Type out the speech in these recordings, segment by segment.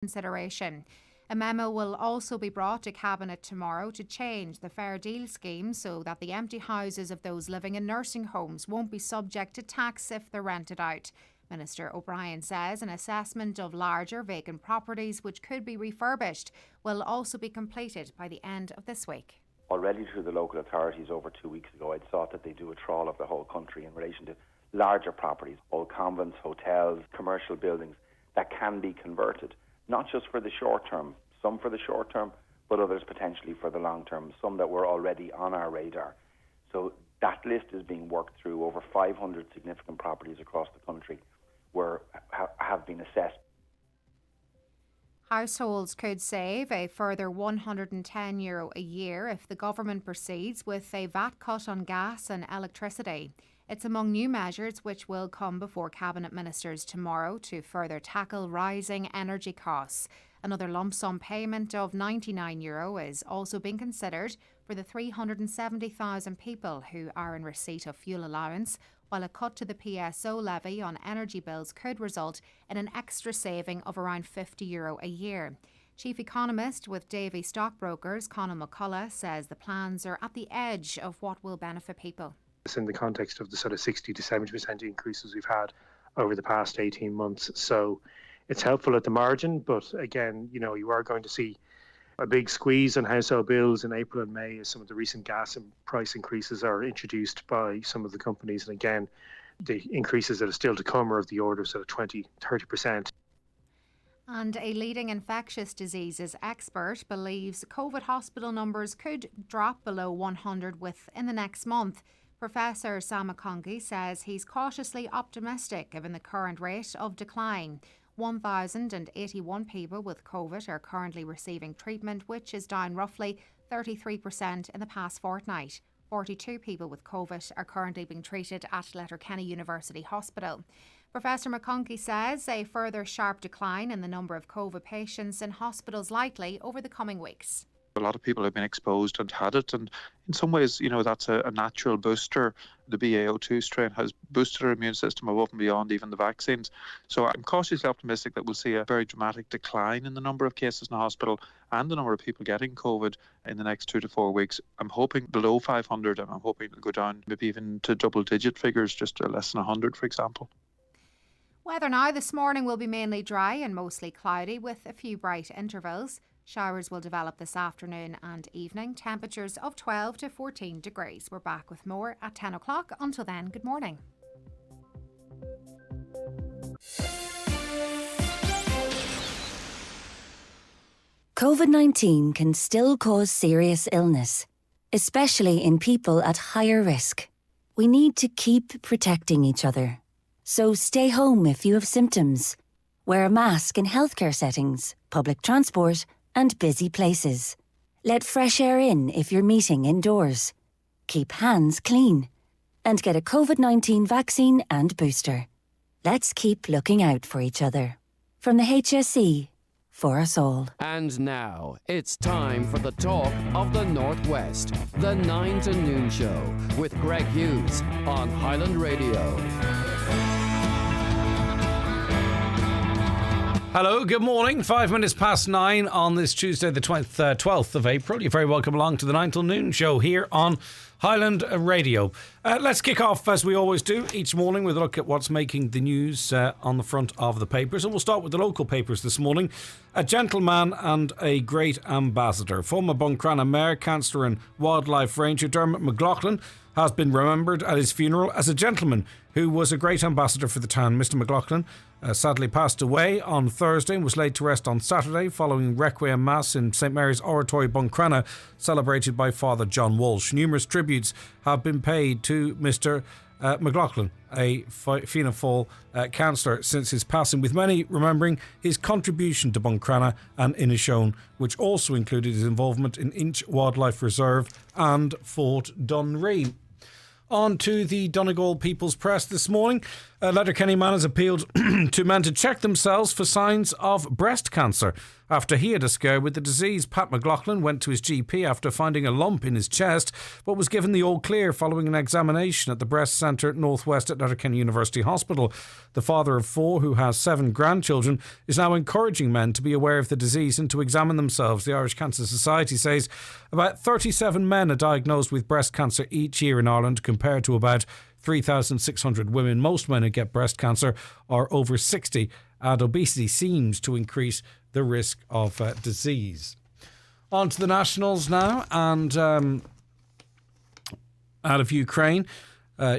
consideration. A memo will also be brought to Cabinet tomorrow to change the Fair Deal scheme so that the empty houses of those living in nursing homes won't be subject to tax if they're rented out. Minister O'Brien says an assessment of larger vacant properties which could be refurbished will also be completed by the end of this week. Already through the local authorities over 2 weeks ago, I'd sought that they do a trawl of the whole country in relation to larger properties, old convents, hotels, commercial buildings that can be converted, not just for the short term, some for the short term, but others potentially for the long term, some that were already on our radar. So that list is being worked through. Over 500 significant properties across the country have been assessed. Households could save a further €110 a year if the government proceeds with a VAT cut on gas and electricity. It's among new measures which will come before Cabinet Ministers tomorrow to further tackle rising energy costs. Another lump sum payment of €99 is also being considered for the 370,000 people who are in receipt of fuel allowance, while a cut to the PSO levy on energy bills could result in an extra saving of around €50 a year. Chief Economist with Davy Stockbrokers, Conor McCullough, says the plans are at the edge of what will benefit people. In the context of the sort of 60 to 70% increases we've had over the past 18 months. So it's helpful at the margin, but again, you are going to see a big squeeze on household bills in April and May as some of the recent gas and price increases are introduced by some of the companies. And again, the increases that are still to come are of the order of sort of 20-30%. And a leading infectious diseases expert believes COVID hospital numbers could drop below 100 within the next month. Professor Sam McConkie says he's cautiously optimistic given the current rate of decline. 1,081 people with COVID are currently receiving treatment, which is down roughly 33% in the past fortnight. 42 people with COVID are currently being treated at Letterkenny University Hospital. Professor McConkie says a further sharp decline in the number of COVID patients in hospitals likely over the coming weeks. A lot of people have been exposed and had it, and in some ways, that's a natural booster. The BA02 strain has boosted our immune system above and beyond even the vaccines. So I'm cautiously optimistic that we'll see a very dramatic decline in the number of cases in the hospital and the number of people getting COVID in the next 2 to 4 weeks. I'm hoping below 500, and I'm hoping it'll go down maybe even to double-digit figures, just less than 100, for example. Weather now this morning will be mainly dry and mostly cloudy with a few bright intervals. Showers will develop this afternoon and evening. Temperatures of 12 to 14 degrees. We're back with more at 10 o'clock. Until then, good morning. COVID-19 can still cause serious illness, especially in people at higher risk. We need to keep protecting each other. So stay home if you have symptoms. Wear a mask in healthcare settings, public transport, and busy places. Let fresh air in if you're meeting indoors. Keep hands clean. And get a COVID-19 vaccine and booster. Let's keep looking out for each other. From the HSE, for us all. And now, it's time for the talk of the Northwest. The 9 to Noon Show with Greg Hughes on Highland Radio. Hello, good morning. 5 minutes past 9 on this Tuesday, the 12th of April. You're very welcome along to the 9 till noon show here on Highland Radio. Let's kick off, as we always do, each morning with a look at what's making the news on the front of the papers. And we'll start with the local papers this morning. A gentleman and a great ambassador. Former Buncrana Mayor, Councillor and Wildlife Ranger Dermot McLaughlin has been remembered at his funeral as a gentleman who was a great ambassador for the town. Mr. McLaughlin sadly passed away on Thursday and was laid to rest on Saturday following Requiem Mass in St Mary's Oratory, Buncrana, celebrated by Father John Walsh. Numerous tributes have been paid to Mr. McLaughlin, a Fianna Fáil councillor, since his passing, with many remembering his contribution to Buncrana and Inishowen, which also included his involvement in Inch Wildlife Reserve and Fort Dunree. On to the Donegal People's Press this morning. A Letterkenny man has appealed to men to check themselves for signs of breast cancer after he had a scare with the disease. Pat McLaughlin went to his GP after finding a lump in his chest, but was given the all clear following an examination at the breast centre northwest at Letterkenny University Hospital. The father of 4, who has 7 grandchildren, is now encouraging men to be aware of the disease and to examine themselves. The Irish Cancer Society says about 37 men are diagnosed with breast cancer each year in Ireland, compared to about 3,600 women. Most men who get breast cancer are over 60, and obesity seems to increase the risk of disease. On to the nationals now, and out of Ukraine.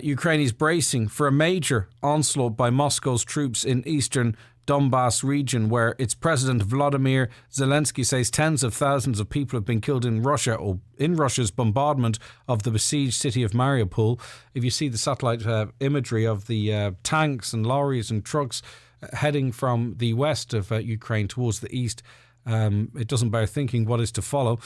Ukraine is bracing for a major onslaught by Moscow's troops in eastern Donbass region, where its president Vladimir Zelensky says tens of thousands of people have been killed in Russia, or in Russia's bombardment of the besieged city of Mariupol. If you see the satellite imagery of the tanks and lorries and trucks heading from the west of Ukraine towards the east, it doesn't bear thinking what is to follow.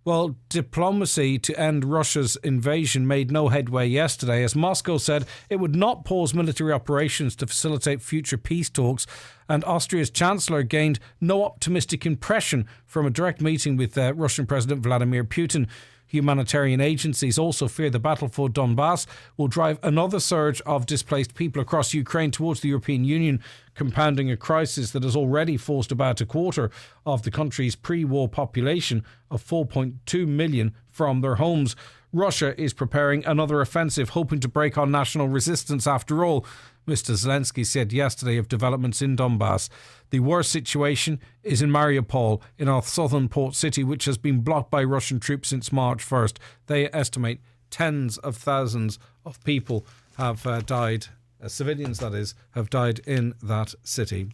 Well, diplomacy to end Russia's invasion made no headway yesterday, as Moscow said it would not pause military operations to facilitate future peace talks, and Austria's Chancellor gained no optimistic impression from a direct meeting with Russian President Vladimir Putin. Humanitarian agencies also fear the battle for Donbass will drive another surge of displaced people across Ukraine towards the European Union, compounding a crisis that has already forced about a quarter of the country's pre-war population of 4.2 million from their homes. Russia is preparing another offensive, hoping to break on national resistance after all, Mr. Zelensky said yesterday of developments in Donbass. The worst situation is in Mariupol, in our southern port city, which has been blocked by Russian troops since March 1st. They estimate tens of thousands of people have died, civilians that is, have died in that city.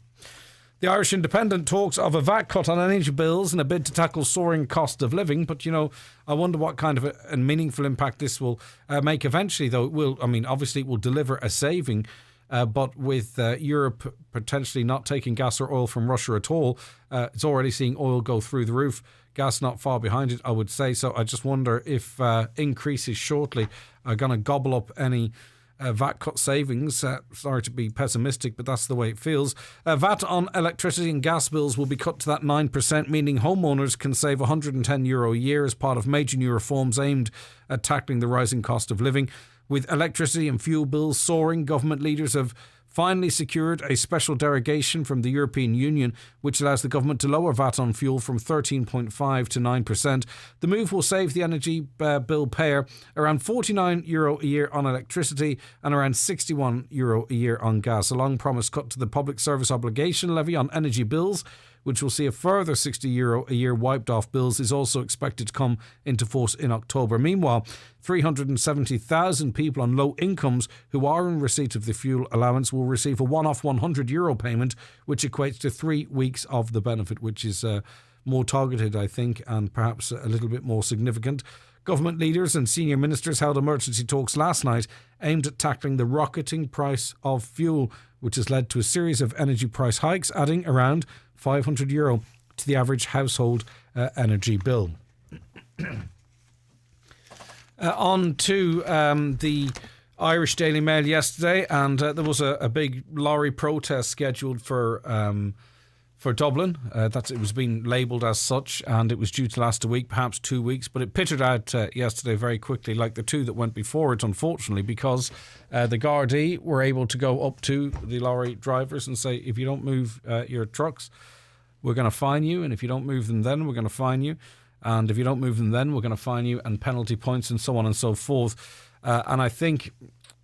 The Irish Independent talks of a VAT cut on energy bills in a bid to tackle soaring cost of living. But, I wonder what kind of a meaningful impact this will make eventually, though. Obviously it will deliver a saving. But with Europe potentially not taking gas or oil from Russia at all, it's already seeing oil go through the roof. Gas not far behind it, I would say. So I just wonder if increases shortly are going to gobble up any VAT cut savings. Sorry to be pessimistic, but that's the way it feels. VAT on electricity and gas bills will be cut to that 9%, meaning homeowners can save €110 a year as part of major new reforms aimed at tackling the rising cost of living. With electricity and fuel bills soaring, government leaders have finally secured a special derogation from the European Union, which allows the government to lower VAT on fuel from 13.5% to 9%. The move will save the energy bill payer around €49 a year on electricity and around €61 a year on gas. A long-promised cut to the public service obligation levy on energy bills, which will see a further €60 a year wiped off bills, is also expected to come into force in October. Meanwhile, 370,000 people on low incomes who are in receipt of the fuel allowance will receive a one-off €100 payment, which equates to 3 weeks of the benefit, which is more targeted, I think, and perhaps a little bit more significant. Government leaders and senior ministers held emergency talks last night aimed at tackling the rocketing price of fuel, which has led to a series of energy price hikes, adding around €500 to the average household energy bill. On to the Irish Daily Mail yesterday, and there was a big lorry protest scheduled for Dublin. It was being labelled as such, and it was due to last a week, perhaps 2 weeks, but it petered out yesterday very quickly, like the two that went before it, unfortunately, because the Gardaí were able to go up to the lorry drivers and say, if you don't move your trucks, we're going to fine you, and if you don't move them then, we're going to fine you, and if you don't move them then, we're going to fine you, and penalty points and so on and so forth. And I think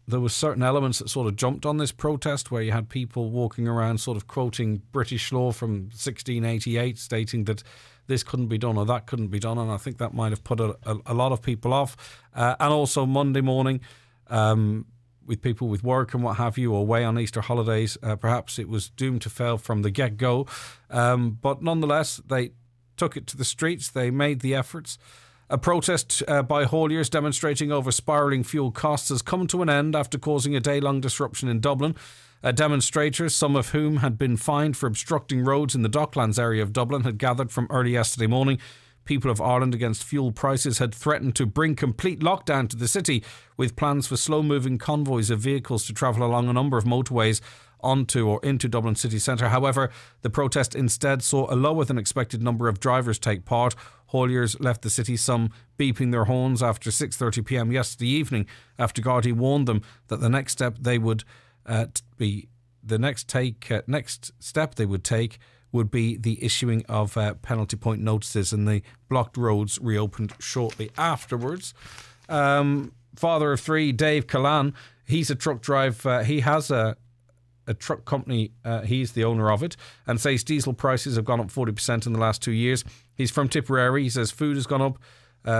there were certain elements that sort of jumped on this protest, where you had people walking around sort of quoting British law from 1688, stating that this couldn't be done or that couldn't be done, and I think that might have put a lot of people off. And also Monday morning, with people with work and what have you, or away on Easter holidays, perhaps it was doomed to fail from the get-go. But nonetheless, they took it to the streets, they made the efforts. A protest by hauliers demonstrating over spiralling fuel costs has come to an end after causing a day-long disruption in Dublin. Demonstrators, some of whom had been fined for obstructing roads in the Docklands area of Dublin, had gathered from early yesterday morning People of Ireland Against Fuel Prices had threatened to bring complete lockdown to the city, with plans for slow-moving convoys of vehicles to travel along a number of motorways onto or into Dublin city centre. However, the protest instead saw a lower than expected number of drivers take part. Hauliers left the city, some beeping their horns after 6:30 p.m. yesterday evening, after Gardaí warned them that the next step they would would be the issuing of penalty point notices, and the blocked roads reopened shortly afterwards. Father of three, Dave Callan, he's a truck driver. He has a truck company. He's the owner of it, and says diesel prices have gone up 40% in the last 2 years. He's from Tipperary. He says food has gone up,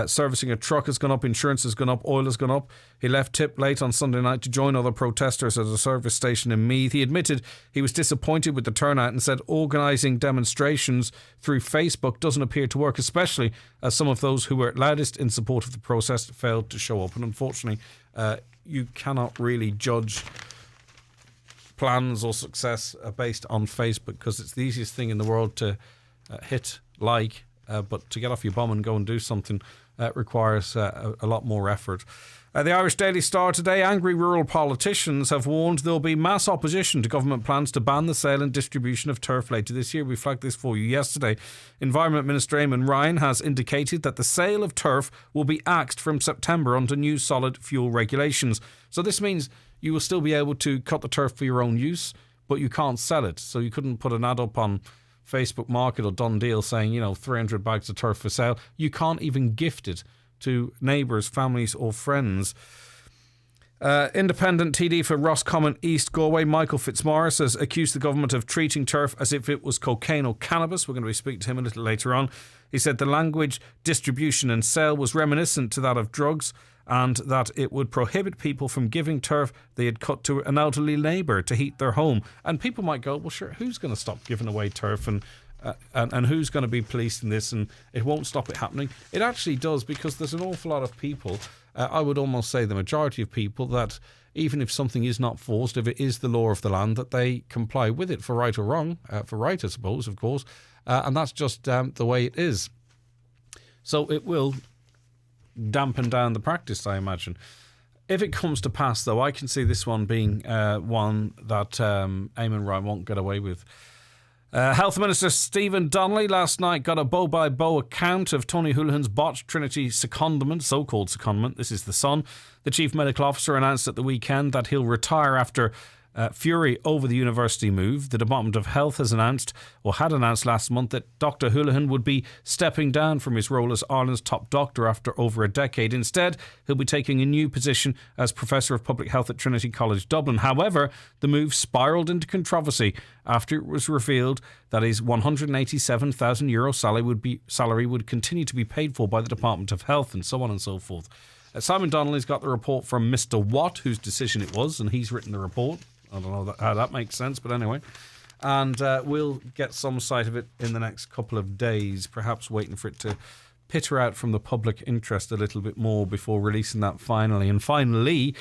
servicing a truck has gone up, insurance has gone up, oil has gone up. He left Tip late on Sunday night to join other protesters at a service station in Meath. He admitted he was disappointed with the turnout and said organising demonstrations through Facebook doesn't appear to work, especially as some of those who were loudest in support of the protest failed to show up. And unfortunately, you cannot really judge plans or success based on Facebook, because it's the easiest thing in the world to hit like, but to get off your bum and go and do something requires a lot more effort. The Irish Daily Star today, angry rural politicians have warned there will be mass opposition to government plans to ban the sale and distribution of turf later this year. We flagged this for you yesterday. Environment Minister Eamon Ryan has indicated that the sale of turf will be axed from September under new solid fuel regulations. So this means you will still be able to cut the turf for your own use, but you can't sell it. So you couldn't put an ad up on Facebook Market or Done Deal saying, 300 bags of turf for sale. You can't even gift it to neighbours, families or friends. Independent TD for Roscommon East Galway, Michael Fitzmaurice, has accused the government of treating turf as if it was cocaine or cannabis. We're going to be speaking to him a little later on. He said the language, distribution and sale was reminiscent to that of drugs, and that it would prohibit people from giving turf they had cut to an elderly neighbour to heat their home. And people might go, well, sure, who's going to stop giving away turf and who's going to be policing this, and it won't stop it happening? It actually does, because there's an awful lot of people, I would almost say the majority of people, that even if something is not forced, if it is the law of the land, that they comply with it for right or wrong, for right I suppose, of course, and that's just the way it is. So it will dampen down the practice, I imagine. If it comes to pass, though, I can see this one being one that Eamon Ryan won't get away with. Health Minister Stephen Donnelly last night got a bow-by-bow account of Tony Holohan's botched Trinity secondment, so-called secondment. This is the Sun. The Chief Medical Officer announced at the weekend that he'll retire after fury over the university move. The Department of Health has announced, or had announced last month, that Dr Holohan would be stepping down from his role as Ireland's top doctor after over a decade. Instead, he'll be taking a new position as Professor of Public Health at Trinity College Dublin. However, the move spiralled into controversy after it was revealed that his €187,000 salary would continue to be paid for by the Department of Health, and so on and so forth. Simon Donnelly's got the report from Mr Watt, whose decision it was, and he's written the report. I don't know how that makes sense, but anyway. And we'll get some sight of it in the next couple of days, perhaps waiting for it to pitter out from the public interest a little bit more before releasing that finally. And finally,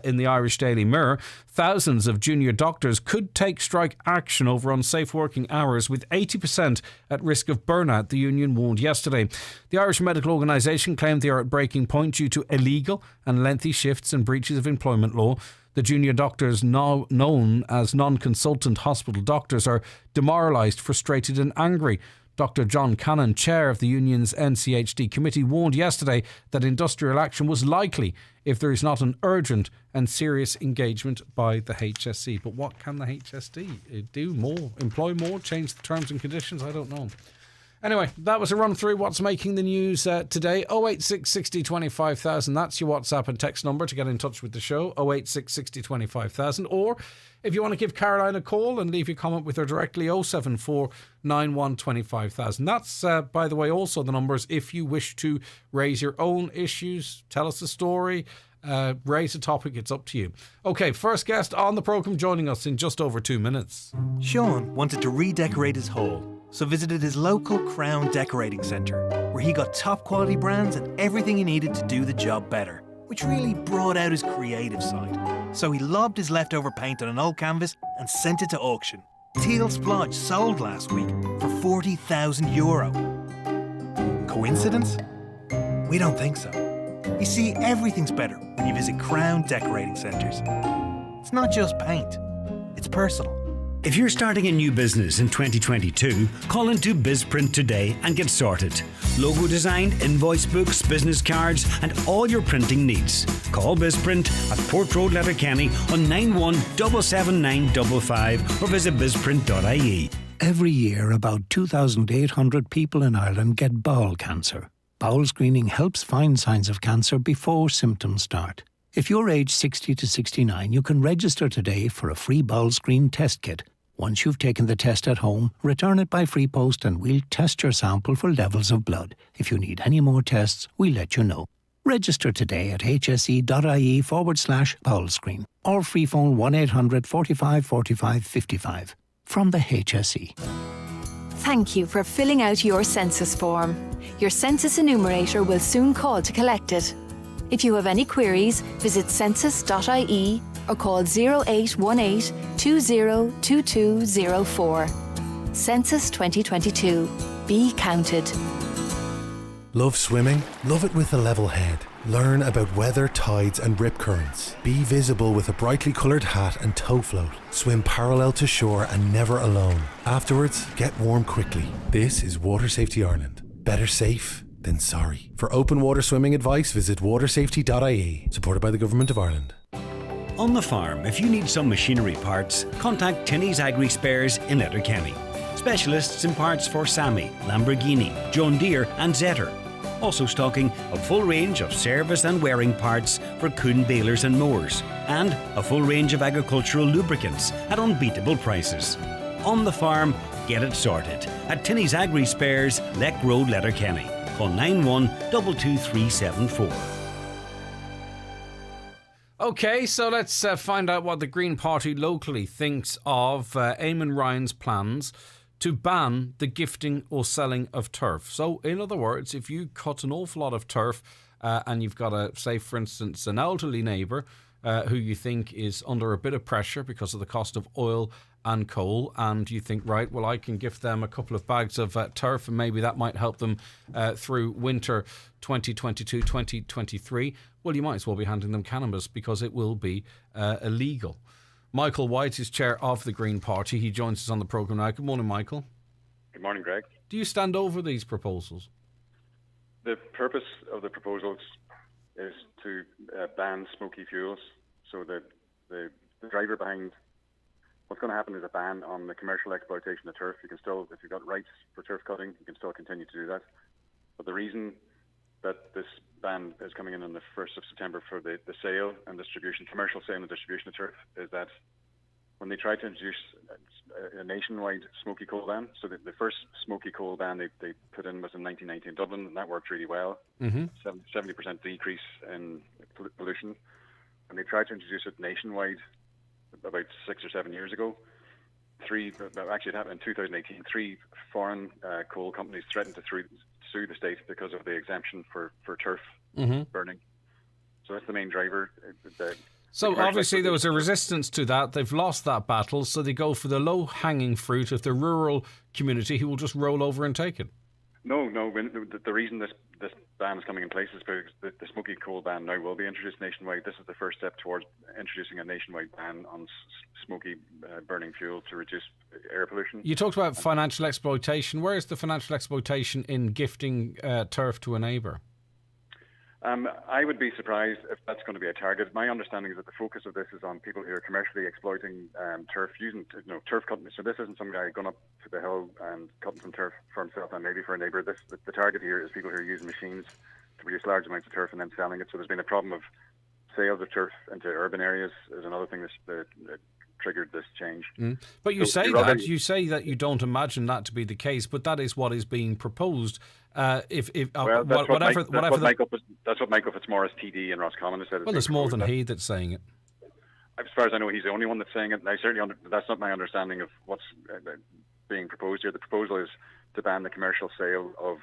in the Irish Daily Mirror, thousands of junior doctors could take strike action over unsafe working hours, with 80% at risk of burnout, the union warned yesterday. The Irish Medical Organisation claimed they are at breaking point due to illegal and lengthy shifts and breaches of employment law. The junior doctors, now known as non-consultant hospital doctors, are demoralised, frustrated and angry. Dr John Cannon, chair of the union's NCHD committee, warned yesterday that industrial action was likely if there is not an urgent and serious engagement by the HSE. But what can the HSE do? More? Employ more? Change the terms and conditions? I don't know. Anyway, that was a run through what's making the news today. 086 60 25,000. That's your WhatsApp and text number to get in touch with the show. 086 60 25,000. Or if you want to give Caroline a call and leave your comment with her directly, 074 91 25,000. That's, by the way, also the numbers if you wish to raise your own issues, tell us a story, raise a topic. It's up to you. Okay, first guest on the programme joining us in just over 2 minutes. Sean wanted to redecorate his hall, so visited his local Crown Decorating Centre, where he got top quality brands and everything he needed to do the job better, which really brought out his creative side. So he lobbed his leftover paint on an old canvas and sent it to auction. Teal splodge sold last week for €40,000. Coincidence? We don't think so. You see, everything's better when you visit Crown Decorating Centres. It's not just paint, it's personal. If you're starting a new business in 2022, call into BizPrint today and get sorted. Logo design, invoice books, business cards, and all your printing needs. Call BizPrint at Port Road, Letterkenny on 91777955 or visit bizprint.ie. Every year, about 2,800 people in Ireland get bowel cancer. Bowel screening helps find signs of cancer before symptoms start. If you're aged 60 to 69, you can register today for a free bowel screen test kit. Once you've taken the test at home, return it by free post and we'll test your sample for levels of blood. If you need any more tests, we'll let you know. Register today at hse.ie/bowel screen or free phone 1-800 45 45 55 from the HSE. Thank you for filling out your census form. Your census enumerator will soon call to collect it. If you have any queries, visit census.ie or call 0818 202204. Census 2022. Be counted. Love swimming? Love it with a level head. Learn about weather, tides and rip currents. Be visible with a brightly coloured hat and tow float. Swim parallel to shore and never alone. Afterwards, get warm quickly. This is Water Safety Ireland. Better safe than sorry. For open water swimming advice, visit watersafety.ie. Supported by the Government of Ireland. On the farm, if you need some machinery parts, contact Tinney's Agri Spares in Letterkenny. Specialists in parts for Sammy, Lamborghini, John Deere and Zetter. Also stocking a full range of service and wearing parts for Kuhn balers and mowers. And a full range of agricultural lubricants at unbeatable prices. On the farm, get it sorted at Tinney's Agri Spares, Leck Road, Letterkenny. Call 91222374. Okay, so let's find out what the Green Party locally thinks of Eamon Ryan's plans to ban the gifting or selling of turf. So, in other words, if you cut an awful lot of turf and you've got say, for instance, an elderly neighbour who you think is under a bit of pressure because of the cost of oil and coal, and you think, right, well, I can gift them a couple of bags of turf and maybe that might help them through winter 2022-2023, well, you might as well be handing them cannabis because it will be illegal. Michael White is chair of the Green Party. He joins us on the programme now. Good morning, Michael. Good morning, Greg. Do you stand over these proposals? The purpose of the proposals is to ban smoky fuels. So the driver behind what's going to happen is a ban on the commercial exploitation of turf. You can still, if you've got rights for turf cutting, you can still continue to do that. But the reason that this ban is coming in on the 1st of September for the sale and distribution, commercial sale and distribution of turf, is that when they tried to introduce a nationwide smoky coal ban, so the first smoky coal ban they put in was in 1990 in Dublin, and that worked really well. 70% decrease in pollution. And they tried to introduce it nationwide about 6 or 7 years ago. Actually, it happened in 2018. 3 foreign coal companies threatened to sue the state because of the exemption for turf burning. So that's the main driver. So obviously there was a resistance to that. They've lost that battle, so they go for the low-hanging fruit of the rural community who will just roll over and take it. No. The reason this ban is coming in place is because the smoky coal ban now will be introduced nationwide. This is the first step towards introducing a nationwide ban on smoky burning fuel to reduce air pollution. You talked about financial exploitation. Where is the financial exploitation in gifting turf to a neighbour? I would be surprised if that's going to be a target. My understanding is that the focus of this is on people who are commercially exploiting turf, using turf cutting. So this isn't some guy going up to the hill and cutting some turf for himself and maybe for a neighbour. The target here is people who are using machines to produce large amounts of turf and then selling it. So there's been a problem of sales of turf into urban areas is another thing that triggered this change. But you say that you don't imagine that to be the case, but that is what is being proposed. That's what Michael Fitzmaurice TD and Roscommon has said. Well, it's more than he that's saying it. As far as I know, he's the only one that's saying it. Now, certainly, that's not my understanding of what's being proposed here. The proposal is to ban the commercial sale of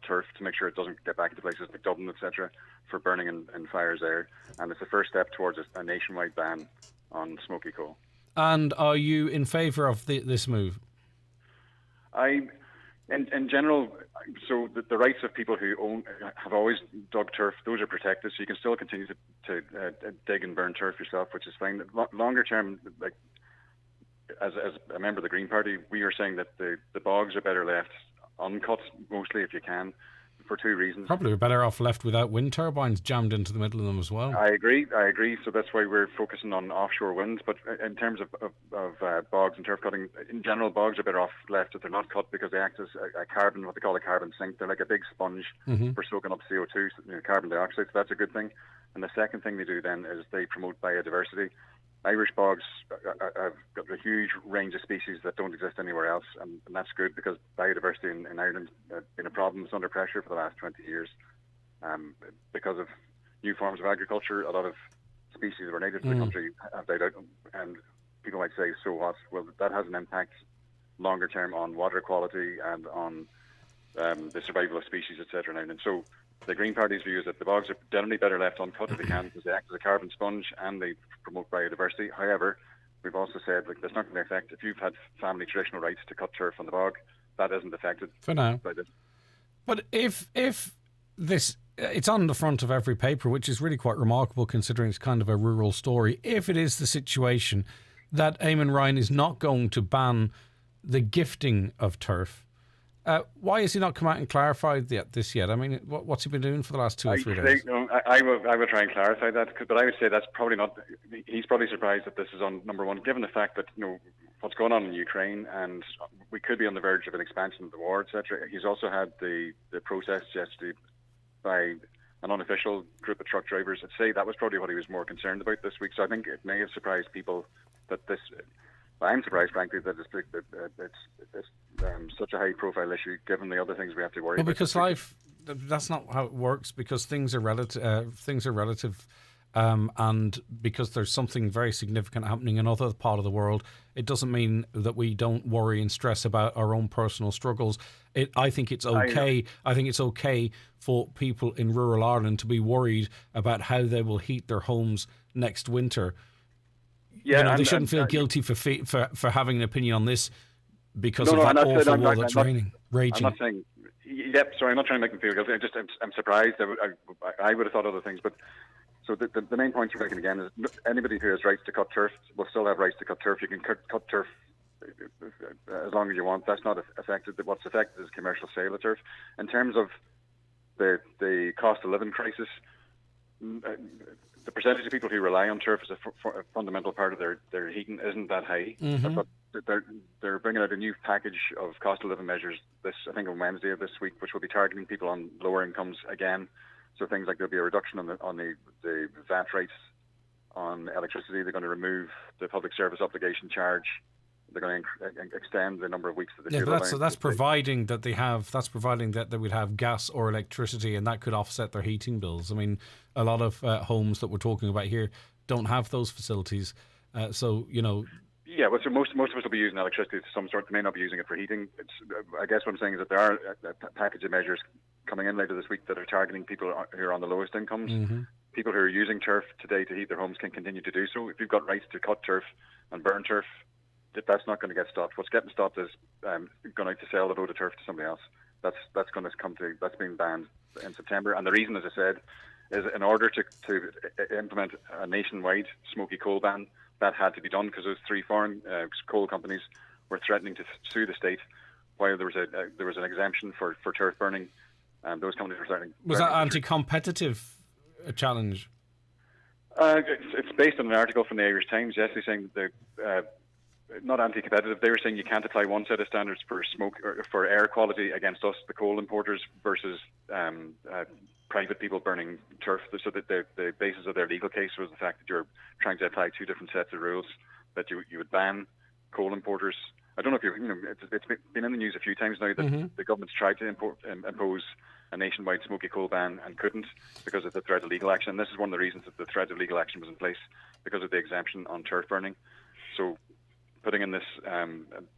turf to make sure it doesn't get back into places like Dublin, etc., for burning and fires there. And it's the first step towards a nationwide ban on smoky coal. And are you in favour of this move? In general, so the rights of people who have always dug turf, those are protected. So you can still continue to dig and burn turf yourself, which is fine. Longer term, like as a member of the Green Party, we are saying that the bogs are better left uncut, mostly if you can, for two reasons. Probably we're better off left without wind turbines jammed into the middle of them as well. I agree. So that's why we're focusing on offshore wind. But in terms of bogs and turf cutting, in general, bogs are better off left if they're not cut because they act as a carbon, what they call a carbon sink. They're like a big sponge for soaking up CO2, carbon dioxide. So that's a good thing. And the second thing they do then is they promote biodiversity. Irish bogs have got a huge range of species that don't exist anywhere else, and that's good because biodiversity in Ireland has been a problem. It's under pressure for the last 20 years because of new forms of agriculture. A lot of species that were native to the country have died out, and people might say, so what? Well, that has an impact longer term on water quality and on the survival of species, etc. in Ireland. So the Green Party's view is that the bogs are generally better left uncut if they can because they act as a carbon sponge and they promote biodiversity. However, we've also said that's not going to affect if you've had family traditional rights to cut turf on the bog, that isn't affected for now. By this. But if this, it's on the front of every paper, which is really quite remarkable considering it's kind of a rural story. If it is the situation that Eamon Ryan is not going to ban the gifting of turf, why has he not come out and clarified this yet? I mean, what's he been doing for the last 2 or 3 days? I will try and clarify that, but I would say that's probably not. He's probably surprised that this is on number one, given the fact that what's going on in Ukraine, and we could be on the verge of an expansion of the war, etc. He's also had the protest yesterday by an unofficial group of truck drivers. I'd say that was probably what he was more concerned about this week. So I think it may have surprised people that this. I'm surprised, frankly, that it's such a high-profile issue, given the other things we have to worry about. Well, because that's not how it works. Because things are relative, and because there's something very significant happening in another part of the world, it doesn't mean that we don't worry and stress about our own personal struggles. I think it's okay. I think it's okay for people in rural Ireland to be worried about how they will heat their homes next winter. Yeah, they shouldn't feel guilty for having an opinion on this because of that awful war that's raging. I'm not saying. Yep, sorry, I'm not trying to make them feel guilty. I'm surprised. I would have thought other things, but so the main point you're making again is anybody who has rights to cut turf will still have rights to cut turf. You can cut turf as long as you want. That's not affected. What's affected is commercial sale of turf. In terms of the cost of living crisis. The percentage of people who rely on turf as a fundamental part of their heating isn't that high. But they're bringing out a new package of cost of living measures I think on Wednesday of this week, which will be targeting people on lower incomes again. So things like there'll be a reduction on the VAT rates on electricity. They're going to remove the public service obligation charge. They're going to extend the number of weeks that they fuel allowance. So that's providing that they would have gas or electricity, and that could offset their heating bills. I mean, a lot of homes that we're talking about here don't have those facilities. Yeah, well, so most of us will be using electricity of some sort. They may not be using it for heating. I guess what I'm saying is that there are a package of measures coming in later this week that are targeting people who are on the lowest incomes. People who are using turf today to heat their homes can continue to do so. If you've got rights to cut turf and burn turf, that's not going to get stopped. What's getting stopped is going out to sell the load of turf to somebody else. That's going to that's being banned in September. And the reason, as I said, is in order to implement a nationwide smoky coal ban, that had to be done because those 3 foreign coal companies were threatening to sue the state while there was an exemption for turf burning, and those companies were threatening. Was that anti-competitive challenge? It's based on an article from the Irish Times yesterday saying that not anti-competitive. They were saying you can't apply one set of standards for smoke or for air quality against us, the coal importers, versus private people burning turf. So that the basis of their legal case was the fact that you're trying to apply 2 different sets of rules. That you would ban coal importers. I don't know if it's been in the news a few times now that the government's tried to impose a nationwide smoky coal ban and couldn't because of the threat of legal action. And this is one of the reasons that the threat of legal action was in place, because of the exemption on turf burning. So putting in this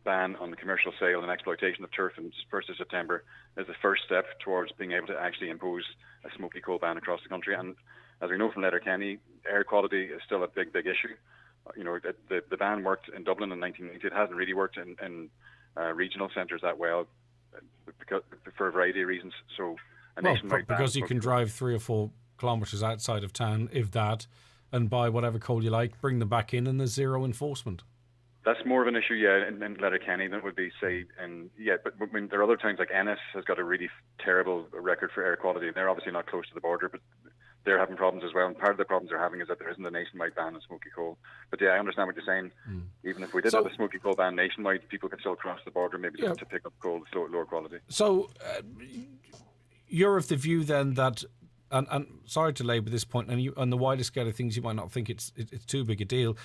ban on the commercial sale and exploitation of turf on 1st of September is the first step towards being able to actually impose a smoky coal ban across the country. And as we know from Letterkenny, air quality is still a big issue. The ban worked in Dublin in 1990. It hasn't really worked in regional centres that well for a variety of reasons. So a nationwide ban. Because you can drive 3 or 4 kilometres outside of town, if that, and buy whatever coal you like, bring them back in, and there's zero enforcement. That's more of an issue, in Letterkenny than it would be, say, but I mean, there are other towns like Ennis has got a really terrible record for air quality. They're obviously not close to the border, but they're having problems as well. And part of the problems they're having is that there isn't a nationwide ban on smoky coal. But I understand what you're saying. Even if we did have a smoky coal ban nationwide, people could still cross the border, maybe just to pick up coal of lower quality. So you're of the view then that, and sorry to labour this point, and on the wider scale of things, you might not think it's too big a deal.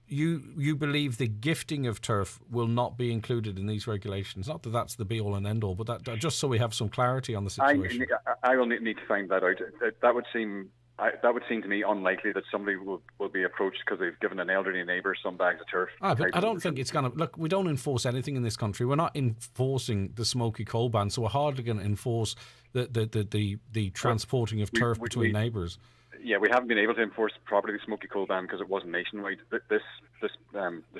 You believe the gifting of turf will not be included in these regulations? Not that that's the be-all and end-all, but that just so we have some clarity on the situation. I will need to find that out. That would seem to me unlikely that somebody will be approached because they've given an elderly neighbour some bags of turf. But I don't think it's going to... Look, we don't enforce anything in this country. We're not enforcing the smoky coal ban, so we're hardly going to enforce the transporting of turf between neighbours. Yeah, we haven't been able to enforce properly the smoky coal ban because it wasn't nationwide. The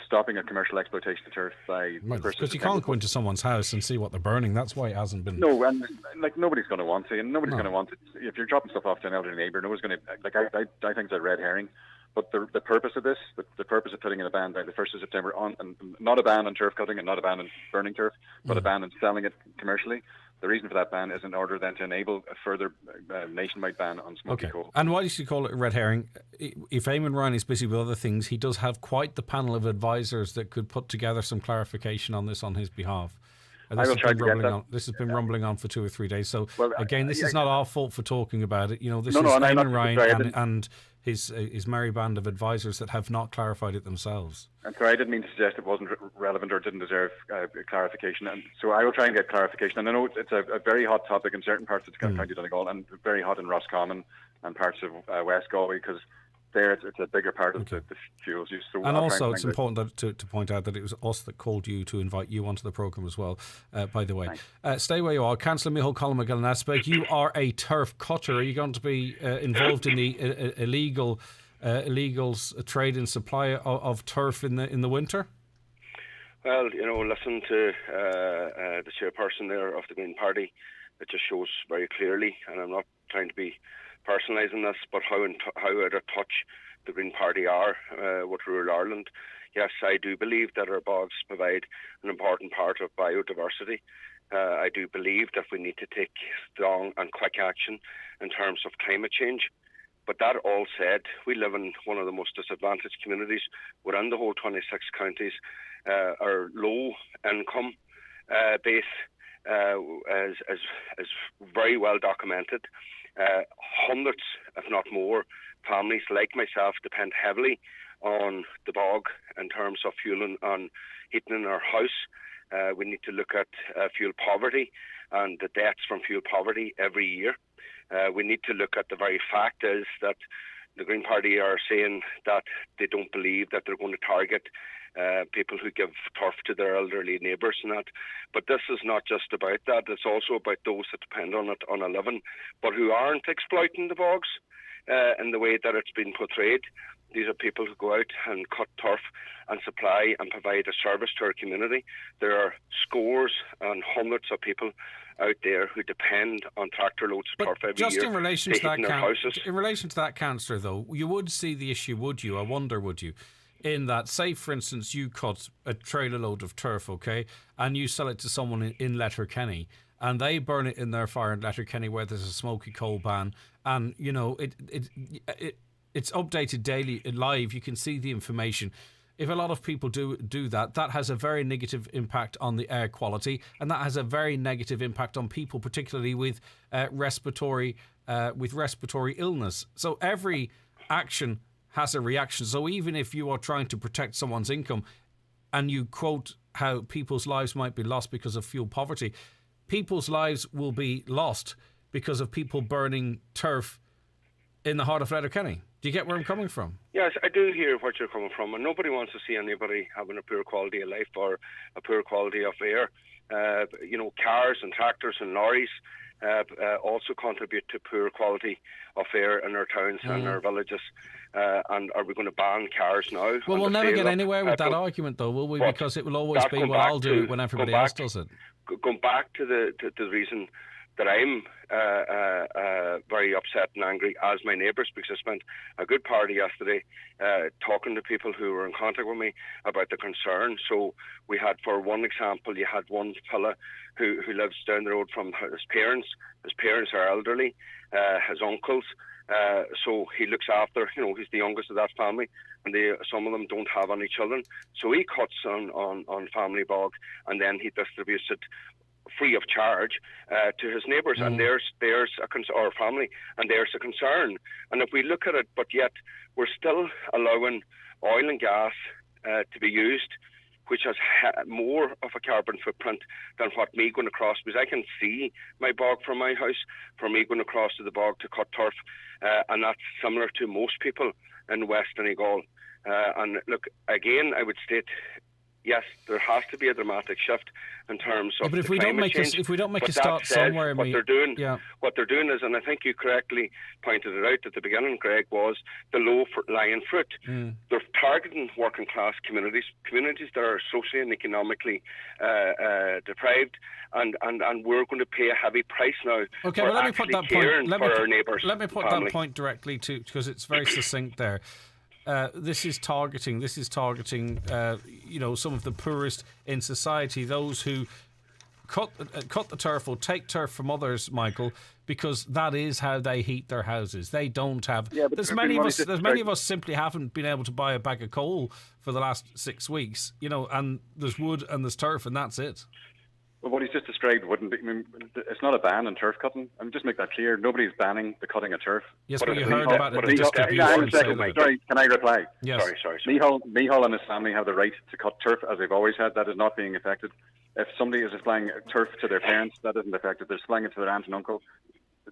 stopping of commercial exploitation of turf by... Because you can't go into someone's house and see what they're burning. That's why it hasn't been... No, and nobody's going to want to, and nobody's going to want it. If you're dropping stuff off to an elderly neighbour, no one's going to... I think it's a red herring. But the purpose of this, the purpose of putting in a ban by the 1st of September, and not a ban on turf cutting and not a ban on burning turf, but a ban on selling it commercially. The reason for that ban is in order then to enable a further nationwide ban on smoky coal. And why do you call it a red herring? If Eamon Ryan is busy with other things, he does have quite the panel of advisors that could put together some clarification on this on his behalf. I will try to get that. This has been rumbling on for 2 or 3 days. So again, this is not our fault for talking about it. This is Eamon Ryan and his merry band of advisors that have not clarified it themselves. And so I didn't mean to suggest it wasn't relevant or didn't deserve clarification. And so I will try and get clarification. And I know it's a very hot topic in certain parts of County Donegal and very hot in Roscommon and parts of West Galway because there it's a bigger part of the fuels use. So and also it's important to point out that it was us that called you to invite you onto the programme as well, by the way. Stay where you are. Councillor Micheál Colm McGill-Nasbeg, you are a turf cutter. Are you going to be involved in the illegal trade and supply of turf in the winter? Well, listen to the chairperson there of the Green Party. It just shows very clearly, and I'm not trying to be personalising this, but how out of touch the Green Party are with rural Ireland. Yes, I do believe that our bogs provide an important part of biodiversity. I do believe that we need to take strong and quick action in terms of climate change. But that all said, we live in one of the most disadvantaged communities within the whole 26 counties. Our low income base is very well documented. Hundreds, if not more, families like myself depend heavily on the bog in terms of fueling and heating in our house. We need to look at fuel poverty and the deaths from fuel poverty every year. We need to look at the very fact is that the Green Party are saying that they don't believe that they're going to target people who give turf to their elderly neighbours and that. But this is not just about that. It's also about those that depend on it on a living, but who aren't exploiting the bogs in the way that it's been portrayed. These are people who go out and cut turf and supply and provide a service to our community. There are scores and hundreds of people out there who depend on tractor loads of turf every just year. In relation to that, Councillor, though, you would see the issue, would you? I wonder, would you? In that, say, for instance, you cut a trailer load of turf, okay, and you sell it to someone in Letterkenny, and they burn it in their fire in Letterkenny where there's a smoky coal ban, and, it's updated daily, live, you can see the information. If a lot of people do that, that has a very negative impact on the air quality, and that has a very negative impact on people, particularly with respiratory illness. So every action has a reaction. So even if you are trying to protect someone's income and you quote how people's lives might be lost because of fuel poverty, people's lives will be lost because of people burning turf in the heart of Letterkenny. Do you get where I'm coming from? Yes, I do hear what you're coming from, and nobody wants to see anybody having a poor quality of life or a poor quality of air. Cars and tractors and lorries also contribute to poor quality of air in our towns and our villages. And are we going to ban cars now? Well, we'll never get anywhere with that argument, though, will we? Because it will always be, well, I'll do it when everybody else does it. Going back to the reason that I'm very upset and angry as my neighbours, because I spent a good part of yesterday talking to people who were in contact with me about the concern. So we had, for one example, you had one fella who lives down the road from his parents. His parents are elderly, his uncles. So he looks after, he's the youngest of that family, and some of them don't have any children. So he cuts on family bog, and then he distributes it free of charge to his neighbours, and there's a concern, or family, and there's a concern. And if we look at it, but yet we're still allowing oil and gas to be used, which has more of a carbon footprint than what me going across, because I can see my bog from my house, for me going across to the bog to cut turf, and that's similar to most people in West Donegal. And look, again, I would state, yes, there has to be a dramatic shift in terms of but if we don't make a start somewhere, what they're doing is, and I think you correctly pointed it out at the beginning, Greg, was the low-lying fruit. They're targeting working class communities that are socially and economically deprived, and we're going to pay a heavy price now. Okay, well, let me put that point. Let me put that point directly to, because it's very succinct there. This is targeting, some of the poorest in society, those who cut the turf or take turf from others, Michael, because that is how they heat their houses. They don't have. Yeah, there's many of us simply haven't been able to buy a bag of coal for the last 6 weeks, and there's wood and there's turf, and that's it. Well, what he's just described wouldn't be. I mean, it's not a ban on turf cutting. I mean, just make that clear. Nobody's banning the cutting of turf. Yes, but you heard about it. Sorry, can I reply? Yes. Sorry. Micheál and his family have the right to cut turf, as they've always had. That is not being affected. If somebody is supplying turf to their parents, that isn't affected. They're supplying it to their aunt and uncle.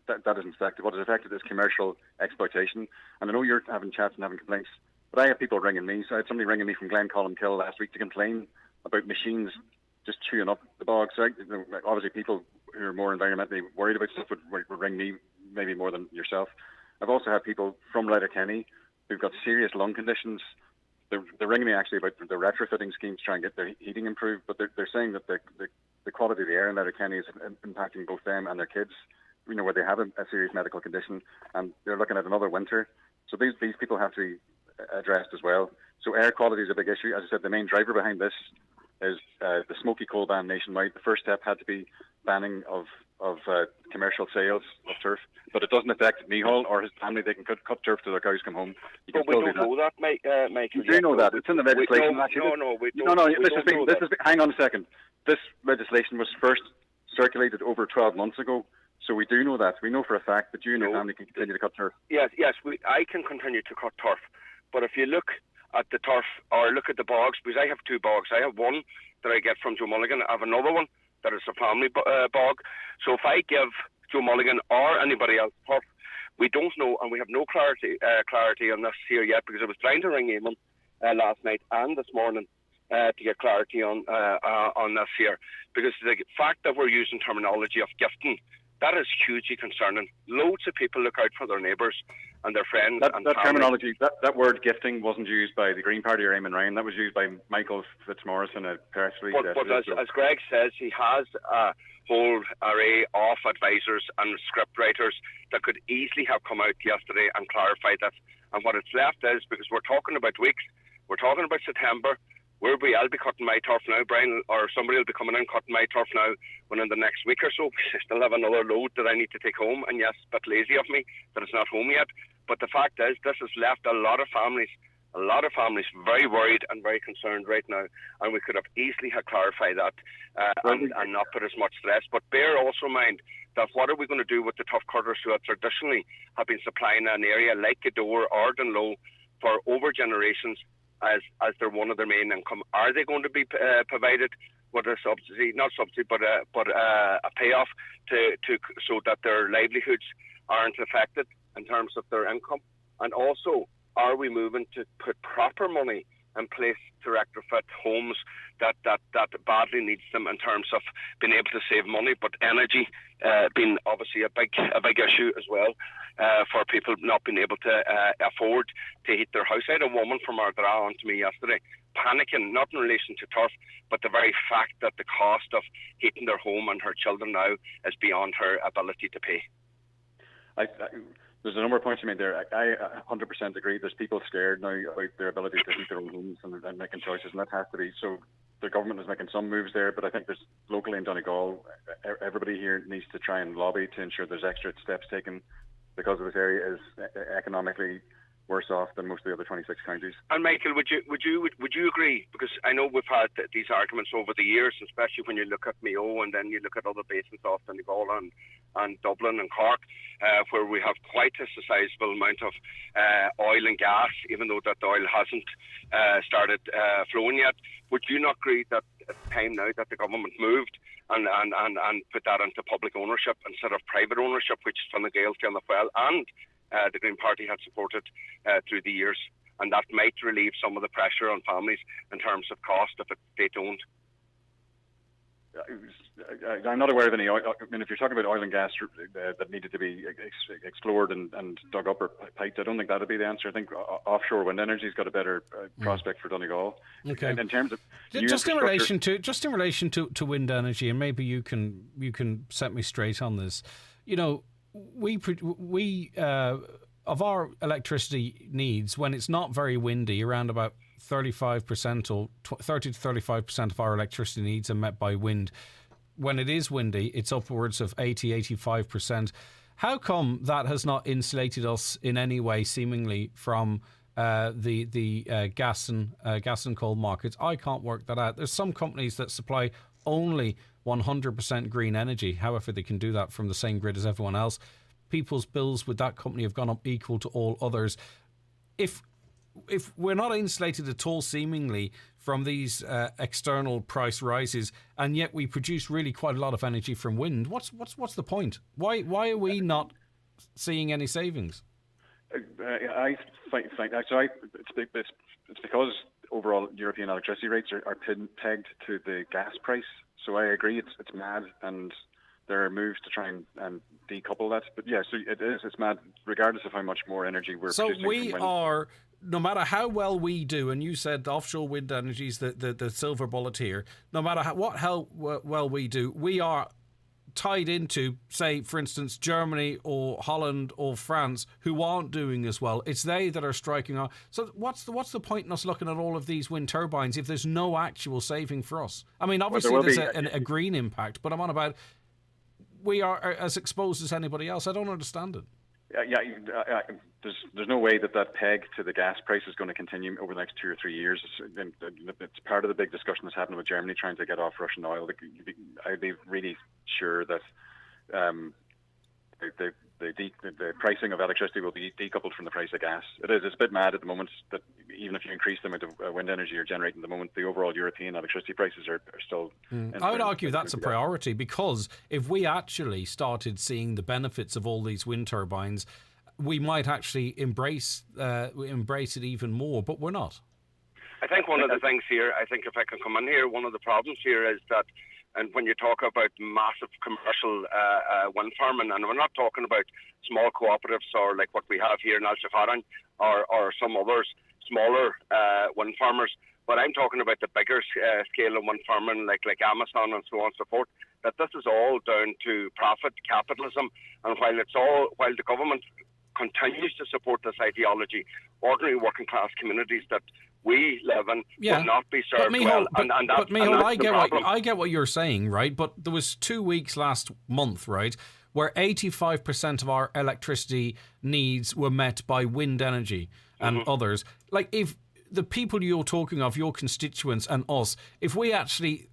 That isn't affected. What is affected is commercial exploitation. And I know you're having chats and having complaints, but I have people ringing me. So I had somebody ringing me from Glencolmkill last week to complain about machines just chewing up the bog. So obviously people who are more environmentally worried about stuff would ring me maybe more than yourself. I've also had people from Letterkenny who've got serious lung conditions. They're ringing me actually about the retrofitting schemes to try and get their heating improved, but they're saying that the quality of the air in Letterkenny is impacting both them and their kids, where they have a serious medical condition, and they're looking at another winter. So these people have to be addressed as well. So air quality is a big issue. As I said, the main driver behind this is the smoky coal ban nationwide. The first step had to be banning of commercial sales of turf, but it doesn't affect Micheál or his family. They can cut turf till their cows come home. But we don't know that, Mike. You do know that. It's in the legislation. We don't. Hang on a second. This legislation was first circulated over 12 months ago, so we do know that. We know for a fact that you and your family can continue to cut turf. Yes, I can continue to cut turf, but if you look at the turf or look at the bogs, because I have two bogs. I have one that I get from Joe Mulligan. I have another one that is a family bog. So if I give Joe Mulligan or anybody else turf, we don't know, and we have no clarity on this here yet, because I was trying to ring Eamon last night and this morning to get clarity on this here, because the fact that we're using terminology of gifting, that is hugely concerning. Loads of people look out for their neighbours and their friends. That terminology, that word gifting wasn't used by the Green Party or Eamon Ryan. That was used by Michael Fitzmaurice in a press release. But as Greg says, he has a whole array of advisors and script writers that could easily have come out yesterday and clarified that. And what it's left is, because we're talking about weeks, we're talking about September, I'll be cutting my turf now, Brian, or somebody will be coming in cutting my turf now, when in the next week or so, I still have another load that I need to take home. And yes, a bit lazy of me that it's not home yet. But the fact is, this has left a lot of families very worried and very concerned right now. And we could have easily had clarified that and not put as much stress. But bear also in mind that what are we going to do with the tough cutters who have traditionally have been supplying an area like Cadore or Dunlow for over generations, as they're one of their main income? Are they going to be provided with a subsidy, not subsidy, but a payoff to so that their livelihoods aren't affected? in terms of their income? And also, are we moving to put proper money in place to retrofit homes that badly needs them in terms of being able to save money, but energy being obviously a big issue as well for people not being able to afford to heat their house. I had a woman from Ardara on to me yesterday panicking, not in relation to turf, but the very fact that the cost of heating their home and her children now is beyond her ability to pay. There's a number of points you made there. I 100% agree. There's people scared now about their ability to heat their own homes and making choices, and that has to be. So the government is making some moves there, but I think there's locally in Donegal, everybody here needs to try and lobby to ensure there's extra steps taken, because of this area is economically worse off than most of the other 26 counties. And Michael, would you agree? Because I know we've had these arguments over the years, especially when you look at Mayo and then you look at other basins off Donegal and Dublin and Cork, where we have quite a sizable amount of oil and gas, even though that oil hasn't started flowing yet. Would you not agree that it's time now that the government moved and put that into public ownership instead of private ownership, which Fine Gael, Fianna Fáil and the Green Party had supported through the years, and that might relieve some of the pressure on families in terms of cost if it's state-owned? I'm not aware of any oil. I mean, if you're talking about oil and gas that needed to be explored and dug up or piped, I don't think that would be the answer. I think offshore wind energy's got a better prospect for Donegal. Okay. And in terms of just in relation to wind energy, and maybe you can set me straight on this. You know, we of our electricity needs, when it's not very windy, around about 35% or 30 to 35% of our electricity needs are met by wind. When it is windy, it's upwards of 85%. How come that has not insulated us in any way, seemingly, from the gas and coal markets? I can't work that out. There's some companies that supply only 100% green energy. However, they can do that from the same grid as everyone else. People's bills with that company have gone up equal to all others. If we're not insulated at all, seemingly, from these external price rises, and yet we produce really quite a lot of energy from wind, what's the point? Why are we not seeing any savings? I think it's because overall European electricity rates are pegged to the gas price. So I agree, it's mad, and there are moves to try and decouple that. But yeah, so it's mad, regardless of how much more energy we're producing. So we are, no matter how well we do, and you said offshore wind energy is the silver bullet here, no matter how well we do, we are tied into, say, for instance, Germany or Holland or France, who aren't doing as well. It's they that are striking out. So what's the point in us looking at all of these wind turbines if there's no actual saving for us? I mean, obviously there's a green impact, but I'm on about we are as exposed as anybody else. I don't understand it. There's no way that peg to the gas price is going to continue over the next 2 or 3 years. It's part of the big discussion that's happening with Germany trying to get off Russian oil. I'd be really sure that the pricing of electricity will be decoupled from the price of gas. It's a bit mad at the moment that even if you increase the amount of wind energy you're generating at the moment, the overall European electricity prices are still... I would argue that's a priority, because if we actually started seeing the benefits of all these wind turbines, we might actually embrace it even more, but we're not. I think one of the things here, I think if I can come in here, one of the problems here is that, and when you talk about massive commercial wind farming, and we're not talking about small cooperatives or like what we have here in Alshafaran or some others, smaller wind farmers, but I'm talking about the bigger scale of wind farming like Amazon and so on and so forth, that this is all down to profit capitalism. And while the government continues to support this ideology, ordinary working class communities that we live in will not be served well. But Micheál, I get what you're saying, right? But there was 2 weeks last month, right, where 85% of our electricity needs were met by wind energy and others. Like, if the people you're talking of, your constituents and us, if we actually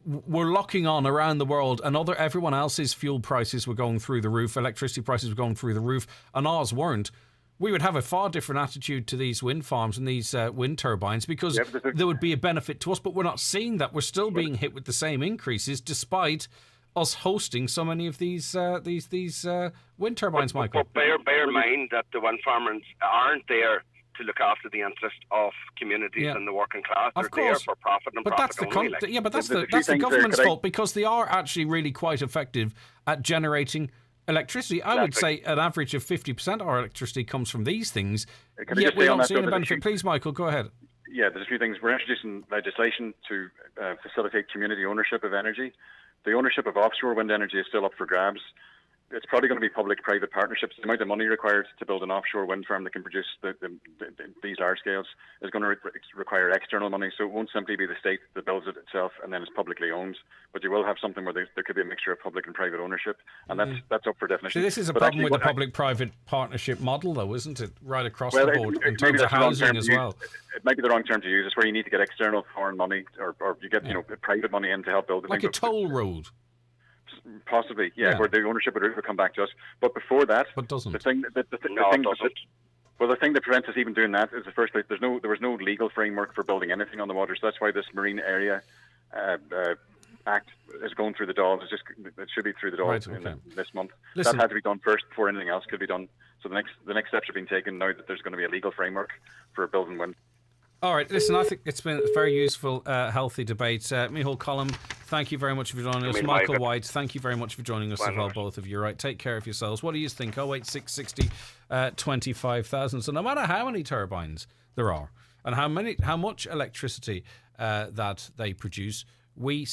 were locking on around the world and everyone else's fuel prices were going through the roof, electricity prices were going through the roof, and ours weren't, we would have a far different attitude to these wind farms and these wind turbines, because there would be a benefit to us, but we're not seeing that. We're still being hit with the same increases despite us hosting so many of these wind turbines, Michael. But bear in mind that the wind farmers aren't there to look after the interest of communities and the working class. They're there for profit and profit only. But that's the government's fault, because they are actually really quite effective at generating electricity. I would say an average of 50% of our electricity comes from these things, yet we don't see the benefit. Please, Michael, go ahead. Yeah, there's a few things. We're introducing legislation to facilitate community ownership of energy. The ownership of offshore wind energy is still up for grabs. It's probably going to be public-private partnerships. The amount of money required to build an offshore wind farm that can produce these large scales is going to require external money. So it won't simply be the state that builds it itself and then it's publicly owned. But you will have something where there could be a mixture of public and private ownership, and that's up for definition. So this is a problem with the public-private partnership model, though, isn't it? Right across the board in terms of housing as well. It might be the wrong term to use. It's where you need to get external foreign money, or you get private money in to help build the thing. Like a toll road. Possibly, where the ownership would come back to us. But before that, but doesn't. The thing that prevents us even doing that is the first place. There was no legal framework for building anything on the water, so that's why this Marine Area Act is going through the Dáil. It should be through the Dáil this month. That had to be done first before anything else could be done. So the next steps are being taken now that there's going to be a legal framework for building wind. All right, listen, I think it's been a very useful, healthy debate. Micheál Colm, thank you very much for joining us. Michael White, thank you very much for joining us as well, both of you. Right, take care of yourselves. What do you think? 08660 25,000. So no matter how many turbines there are and how much electricity that they produce, we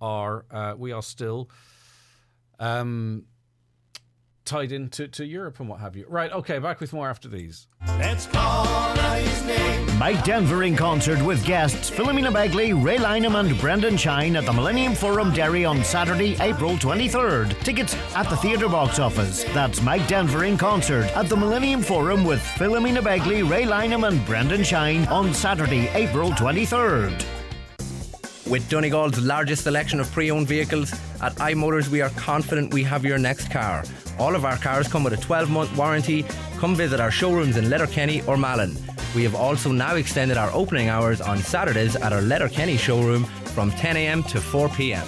are still tied into Europe and what have you. Right, okay, back with more after these. Let's call out his name. Mike Denver in concert with guests Philomena Begley, Ray Lynham and Brendan Shine at the Millennium Forum Derry on Saturday, April 23rd. Tickets at the theatre box office. That's Mike Denver in concert at the Millennium Forum with Philomena Begley, Ray Lynham and Brendan Shine on Saturday, April 23rd. With Donegal's largest selection of pre-owned vehicles, at iMotors we are confident we have your next car. All of our cars come with a 12-month warranty. Come visit our showrooms in Letterkenny or Malin. We have also now extended our opening hours on Saturdays at our Letterkenny showroom from 10 a.m. to 4 p.m.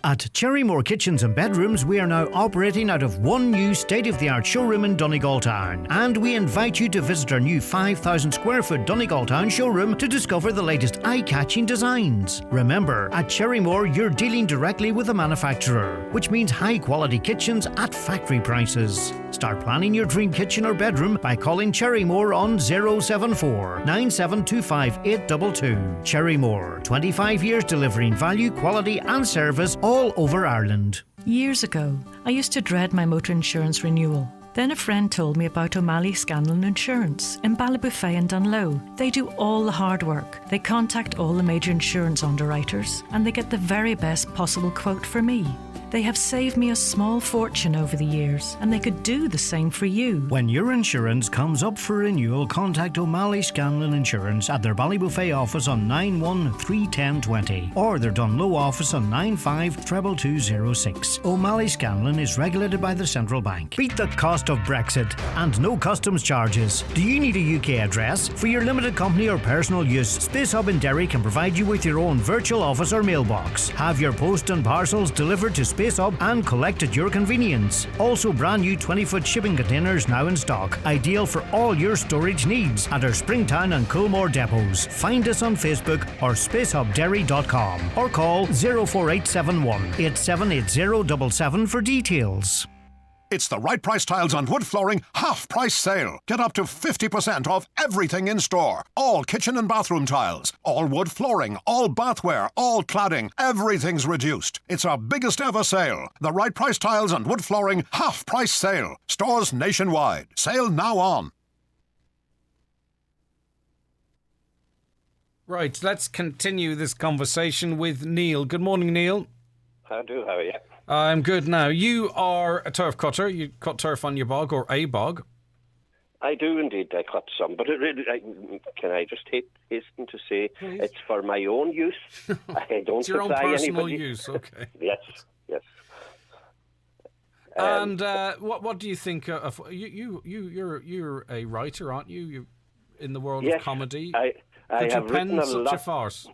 At Cherrymore Kitchens and Bedrooms, we are now operating out of one new state-of-the-art showroom in Donegal Town. And we invite you to visit our new 5,000 square foot Donegal Town showroom to discover the latest eye-catching designs. Remember, at Cherrymore, you're dealing directly with the manufacturer, which means high-quality kitchens at factory prices. Start planning your dream kitchen or bedroom by calling Cherrymore on 074 9725 822. Cherrymore, 25 years delivering value, quality and service all over Ireland. Years ago, I used to dread my motor insurance renewal. Then a friend told me about O'Malley Scanlon Insurance in Ballybofey and Dunlow. They do all the hard work. They contact all the major insurance underwriters and they get the very best possible quote for me. They have saved me a small fortune over the years, and they could do the same for you. When your insurance comes up for renewal, contact O'Malley Scanlon Insurance at their Ballybofey office on 9131020 or their Dunlow office on 952206. O'Malley Scanlon is regulated by the Central Bank. Beat the cost of Brexit and no customs charges. Do you need a UK address? For your limited company or personal use, Space Hub in Derry can provide you with your own virtual office or mailbox. Have your post and parcels delivered to Space Hub and collect at your convenience. Also brand new 20-foot shipping containers now in stock. Ideal for all your storage needs at our Springtown and Coolmore depots. Find us on Facebook or spacehubderry.com or call 04871 878077 for details. It's the Right Price Tiles and Wood Flooring half-price sale. Get up to 50% off everything in store. All kitchen and bathroom tiles, all wood flooring, all bathware, all cladding. Everything's reduced. It's our biggest ever sale. The Right Price Tiles and Wood Flooring half-price sale. Stores nationwide. Sale now on. Right, let's continue this conversation with Neil. Good morning, Neil. How are you? I'm good now. You are a turf cutter. You cut turf on your bog or a bog. I do indeed. I cut some, but it really, can I just hasten to say, please? It's for my own use. I don't it's your own personal use. Okay. Yes. And what do you think of you're a writer, aren't you? You in the world of comedy. I Could have you pen written such a farce?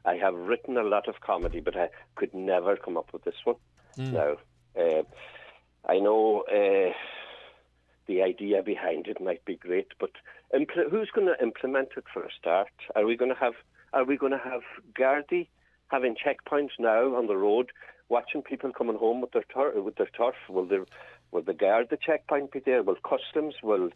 I have written a lot of comedy, but I could never come up with this one. Now, I know the idea behind it might be great, but who's going to implement it for a start? Are we going to have Gardaí having checkpoints now on the road, watching people coming home with their turf? Will the Garda checkpoint be there? Will customs? Will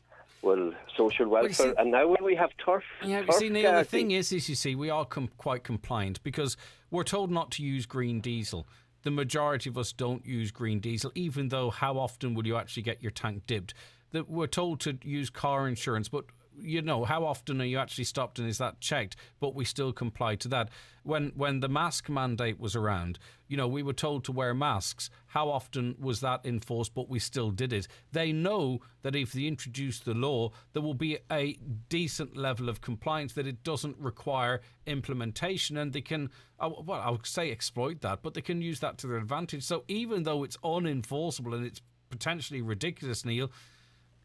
social welfare? And now will we have turf? Yeah, you see, Neil, the thing is you see, we are quite compliant because we're told not to use green diesel. The majority of us don't use green diesel, even though how often will you actually get your tank dipped? That we're told to use car insurance, but how often are you actually stopped and is that checked? But we still comply to that. When the mask mandate was around, we were told to wear masks. How often was that enforced? But we still did it. They know that if they introduce the law, there will be a decent level of compliance, that it doesn't require implementation, and they can, I would say exploit that, but they can use that to their advantage. So even though it's unenforceable and it's potentially ridiculous, Neil,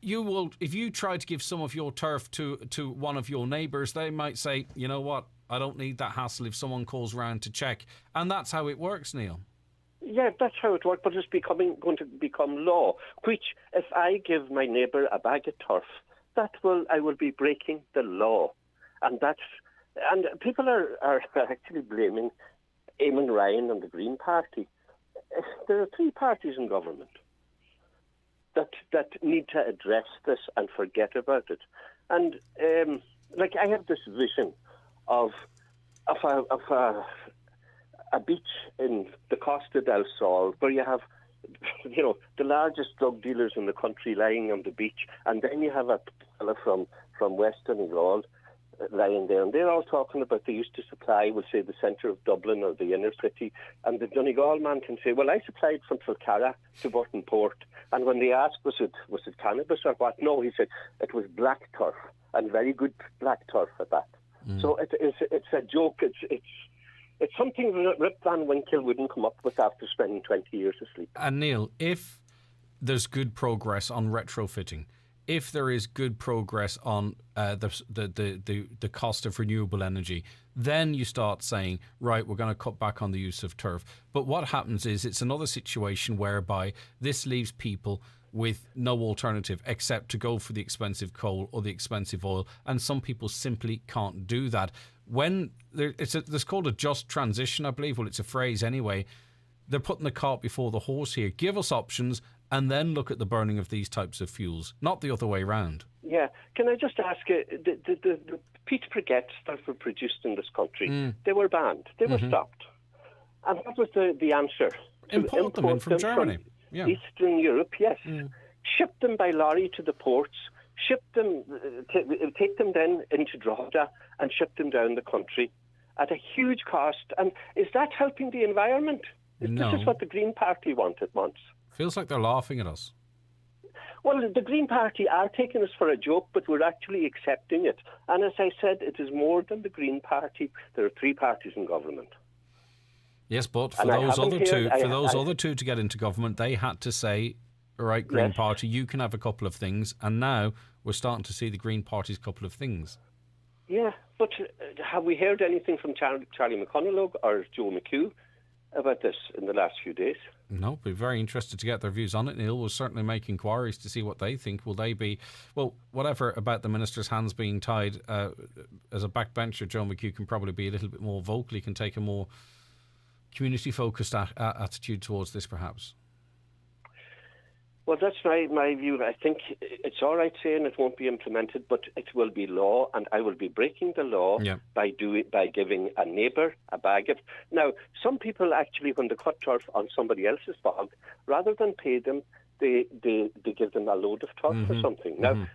you will, if you try to give some of your turf to one of your neighbours, they might say, you know what, I don't need that hassle if someone calls round to check. And that's how it works, Neil. Yeah, that's how it works, but it's going to become law, which if I give my neighbour a bag of turf, I will be breaking the law. And people are actually blaming Eamon Ryan and the Green Party. There are 3 parties in government that need to address this and forget about it. And I have this vision of a beach in the Costa del Sol where you have, the largest drug dealers in the country lying on the beach, and then you have a fella from West Donegal lying there, and they're all talking about they used to supply, we'll say, the centre of Dublin or the inner city, and the Donegal man can say, well, I supplied from Tulcara to Burton Port, and when they asked, was it cannabis or what? No, he said it was black turf, and very good black turf at that. So it's a joke. It's something Rip Van Winkle wouldn't come up with after spending 20 years asleep. And Neil, if there's good progress on retrofitting, if there is good progress on the cost of renewable energy, then you start saying, right, we're going to cut back on the use of turf. But what happens is it's another situation whereby this leaves people with no alternative except to go for the expensive coal or the expensive oil, and some people simply can't do that. When there's called a just transition, I believe. Well, it's a phrase anyway. They're putting the cart before the horse here. Give us options and then look at the burning of these types of fuels, not the other way round. Yeah. Can I just ask you, the peat briquettes that were produced in this country, they were banned. They were stopped. And what was the answer? Import them in from Germany. From Eastern Europe, yes. Ship them by lorry to the ports, ship them, take them then into Drogheda and ship them down the country at a huge cost. And is that helping the environment? No. This is what the Green Party wanted once. Feels like they're laughing at us. Well, the Green Party are taking us for a joke, but we're actually accepting it. And as I said, it is more than the Green Party. There are 3 parties in government. Yes, but for those other two to get into government, they had to say, all right, Green Party, you can have a couple of things. And now we're starting to see the Green Party's couple of things. Yeah, but have we heard anything from Charlie McConaughey or Joe McHugh about this in the last few days? No, be very interested to get their views on it. Neil will certainly make inquiries to see what they think. Will they be, well, whatever about the minister's hands being tied, as a backbencher, Joe McHugh can probably be a little bit more vocal. He can take a more community-focused attitude towards this, perhaps. Well, that's my view. I think it's all right saying it won't be implemented, but it will be law, and I will be breaking the law by giving a neighbour a bag of... Now, some people actually, when they cut turf on somebody else's bog, rather than pay them, they give them a load of turf or something. Now,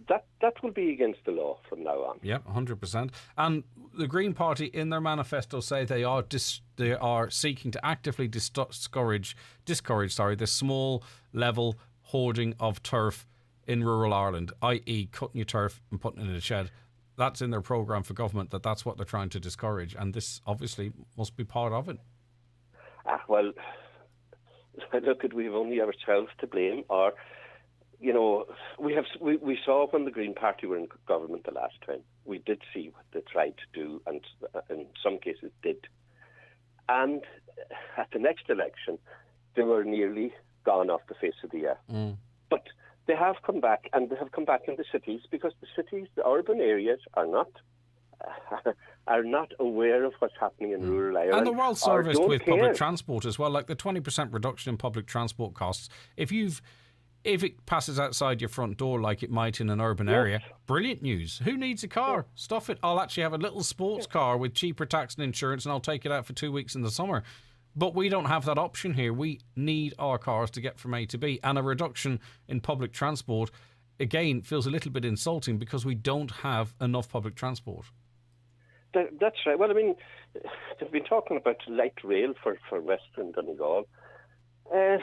that will be against the law from now on. Yeah, 100%. And the Green Party, in their manifesto, say they are seeking to actively discourage the small level hoarding of turf in rural Ireland, i.e. cutting your turf and putting it in a shed. That's in their programme for government, that's what they're trying to discourage, and this obviously must be part of it. Well, look, we have only ourselves to blame, or... You know, we saw when the Green Party were in government the last time. we did see what they tried to do, and in some cases did. And at the next election, they were nearly gone off the face of the earth. But they have come back, and they have come back in the cities, because the cities, the urban areas, are not aware of what's happening in rural Ireland. And they're well serviced with care. public transport as well, like the 20% reduction in public transport costs. If it passes outside your front door like it might in an urban area, brilliant news. Who needs a car? Stuff it. I'll actually have a little sports car with cheaper tax and insurance, and I'll take it out for 2 weeks in the summer. But we don't have that option here. We need our cars to get from A to B. And a reduction in public transport, again, feels a little bit insulting because we don't have enough public transport. That's right. Well, I mean, they've been talking about light rail for Western Donegal. The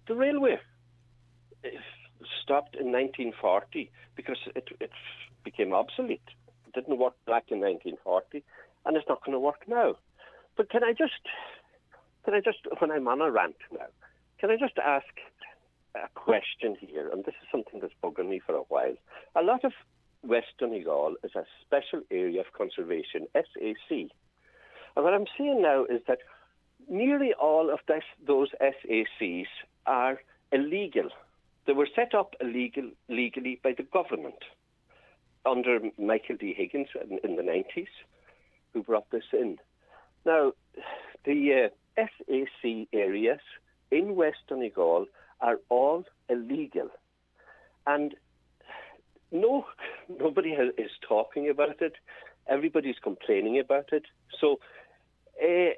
railway stopped in 1940 because it became obsolete. It didn't work back in 1940, and it's not going to work now. But can I just, when I'm on a rant now, can I just ask a question here? And this is something that's bugging me for a while. A lot of West Donegal is a special area of conservation, SAC. And what I'm seeing now is that nearly all of those SACs are illegal. They were set up legally by the government under Michael D. Higgins in the 90s, who brought this in. Now, the SAC areas in West Donegal are all illegal. And nobody is talking about it. Everybody's complaining about it. So I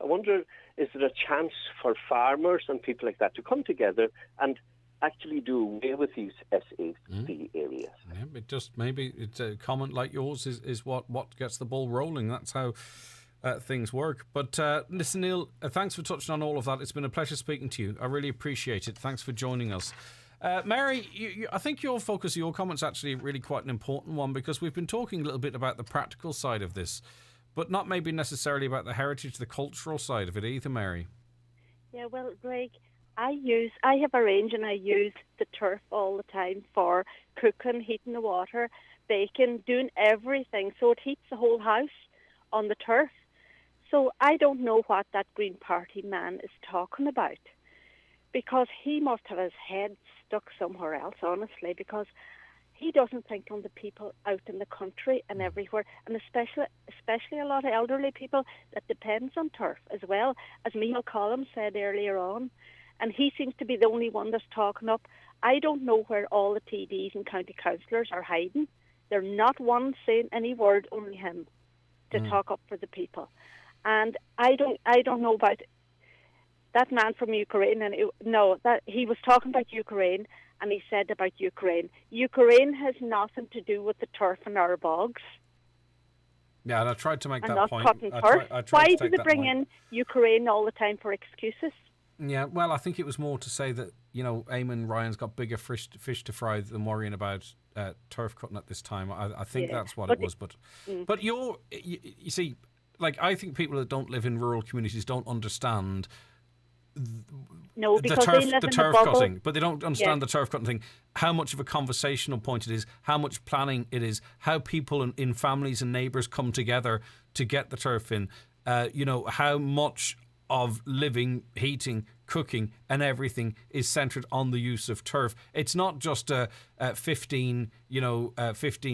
wonder, is there a chance for farmers and people like that to come together and actually do away with these SAC areas? Yeah, maybe it's a comment like yours is what gets the ball rolling. That's how things work. But listen, Neil, thanks for touching on all of that. It's been a pleasure speaking to you. I really appreciate it. Thanks for joining us. Mary, I think your focus, your comment's actually really quite an important one, because we've been talking a little bit about the practical side of this, but not maybe necessarily about the heritage, the cultural side of it either, Mary. Yeah, well, Greg, I have a range, and I use the turf all the time for cooking, heating the water, baking, doing everything. So it heats the whole house on the turf. So I don't know what that Green Party man is talking about, because he must have his head stuck somewhere else, honestly, because he doesn't think on the people out in the country and everywhere, and especially a lot of elderly people that depends on turf as well, as Michael Collins said earlier on, and he seems to be the only one that's talking up. I don't know where all the TDs and county councillors are hiding. They're not one saying any word, only him, to talk up for the people. And I don't know about that man from Ukraine, and that he was talking about Ukraine, and he said about Ukraine. Ukraine has nothing to do with the turf in our bogs. Yeah, and I tried to make and that not point. Cotton turf. Why do they bring in Ukraine all the time for excuses? Yeah, well, I think it was more to say that, Eamon Ryan's got bigger fish to fry than worrying about turf cutting at this time. I think that's what it was. But you see, like, I think people that don't live in rural communities don't understand the turf cutting, but they don't understand the turf cutting thing, how much of a conversational point it is, how much planning it is, how people in families and neighbours come together to get the turf in, how much of living, heating, cooking and everything is centred on the use of turf. It's not just 15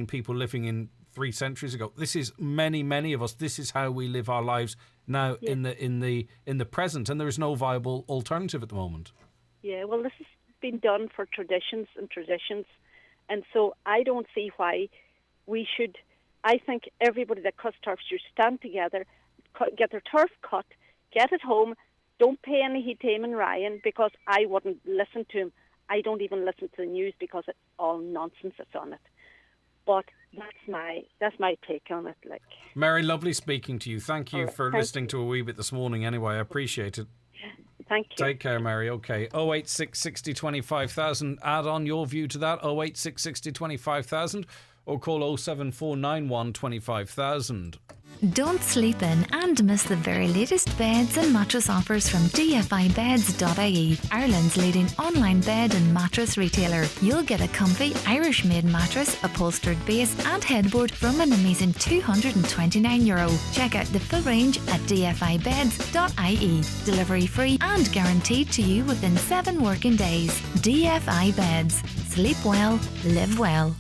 people living in 3 centuries ago. This is many of us. This is how we live our lives now in the present, and there is no viable alternative at the moment. Yeah, well, this has been done for traditions, and so I don't see why we should. I think everybody that cuts turf should stand together, get their turf cut, get it home. Don't pay any heed to Eamon Ryan, because I wouldn't listen to him. I don't even listen to the news because it's all nonsense that's on it. But that's my take on it. Like, Mary, lovely speaking to you. Thank you for listening to a wee bit this morning. Anyway, I appreciate it. Thank you. Take care, Mary. Okay, 086 60 25,000. Add on your view to that. 086 60 25,000, or call 07491 25,000. Don't sleep in and miss the very latest beds and mattress offers from dfibeds.ie, Ireland's leading online bed and mattress retailer. You'll get a comfy Irish-made mattress, upholstered base and headboard from an amazing €229. Check out the full range at dfibeds.ie. Delivery free and guaranteed to you within 7 working days. DFI Beds. Sleep well, live well.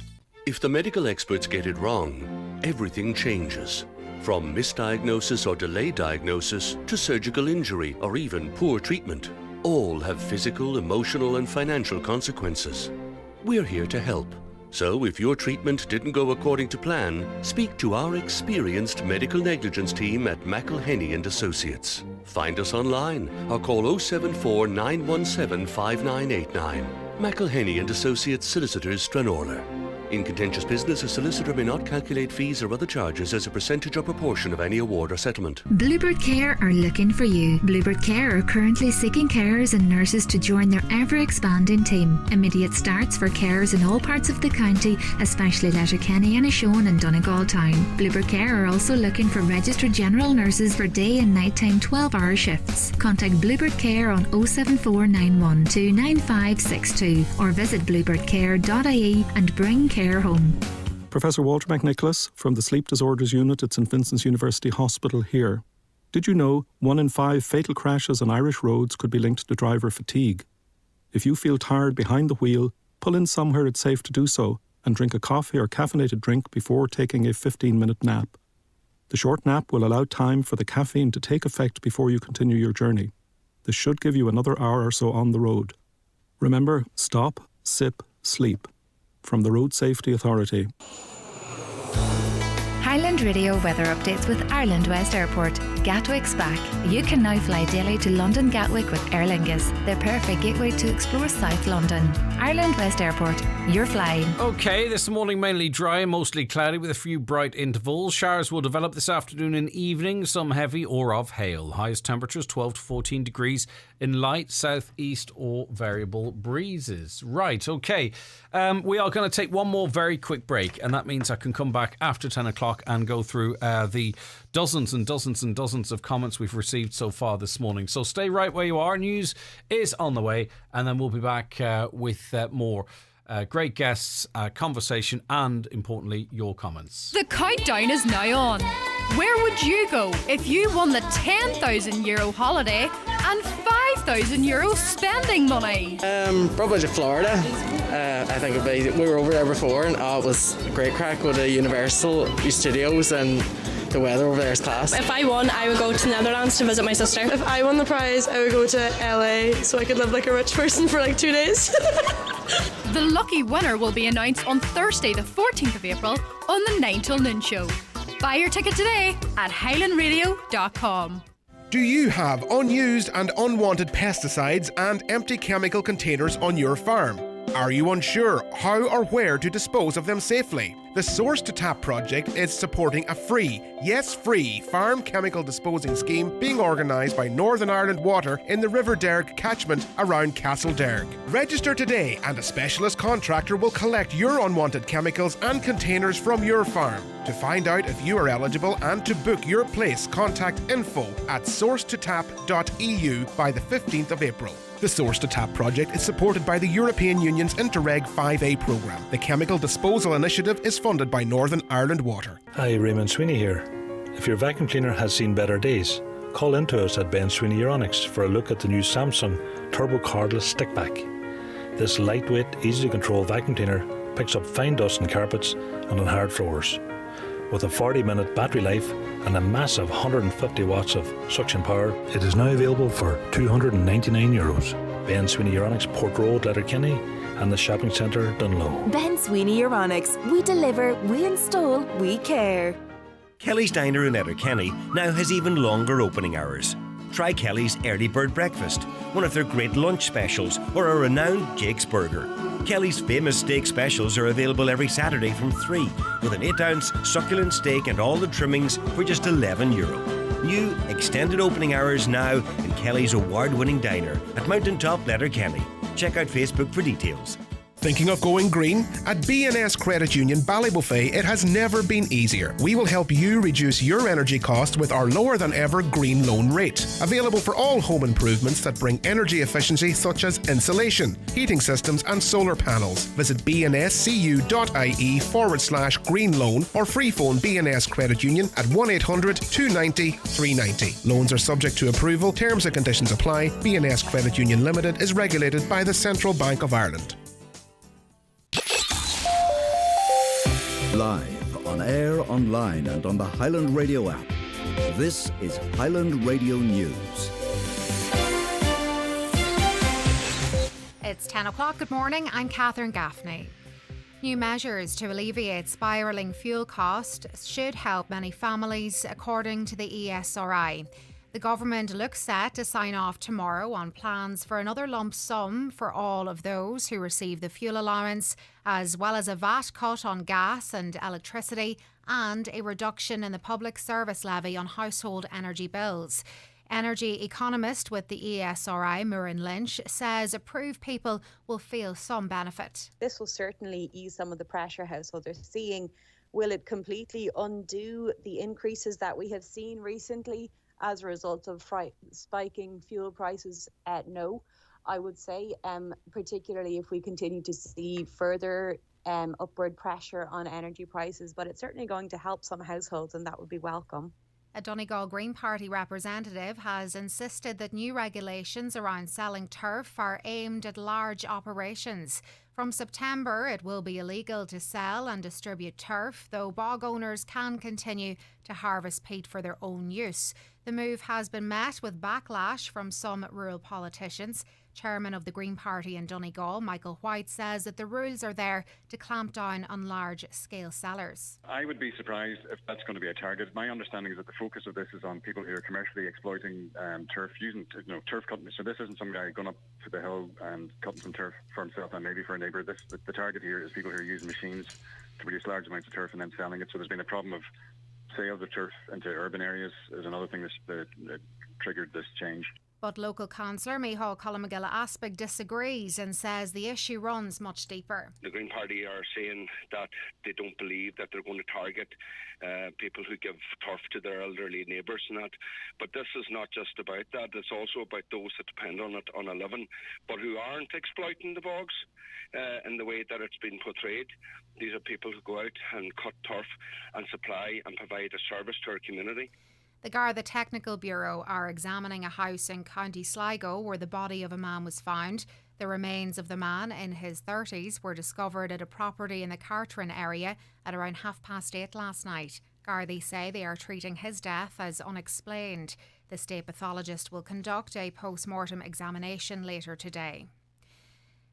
If the medical experts get it wrong, everything changes. From misdiagnosis or delayed diagnosis to surgical injury or even poor treatment, all have physical, emotional and financial consequences. We're here to help. So if your treatment didn't go according to plan, speak to our experienced medical negligence team at McElhenney & Associates. Find us online or call 074 917 5989. McElhenney & Associates Solicitors, Stranorlar. In contentious business, a solicitor may not calculate fees or other charges as a percentage or proportion of any award or settlement. Bluebird Care are looking for you. Bluebird Care are currently seeking carers and nurses to join their ever-expanding team. Immediate starts for carers in all parts of the county, especially Letterkenny, Inishowen and Donegal Town. Bluebird Care are also looking for registered general nurses for day and nighttime 12-hour shifts. Contact Bluebird Care on 07491 9562 or visit bluebirdcare.ie and bring care home. Professor Walter McNicholas from the Sleep Disorders Unit at St Vincent's University Hospital here. Did you know 1 in 5 fatal crashes on Irish roads could be linked to driver fatigue? If you feel tired behind the wheel, pull in somewhere it's safe to do so and drink a coffee or caffeinated drink before taking a 15-minute nap. The short nap will allow time for the caffeine to take effect before you continue your journey. This should give you another hour or so on the road. Remember, stop, sip, sleep. From the Road Safety Authority. Highland Radio weather updates with Ireland West Airport. Gatwick's back. You can now fly daily to London Gatwick with Aer Lingus, the perfect gateway to explore South London. Ireland West Airport. You're flying. Okay, this morning mainly dry and mostly cloudy with a few bright intervals. Showers will develop this afternoon and evening, some heavy or of hail. Highest temperatures 12 to 14 degrees in light southeast or variable breezes. Right, okay. We are going to take one more very quick break, and that means I can come back after 10 o'clock and go through the dozens and dozens and dozens of comments we've received so far this morning. So stay right where you are. News is on the way, and then we'll be back with more great guests, conversation, and importantly, your comments. The countdown is now on. Where would you go if you won the €10,000 holiday and €5,000 spending money? Probably to Florida. I think it'd be. We were over there before, and it was a great crack with the Universal Studios, and the weather over there is class. If I won, I would go to the Netherlands to visit my sister. If I won the prize, I would go to LA so I could live like a rich person for like 2 days. The lucky winner will be announced on Thursday, the 14th of April, on the 9 till Noon Show. Buy your ticket today at highlandradio.com. Do you have unused and unwanted pesticides and empty chemical containers on your farm? Are you unsure how or where to dispose of them safely? The Source to Tap project is supporting a free, yes free, farm chemical disposing scheme being organised by Northern Ireland Water in the River Derg catchment around Castle Derg. Register today and a specialist contractor will collect your unwanted chemicals and containers from your farm. To find out if you are eligible and to book your place, contact info@sourcetotap.eu by the 15th of April. The Source to Tap project is supported by the European Union's Interreg 5A programme. The Chemical Disposal Initiative is funded by Northern Ireland Water. Hi, Raymond Sweeney here. If your vacuum cleaner has seen better days, call into us at Ben Sweeney Euronics for a look at the new Samsung Turbo Cordless Stickback. This lightweight, easy to control vacuum cleaner picks up fine dust on carpets and on hard floors. With a 40-minute battery life and a massive 150 watts of suction power, it is now available for €299. Ben Sweeney Euronics, Port Road, Letterkenny, and the shopping centre, Dunlow. Ben Sweeney Euronics. We deliver, we install, we care. Kelly's Diner in Letterkenny now has even longer opening hours. Try Kelly's Early Bird Breakfast, one of their great lunch specials, or a renowned Jake's Burger. Kelly's famous steak specials are available every Saturday from 3, with an 8-ounce succulent steak and all the trimmings for just €11. New extended opening hours now in Kelly's award-winning diner at Mountaintop, Letterkenny. Check out Facebook for details. Thinking of going green? At B&S Credit Union Ballybuffet, it has never been easier. We will help you reduce your energy costs with our lower than ever green loan rate. Available for all home improvements that bring energy efficiency such as insulation, heating systems and solar panels. Visit bnscu.ie/green loan or free phone B&S Credit Union at 1800 290 390. Loans are subject to approval. Terms and conditions apply. B&S Credit Union Limited is regulated by the Central Bank of Ireland. Live, on air, online and on the Highland Radio app. This is Highland Radio News. It's 10 o'clock. Good morning. I'm Catherine Gaffney. New measures to alleviate spiralling fuel costs should help many families, according to the ESRI. The government looks set to sign off tomorrow on plans for another lump sum for all of those who receive the fuel allowance, as well as a VAT cut on gas and electricity and a reduction in the public service levy on household energy bills. Energy economist with the ESRI, Muireann Lynch, says approved people will feel some benefit. This will certainly ease some of the pressure households are seeing. Will it completely undo the increases that we have seen recently as a result of spiking fuel prices? No, I would say, particularly if we continue to see further upward pressure on energy prices. But it's certainly going to help some households, and that would be welcome. A Donegal Green Party representative has insisted that new regulations around selling turf are aimed at large operations. From September, it will be illegal to sell and distribute turf, though bog owners can continue to harvest peat for their own use. The move has been met with backlash from some rural politicians. Chairman of the Green Party in Donegal, Michael White, says that the rules are there to clamp down on large-scale sellers. I would be surprised if that's going to be a target. My understanding is that the focus of this is on people who are commercially exploiting turf, using turf cutting. So this isn't some guy going up to the hill and cutting some turf for himself and maybe for a neighbour. The target here is people who are using machines to produce large amounts of turf and then selling it. So there's been a problem of sales of turf into urban areas is another thing that triggered this change. But local councillor Micheál Columcille-Aspig disagrees and says the issue runs much deeper. The Green Party are saying that they don't believe that they're going to target people who give turf to their elderly neighbours and that. But this is not just about that. It's also about those that depend on it on a living, but who aren't exploiting the bogs in the way that it's been portrayed. These are people who go out and cut turf and supply and provide a service to our community. The Garda Technical Bureau are examining a house in County Sligo where the body of a man was found. The remains of the man in his 30s were discovered at a property in the Cartrin area at around 8:30 last night. Gardaí say they are treating his death as unexplained. The state pathologist will conduct a post-mortem examination later today.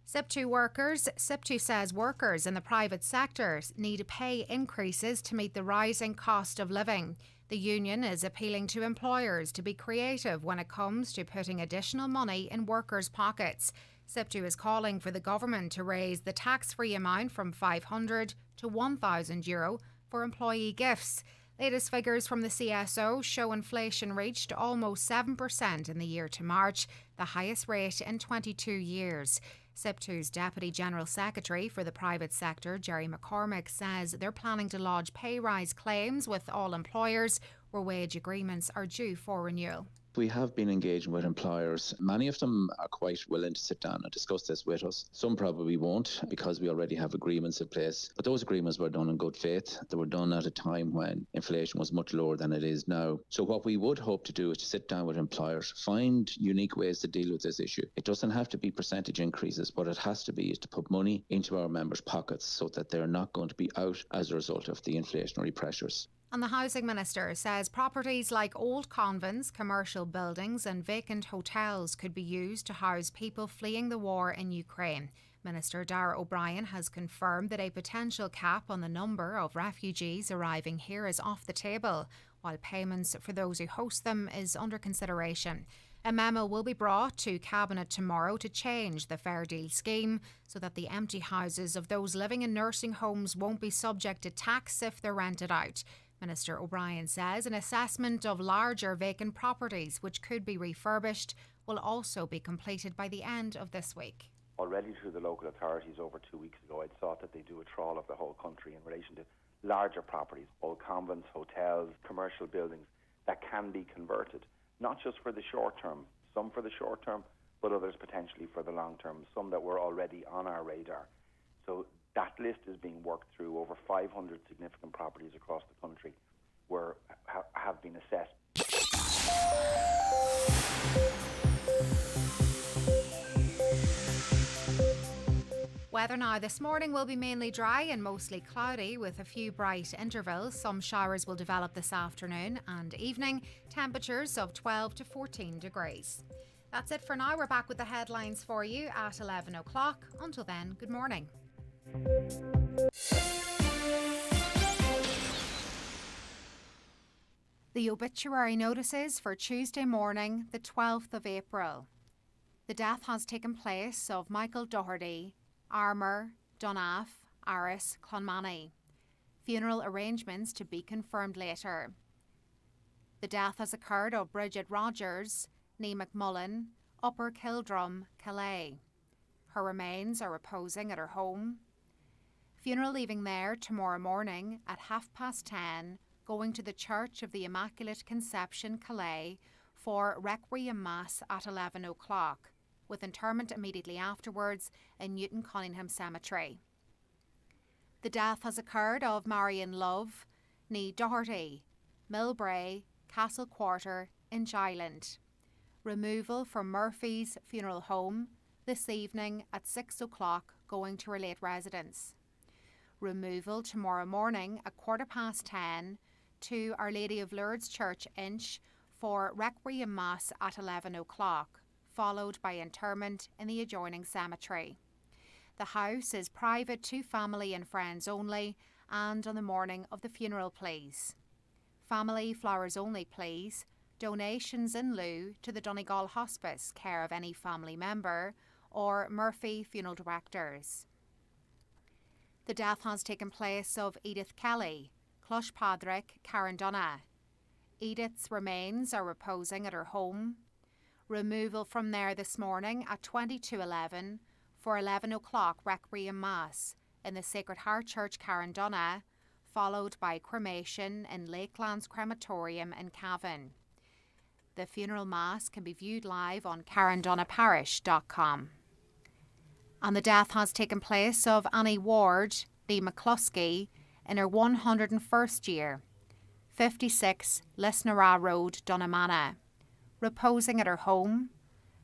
SIPTU says workers in the private sector need pay increases to meet the rising cost of living. The union is appealing to employers to be creative when it comes to putting additional money in workers' pockets. SIPTU is calling for the government to raise the tax-free amount from €500 to €1,000 for employee gifts. Latest figures from the CSO show inflation reached almost 7% in the year to March, the highest rate in 22 years. SIPTU's Deputy General Secretary for the private sector, Jerry McCormick, says they're planning to lodge pay rise claims with all employers where wage agreements are due for renewal. We have been engaging with employers. Many of them are quite willing to sit down and discuss this with us. Some probably won't because we already have agreements in place. But those agreements were done in good faith. They were done at a time when inflation was much lower than it is now. So what we would hope to do is to sit down with employers, find unique ways to deal with this issue. It doesn't have to be percentage increases. What it has to be is to put money into our members' pockets so that they're not going to be out as a result of the inflationary pressures. And the Housing Minister says properties like old convents, commercial buildings and vacant hotels could be used to house people fleeing the war in Ukraine. Minister Darragh O'Brien has confirmed that a potential cap on the number of refugees arriving here is off the table, while payments for those who host them is under consideration. A memo will be brought to Cabinet tomorrow to change the Fair Deal scheme so that the empty houses of those living in nursing homes won't be subject to tax if they're rented out. Minister O'Brien says an assessment of larger vacant properties which could be refurbished will also be completed by the end of this week. already through the local authorities over 2 weeks ago. I'd sought that they do a trawl of the whole country in relation to larger properties, old convents, hotels, commercial buildings that can be converted, not just for the short term, some for the short term, but others potentially for the long term, some that were already on our radar. So that list is being worked through. Over 500 significant properties across the country have been assessed. Weather now this morning will be mainly dry and mostly cloudy with a few bright intervals. Some showers will develop this afternoon and evening. Temperatures of 12 to 14 degrees. That's it for now. We're back with the headlines for you at 11 o'clock. Until then, good morning. The obituary notices for Tuesday morning, the 12th of April. The death has taken place of Michael Doherty, Armour, Dunaff, Aris, Clonmany. Funeral arrangements to be confirmed later. The death has occurred of Bridget Rogers, Nee McMullen, Upper Kildrum, Calais. Her remains are reposing at her home. Funeral leaving there tomorrow morning at 10:30, going to the Church of the Immaculate Conception, Calais, for Requiem Mass at 11 o'clock, with interment immediately afterwards in Newton Cunningham Cemetery. The death has occurred of Marion Love, Nee Doherty, Millbrae, Castle Quarter, Inch-Island. Removal from Murphy's Funeral Home this evening at 6 o'clock, going to her late residence. Removal tomorrow morning at 10:15 to Our Lady of Lourdes Church, Inch, for Requiem Mass at 11 o'clock, followed by interment in the adjoining cemetery. The house is private to family and friends only, and on the morning of the funeral, please. Family flowers only, please. Donations in lieu to the Donegal Hospice, care of any family member, or Murphy Funeral Directors. The death has taken place of Edith Kelly, Closhpadrick, Carandonna. Edith's remains are reposing at her home. Removal from there this morning at 20:11 for 11 o'clock Requiem Mass in the Sacred Heart Church, Carandonna, followed by cremation in Lakelands Crematorium in Cavan. The funeral mass can be viewed live on carandonnaparish.com. And the death has taken place of Annie Ward, Lee McCluskey, in her 101st year, 56 Lisnara Road, Dunnamana, reposing at her home.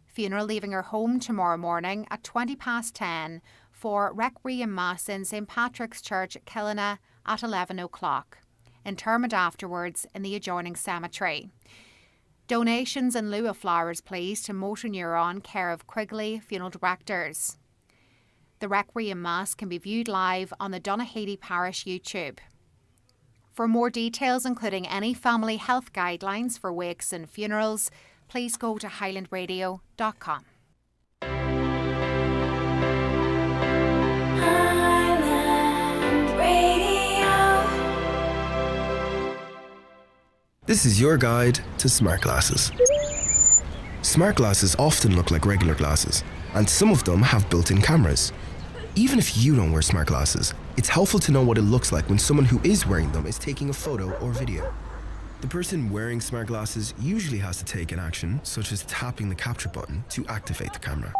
Funeral leaving her home tomorrow morning at 10:20 for Requiem Mass in St Patrick's Church, Killina at 11 o'clock. Interment afterwards in the adjoining cemetery. Donations in lieu of flowers, please, to Motor Neuron, care of Quigley Funeral Directors. The Requiem Mass can be viewed live on the Donaghadee Parish YouTube. For more details, including any family health guidelines for wakes and funerals, please go to highlandradio.com. This is your guide to smart glasses. Smart glasses often look like regular glasses, and some of them have built-in cameras. Even if you don't wear smart glasses, it's helpful to know what it looks like when someone who is wearing them is taking a photo or video. The person wearing smart glasses usually has to take an action, such as tapping the capture button to activate the camera.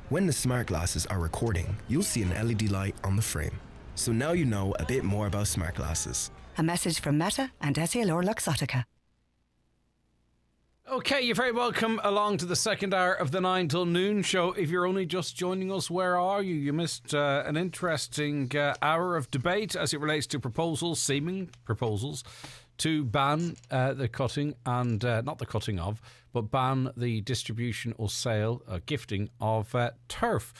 When the smart glasses are recording, you'll see an LED light on the frame. So now you know a bit more about smart glasses. A message from Meta and Essilor Luxottica. Okay, you're very welcome along to the second hour of the 9 till noon show. If you're only just joining us, where are you? You missed an interesting hour of debate as it relates to seeming proposals, to ban the cutting and, not the cutting of, but ban the distribution or sale, gifting of turf.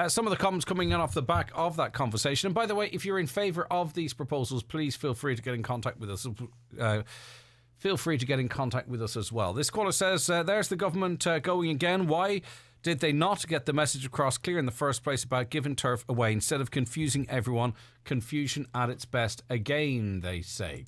Some of the comments coming in off the back of that conversation. And by the way, if you're in favour of these proposals, please feel free to get in contact with us. Feel free to get in contact with us as well. This caller says, there's the government going again. Why did they not get the message across clear in the first place about giving turf away instead of confusing everyone? Confusion at its best again, they say.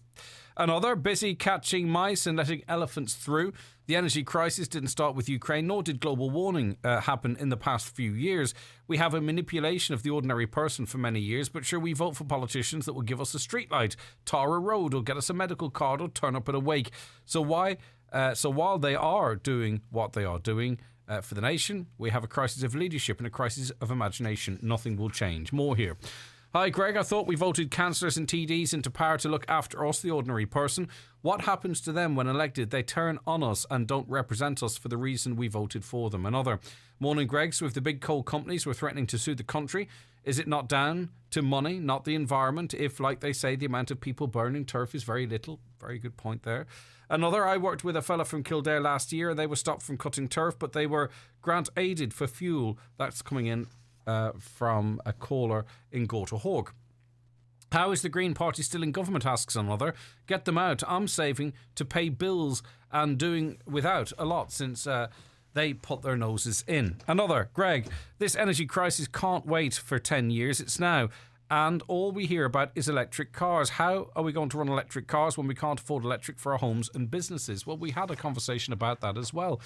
Another, busy catching mice and letting elephants through. The energy crisis didn't start with Ukraine, nor did global warming happen in the past few years. We have a manipulation of the ordinary person for many years, but sure, we vote for politicians that will give us a streetlight, tar a road, or get us a medical card, or turn up at a wake. So while they are doing what they are doing for the nation, we have a crisis of leadership and a crisis of imagination. Nothing will change. More here. Hi, Greg. I thought we voted councillors and TDs into power to look after us, the ordinary person. What happens to them when elected? They turn on us and don't represent us for the reason we voted for them. Another. Morning, Greg. So if the big coal companies were threatening to sue the country, is it not down to money, not the environment, if, like they say, the amount of people burning turf is very little? Very good point there. Another. I worked with a fella from Kildare last year. They were stopped from cutting turf, but they were grant-aided for fuel. That's coming in from a caller in Gortahawk. How is the Green Party still in government, asks another. Get them out. I'm saving to pay bills and doing without a lot since they put their noses in. Another. Greg, this energy crisis can't wait for 10 years. It's now. And all we hear about is electric cars. How are we going to run electric cars when we can't afford electric for our homes and businesses? Well, we had a conversation about that as well.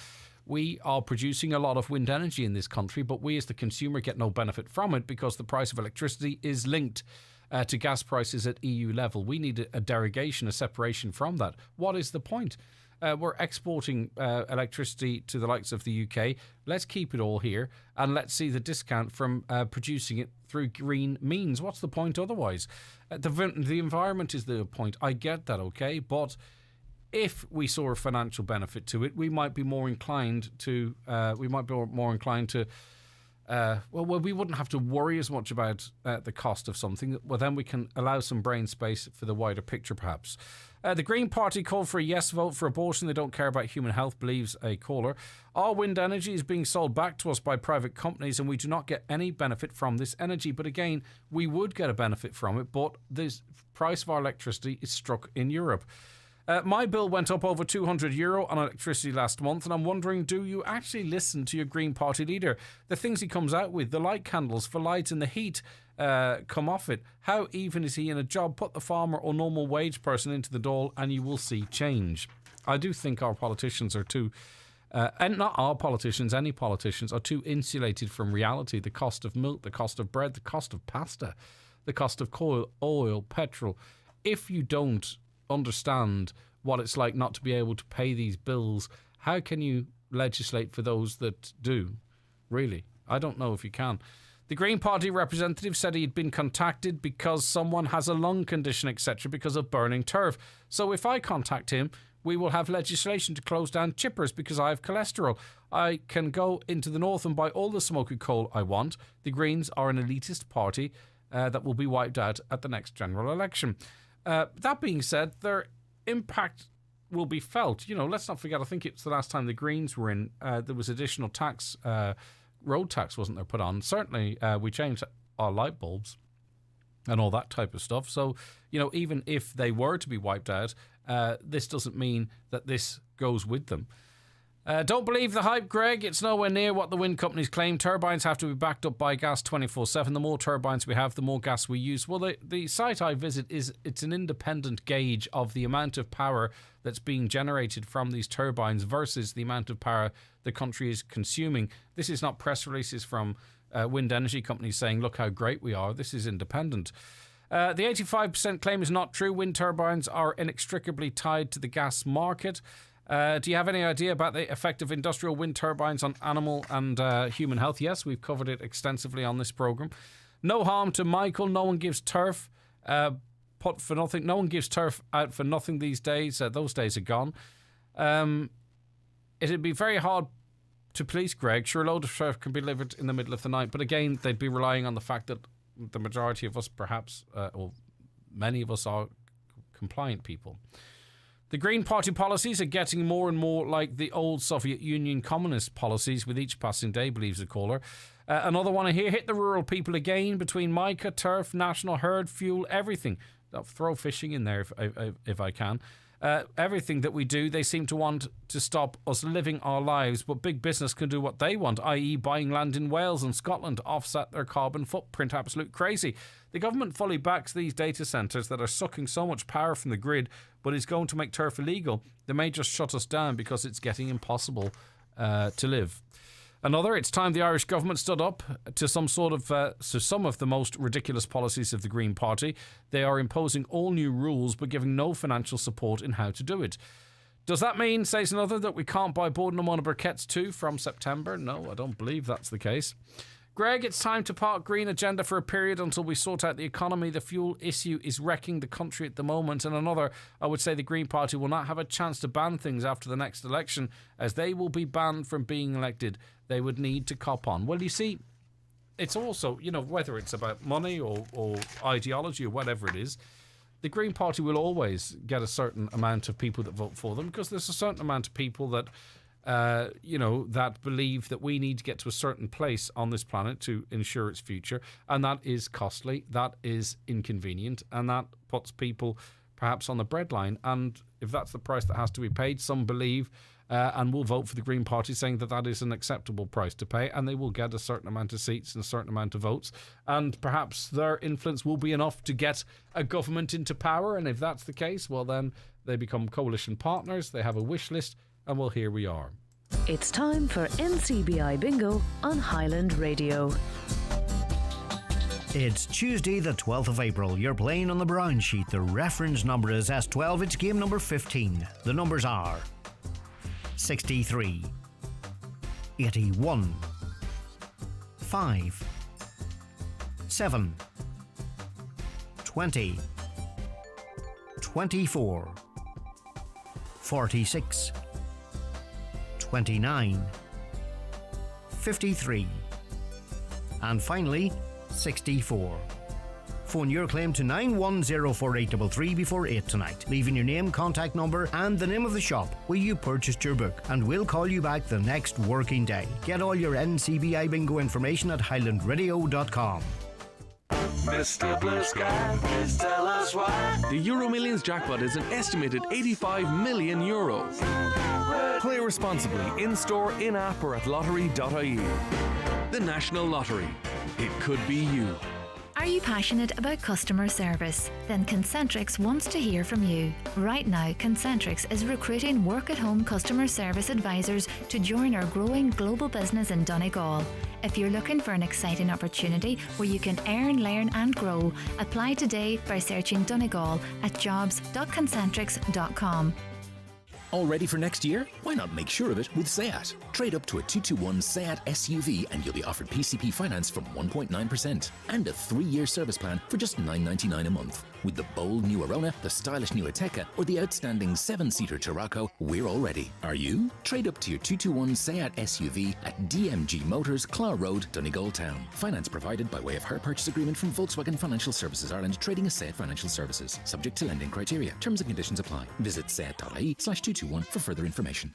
We are producing a lot of wind energy in this country, but we as the consumer get no benefit from it because the price of electricity is linked to gas prices at EU level. We need a derogation, a separation from that. What is the point? We're exporting electricity to the likes of the UK. Let's keep it all here and let's see the discount from producing it through green means. What's the point otherwise? The environment is the point. I get that, okay, but if we saw a financial benefit to it, we might be more inclined to. We wouldn't have to worry as much about the cost of something. Well, then we can allow some brain space for the wider picture, perhaps. The Green Party called for a yes vote for abortion. They don't care about human health, believes a caller. Our wind energy is being sold back to us by private companies and we do not get any benefit from this energy. But again, we would get a benefit from it, but the price of our electricity is struck in Europe. My bill went up over €200 on electricity last month, and I'm wondering, do you actually listen to your Green Party leader? The things he comes out with, the light candles for lights and the heat come off it. How even is he in a job? Put the farmer or normal wage person into the dole and you will see change. I do think our politicians are too, and not our politicians, any politicians, are too insulated from reality. The cost of milk, the cost of bread, the cost of pasta, the cost of coal, oil, petrol. If you don't understand what it's like not to be able to pay these bills, how can you legislate for those that do? Really, I don't know if you can. The Green Party representative said he'd been contacted because someone has a lung condition, etc., because of burning turf. So if I contact him, we will have legislation to close down chippers because I have cholesterol. I can go into the north and buy all the smoky coal I want. The Greens are an elitist party that will be wiped out at the next general election. That being said, their impact will be felt. You know, let's not forget, I think it's the last time the Greens were in, there was additional tax, road tax, wasn't there, put on. Certainly, we changed our light bulbs and all that type of stuff. So, you know, even if they were to be wiped out, this doesn't mean that this goes with them. Don't believe the hype, Greg. It's nowhere near what the wind companies claim. Turbines have to be backed up by gas 24/7. The more turbines we have, the more gas we use. Well, the site I visit it's an independent gauge of the amount of power that's being generated from these turbines versus the amount of power the country is consuming. This is not press releases from wind energy companies saying, look how great we are. This is independent. The 85% claim is not true. Wind turbines are inextricably tied to the gas market. Do you have any idea about the effect of industrial wind turbines on animal and human health? Yes, we've covered it extensively on this programme. No harm to Michael. No one gives turf put for nothing. No one gives turf out for nothing these days. Those days are gone. It'd be very hard to police, Greg. Sure, a load of turf can be delivered in the middle of the night, but again, they'd be relying on the fact that the majority of us, perhaps, or many of us, are compliant people. The Green Party policies are getting more and more like the old Soviet Union communist policies with each passing day, believes the caller. Another one here, hit the rural people again between mica, turf, national herd, fuel, everything. I'll throw fishing in there if I can. everything that we do, they seem to want to stop us living our lives, but big business can do what they want, i.e. buying land in Wales and Scotland to offset their carbon footprint. Absolute crazy. The government fully backs these data centres that are sucking so much power from the grid, but is going to make turf illegal. They may just shut us down because it's getting impossible to live. Another, it's time the Irish government stood up to some of the most ridiculous policies of the Green Party. They are imposing all new rules but giving no financial support in how to do it. Does that mean, says another, that we can't buy Bowden and briquettes too from September? No, I don't believe that's the case. Greg, it's time to park green agenda for a period until we sort out the economy. The fuel issue is wrecking the country at the moment. And another, I would say the Green Party will not have a chance to ban things after the next election, as they will be banned from being elected. They would need to cop on. Well, you see, it's also, whether it's about money or ideology or whatever it is, the Green Party will always get a certain amount of people that vote for them, because there's a certain amount of people that that believe that we need to get to a certain place on this planet to ensure its future, and that is costly, that is inconvenient, and that puts people perhaps on the breadline. And if that's the price that has to be paid, some believe and will vote for the Green Party, saying that that is an acceptable price to pay, and they will get a certain amount of seats and a certain amount of votes, and perhaps their influence will be enough to get a government into power. And if that's the case, well, then they become coalition partners, they have a wish list, and well, here we are. It's time for Ncbi Bingo on Highland Radio. It's Tuesday the 12th of April. You're playing on the brown sheet. The reference number is S12. It's game number 15. The numbers are 63, 81, 5, 7, 20, 24, 46, 29, 53, and finally 64. Phone your claim to 9104833 before 8 tonight, leaving your name, contact number and the name of the shop where you purchased your book, and we'll call you back the next working day. Get all your Ncbi Bingo information at highlandradio.com. Mr. Blue Sky, please tell us why. The Euromillions Jackpot is an estimated €85 million. Play responsibly, in-store, in-app or at lottery.ie. The National Lottery. It could be you. Are you passionate about customer service? Then Concentrix wants to hear from you. Right now, Concentrix is recruiting work-at-home customer service advisors to join our growing global business in Donegal. If you're looking for an exciting opportunity where you can earn, learn and grow, apply today by searching Donegal at jobs.concentrix.com. All ready for next year? Why not make sure of it with SEAT? Trade up to a 221 SEAT SUV and you'll be offered PCP finance from 1.9% and a 3-year service plan for just $9.99 a month. With the bold new Arona, the stylish new Ateca, or the outstanding 7-seater Tarraco, we're all ready. Are you? Trade up to your 221 SEAT SUV at DMG Motors, Clare Road, Donegal Town. Finance provided by way of hire purchase agreement from Volkswagen Financial Services Ireland, trading as SEAT Financial Services. Subject to lending criteria. Terms and conditions apply. Visit seat.ie/221 for further information.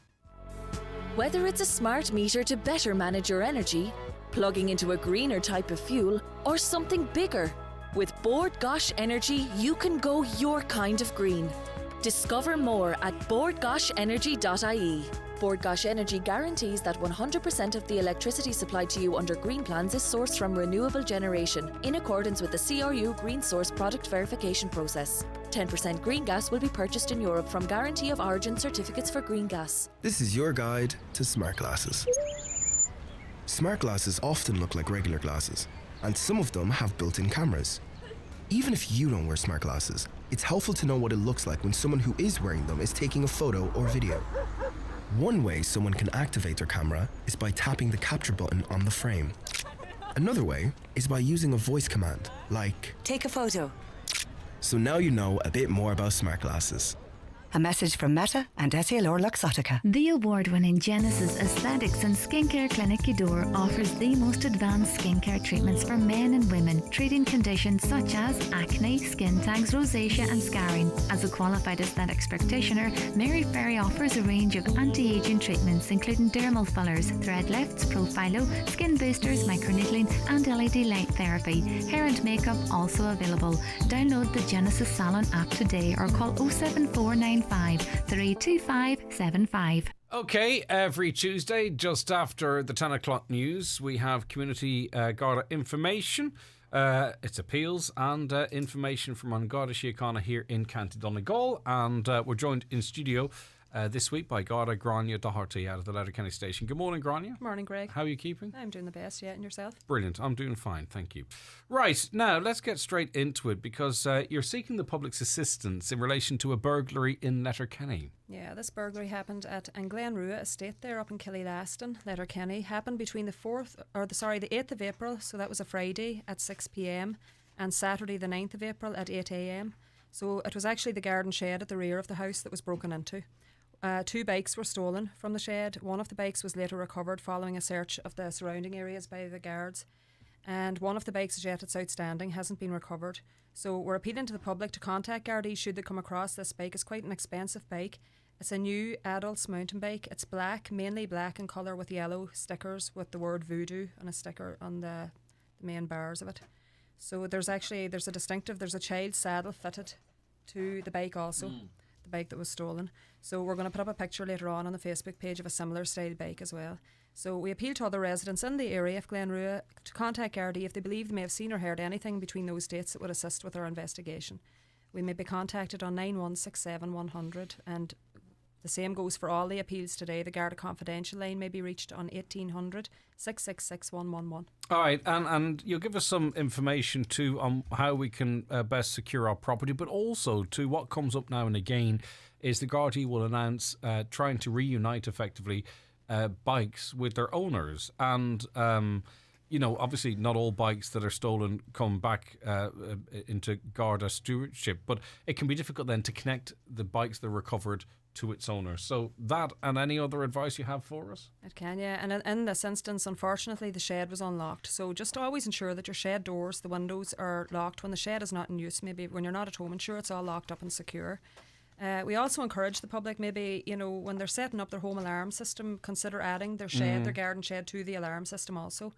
Whether it's a smart meter to better manage your energy, plugging into a greener type of fuel, or something bigger, with Bord Gosh Energy, you can go your kind of green. Discover more at boardgoshenergy.ie. Bord Gosh Energy guarantees that 100% of the electricity supplied to you under green plans is sourced from renewable generation, in accordance with the CRU Green Source product verification process. 10% green gas will be purchased in Europe from Guarantee of Origin certificates for green gas. This is your guide to smart glasses. Smart glasses often look like regular glasses, and some of them have built-in cameras. Even if you don't wear smart glasses, it's helpful to know what it looks like when someone who is wearing them is taking a photo or video. One way someone can activate their camera is by tapping the capture button on the frame. Another way is by using a voice command, like take a photo. So now you know a bit more about smart glasses. A message from Meta and SLR Luxottica. The award-winning Genesis Aesthetics and Skincare Clinic Eudore offers the most advanced skincare treatments for men and women, treating conditions such as acne, skin tags, rosacea and scarring. As a qualified aesthetics practitioner, Mary Ferry offers a range of anti-aging treatments including dermal fillers, thread lifts, Profilo, skin boosters, microneedling and LED light therapy. Hair and makeup also available. Download the Genesis Salon app today or call 0749 075 325 75. Okay, every Tuesday, just after the 10 o'clock news, we have Community Garda information. It's appeals and information from An Garda Síochána here in County Donegal. And we're joined in studio this week by Garda Grania Doherty out of the Letterkenny station. Good morning, Grania. Morning, Greg. How are you keeping? I'm doing the best, yeah, and yourself? Brilliant. I'm doing fine, thank you. Right, now let's get straight into it because you're seeking the public's assistance in relation to a burglary in Letterkenny. Yeah, this burglary happened at Anglenrua Estate there up in Killylaston, Letterkenny. Happened between the 8th of April, so that was a Friday at 6 p.m, and Saturday the 9th of April at 8 a.m. So it was actually the garden shed at the rear of the house that was broken into. 2 bikes were stolen from the shed. One of the bikes was later recovered following a search of the surrounding areas by the guards. And one of the bikes is yet it's outstanding, hasn't been recovered. So we're appealing to the public to contact Gardaí should they come across this bike. It's quite an expensive bike. It's a new adults mountain bike. It's black, mainly black in colour with yellow stickers with the word voodoo and a sticker on the main bars of it. So there's a child saddle fitted to the bike also. The bike that was stolen. So we're going to put up a picture later on the Facebook page of a similar style bike as well. So we appeal to other residents in the area of Glenrua to contact Gardaí if they believe they may have seen or heard anything between those dates that would assist with our investigation. We may be contacted on 9167 100, and the same goes for all the appeals today. The Garda Confidential line may be reached on 1800 666 111. All right, and you'll give us some information too on how we can best secure our property, but also to what comes up now and again is the Gardaí will announce trying to reunite effectively bikes with their owners. And, obviously not all bikes that are stolen come back into Garda stewardship, but it can be difficult then to connect the bikes that are recovered to its owner. So that and any other advice you have for us? It can, yeah. And in this instance, unfortunately, the shed was unlocked. So just always ensure that your shed doors, the windows are locked when the shed is not in use. Maybe when you're not at home, ensure it's all locked up and secure. We also encourage the public, maybe, when they're setting up their home alarm system, consider adding their shed, their garden shed to the alarm system also.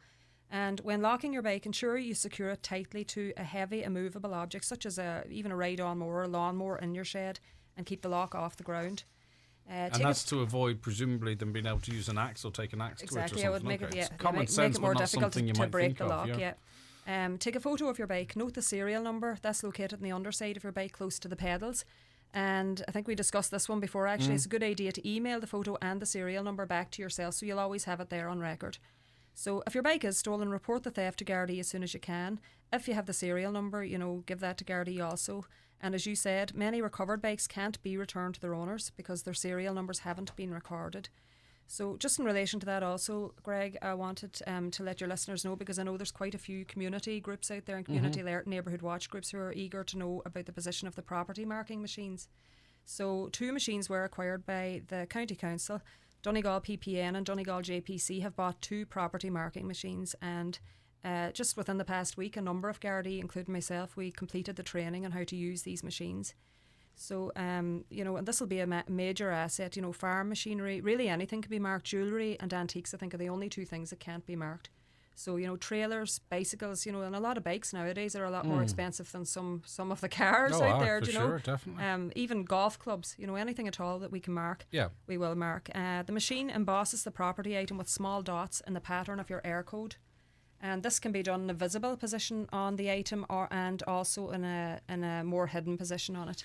And when locking your bike, ensure you secure it tightly to a heavy, immovable object, such as even a ride-on mower, lawnmower in your shed, and keep the lock off the ground. And that's to avoid, presumably, them being able to use an axe or take an axe to it or something. Exactly, it would make it, common sense, make it more but not difficult something you to might break think the lock. of, Yeah. Take a photo of your bike. Note the serial number. That's located in the underside of your bike, close to the pedals. And I think we discussed this one before. Actually, it's a good idea to email the photo and the serial number back to yourself, so you'll always have it there on record. So if your bike is stolen, report the theft to Gardaí as soon as you can. If you have the serial number, give that to Gardaí also. And as you said, many recovered bikes can't be returned to their owners because their serial numbers haven't been recorded. So just in relation to that also, Greg, I wanted to let your listeners know, because I know there's quite a few community groups out there and community neighbourhood watch groups who are eager to know about the position of the property marking machines. So 2 machines were acquired by the County Council. Donegal PPN and Donegal JPC have bought 2 property marking machines, and just within the past week, a number of Gardaí, including myself, we completed the training on how to use these machines. So, and this will be a major asset. Farm machinery, really anything can be marked. Jewellery and antiques, I think, are the only 2 things that can't be marked. So, trailers, bicycles, and a lot of bikes nowadays are a lot more expensive than some of the cars out there, for sure, definitely. Even golf clubs, anything at all that we can mark, we will mark. The machine embosses the property item with small dots in the pattern of your air code. And this can be done in a visible position on the item and also in a more hidden position on it.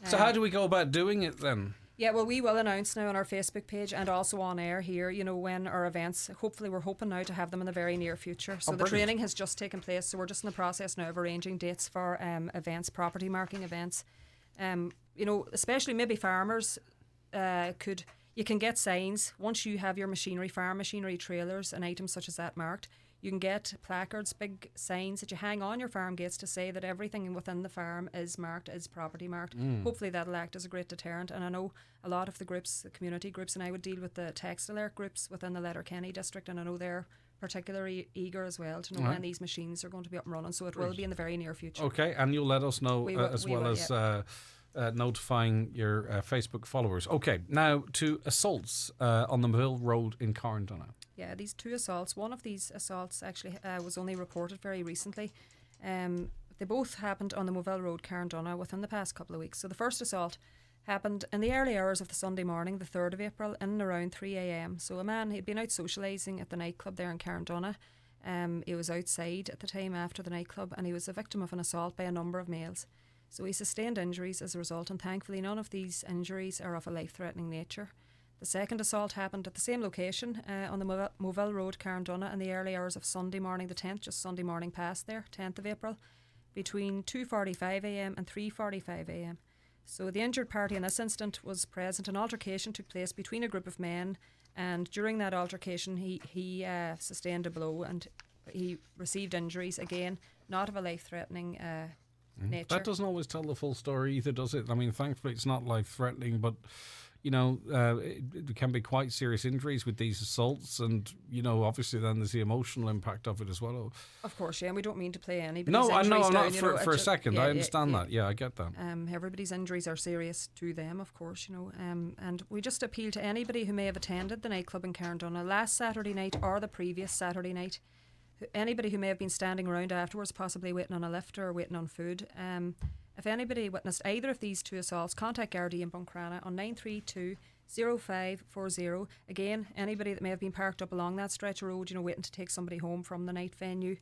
So how do we go about doing it then? Yeah, well, we will announce now on our Facebook page and also on air here, when our events, hopefully we're hoping now to have them in the very near future. So the training has just taken place, so we're just in the process now of arranging dates for events, property marking events. Especially maybe farmers you can get signs once you have your machinery, farm machinery, trailers and items such as that marked. You can get placards, big signs that you hang on your farm gates to say that everything within the farm is marked, is property marked. Hopefully that'll act as a great deterrent. And I know a lot of the groups, the community groups, and I would deal with the text alert groups within the Letterkenny district, and I know they're particularly eager as well to know when these machines are going to be up and running. So it will be in the very near future. Okay, and you'll let us know notifying your Facebook followers. Okay, now to assaults on the Mill Road in Carndonagh. Yeah, these 2 assaults. One of these assaults actually was only reported very recently. They both happened on the Moville Road, Carndonagh, within the past couple of weeks. So the first assault happened in the early hours of the Sunday morning, the 3rd of April, in and around 3 a.m. So a man, he'd been out socialising at the nightclub there in Carndonagh. He was outside at the time after the nightclub, and he was a victim of an assault by a number of males. So he sustained injuries as a result, and thankfully none of these injuries are of a life-threatening nature. The second assault happened at the same location on the Moville Road, Carndonagh, in the early hours of Sunday morning, the 10th, just Sunday morning past there, 10th of April, between 2:45am and 3:45am. So the injured party in this incident was present. An altercation took place between a group of men, and during that altercation he sustained a blow and he received injuries, again, not of a life-threatening nature. That doesn't always tell the full story either, does it? I mean, thankfully it's not life-threatening, but it can be quite serious injuries with these assaults, and obviously then there's the emotional impact of it as well. Of course, yeah, and we don't mean to play anybody's No, I know, injuries I'm down, not for a second. I understand that. Yeah, I get that. Everybody's injuries are serious to them, of course, and we just appeal to anybody who may have attended the nightclub in Carndonagh last Saturday night or the previous Saturday night. Anybody who may have been standing around afterwards, possibly waiting on a lift or waiting on food. If anybody witnessed either of these two assaults, contact Gardaí in Buncrana on 932 0540. Again, anybody that may have been parked up along that stretch of road, waiting to take somebody home from the night venue,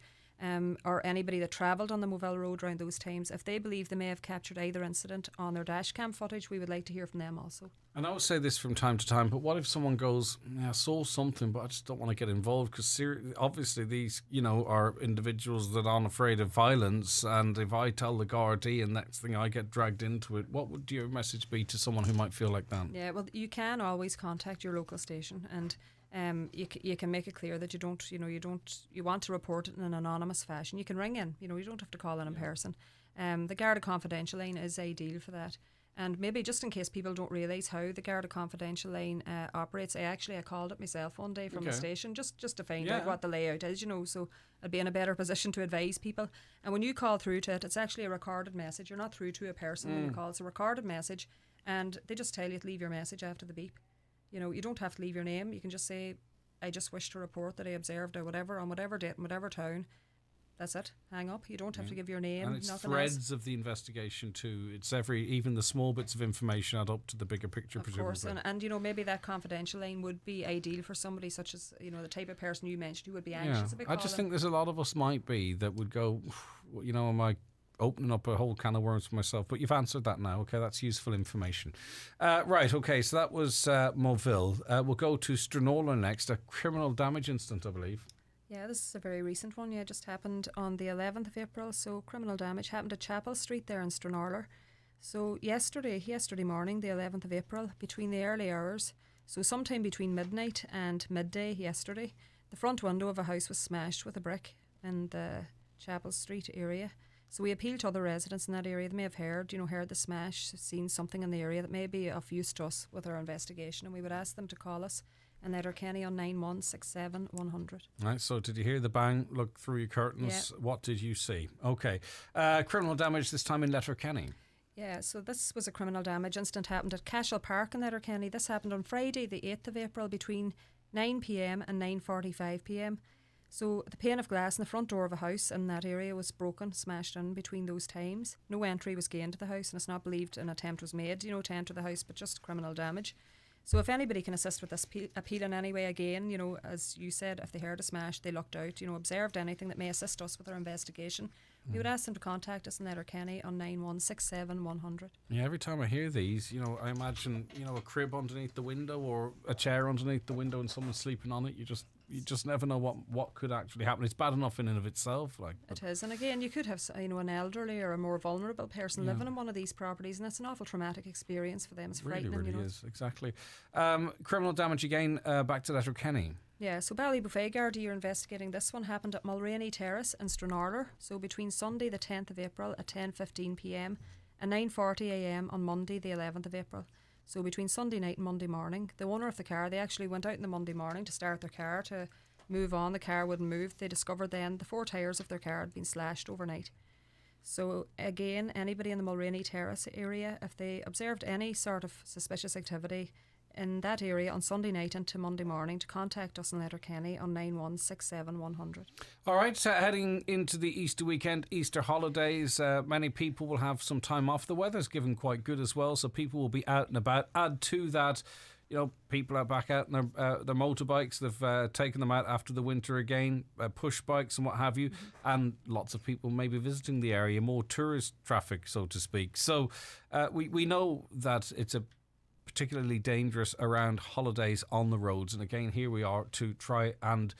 or anybody that travelled on the Moville Road around those times, if they believe they may have captured either incident on their dashcam footage, we would like to hear from them also. And I would say this from time to time, but what if someone goes, I saw something, but I just don't want to get involved? Because obviously these, are individuals that aren't afraid of violence, and if I tell the Gardaí and next thing I get dragged into it, what would your message be to someone who might feel like that? Yeah, well, you can always contact your local station, and you can make it clear that you want to report it in an anonymous fashion. You can ring in, you don't have to call in person. The Garda Confidential line is ideal for that. And maybe just in case people don't realise how the Garda Confidential line operates, I called it myself one day from the station just to find out what the layout is, so I'd be in a better position to advise people. And when you call through to it, it's actually a recorded message. You're not through to a person when you call. It's a recorded message, and they just tell you to leave your message after the beep. You don't have to leave your name. You can just say, I just wish to report that I observed or whatever on whatever date in whatever town. That's it. Hang up. You don't have to give your name. And it's threads of the investigation too. It's even the small bits of information add up to the bigger picture, presumably. Of course, and maybe that confidential line would be ideal for somebody such as the type of person you mentioned who would be anxious about calling. I just think there's a lot of us might be that would go, am I opening up a whole can of worms for myself? But you've answered that now. Okay, that's useful information. Right, okay, so that was Moville. We'll go to Stranorlar next, a criminal damage incident, I believe. Yeah, this is a very recent one. It just happened on the 11th of April. So criminal damage happened at Chapel Street there in Stranorlar. So yesterday morning, the 11th of April, between the early hours, so sometime between midnight and midday yesterday, the front window of a house was smashed with a brick in the Chapel Street area. So we appeal to other residents in that area that may have heard the smash, seen something in the area that may be of use to us with our investigation, and we would ask them to call us in Letterkenny on 9167 100. Right, so did you hear the bang? Look through your curtains. Yeah. What did you see? Okay. Criminal damage this time in Letterkenny. Yeah, so this was a criminal damage incident happened at Cashel Park in Letterkenny. This happened on Friday the 8th of April between 9pm and 9:45pm. So the pane of glass in the front door of a house in that area was broken, smashed in between those times. No entry was gained to the house, and it's not believed an attempt was made, to enter the house, but just criminal damage. So if anybody can assist with this appeal in any way, again, as you said, if they heard a smash, they looked out, observed anything that may assist us with our investigation, we would ask them to contact us in Letterkenny on 9167 100. Yeah, every time I hear these, I imagine, a crib underneath the window or a chair underneath the window and someone sleeping on it. You just never know what could actually happen. It's bad enough in and of itself. It is. And again, you could have an elderly or a more vulnerable person living in one of these properties, and it's an awful traumatic experience for them. It's frightening. Really is, exactly. Criminal damage again, back to Letterkenny. Yeah, so Ballybuffet Gardaí are investigating this one. Happened at Mulraney Terrace in Stranorlar. So between Sunday the 10th of April at 10:15pm and 9:40am on Monday the 11th of April. So between Sunday night and Monday morning, the owner of the car, they actually went out in the Monday morning to start their car to move on. The car wouldn't move. They discovered then the 4 tyres of their car had been slashed overnight. So again, anybody in the Mulraney Terrace area, if they observed any sort of suspicious activity in that area on Sunday night into Monday morning to contact us in Letterkenny on 9167100. All right, so heading into the Easter weekend, Easter holidays, many people will have some time off. The weather's given quite good as well, so people will be out and about. Add to that, people are back out on their motorbikes. They've taken them out after the winter again, push bikes and what have you. And lots of people may be visiting the area, more tourist traffic, so to speak. So we know that it's a particularly dangerous around holidays on the roads. And again, here we are to try and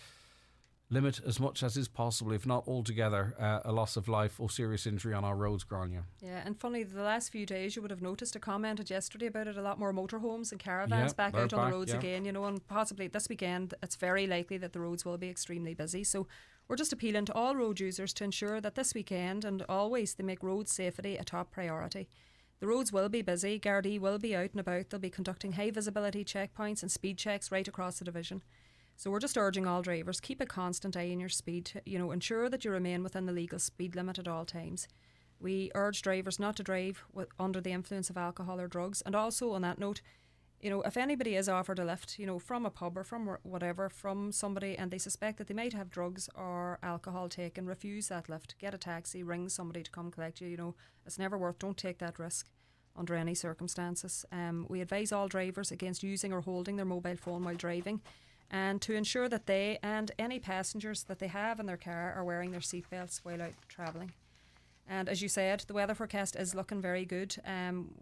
limit as much as is possible, if not altogether, a loss of life or serious injury on our roads, Grania. Yeah, and funny, the last few days you would have noticed, I commented yesterday about it, a lot more motorhomes and caravans back out on the roads again, and possibly this weekend it's very likely that the roads will be extremely busy. So we're just appealing to all road users to ensure that this weekend and always they make road safety a top priority. The roads will be busy, Gardaí will be out and about, they'll be conducting high visibility checkpoints and speed checks right across the division. So we're just urging all drivers, keep a constant eye on your speed, ensure that you remain within the legal speed limit at all times. We urge drivers not to drive under the influence of alcohol or drugs. And also on that note, if anybody is offered a lift, from a pub or from whatever, from somebody, and they suspect that they might have drugs or alcohol taken, refuse that lift, get a taxi, ring somebody to come collect you. It's never worth, don't take that risk under any circumstances. We advise all drivers against using or holding their mobile phone while driving, and to ensure that they and any passengers that they have in their car are wearing their seatbelts while out travelling. And as you said, the weather forecast is looking very good.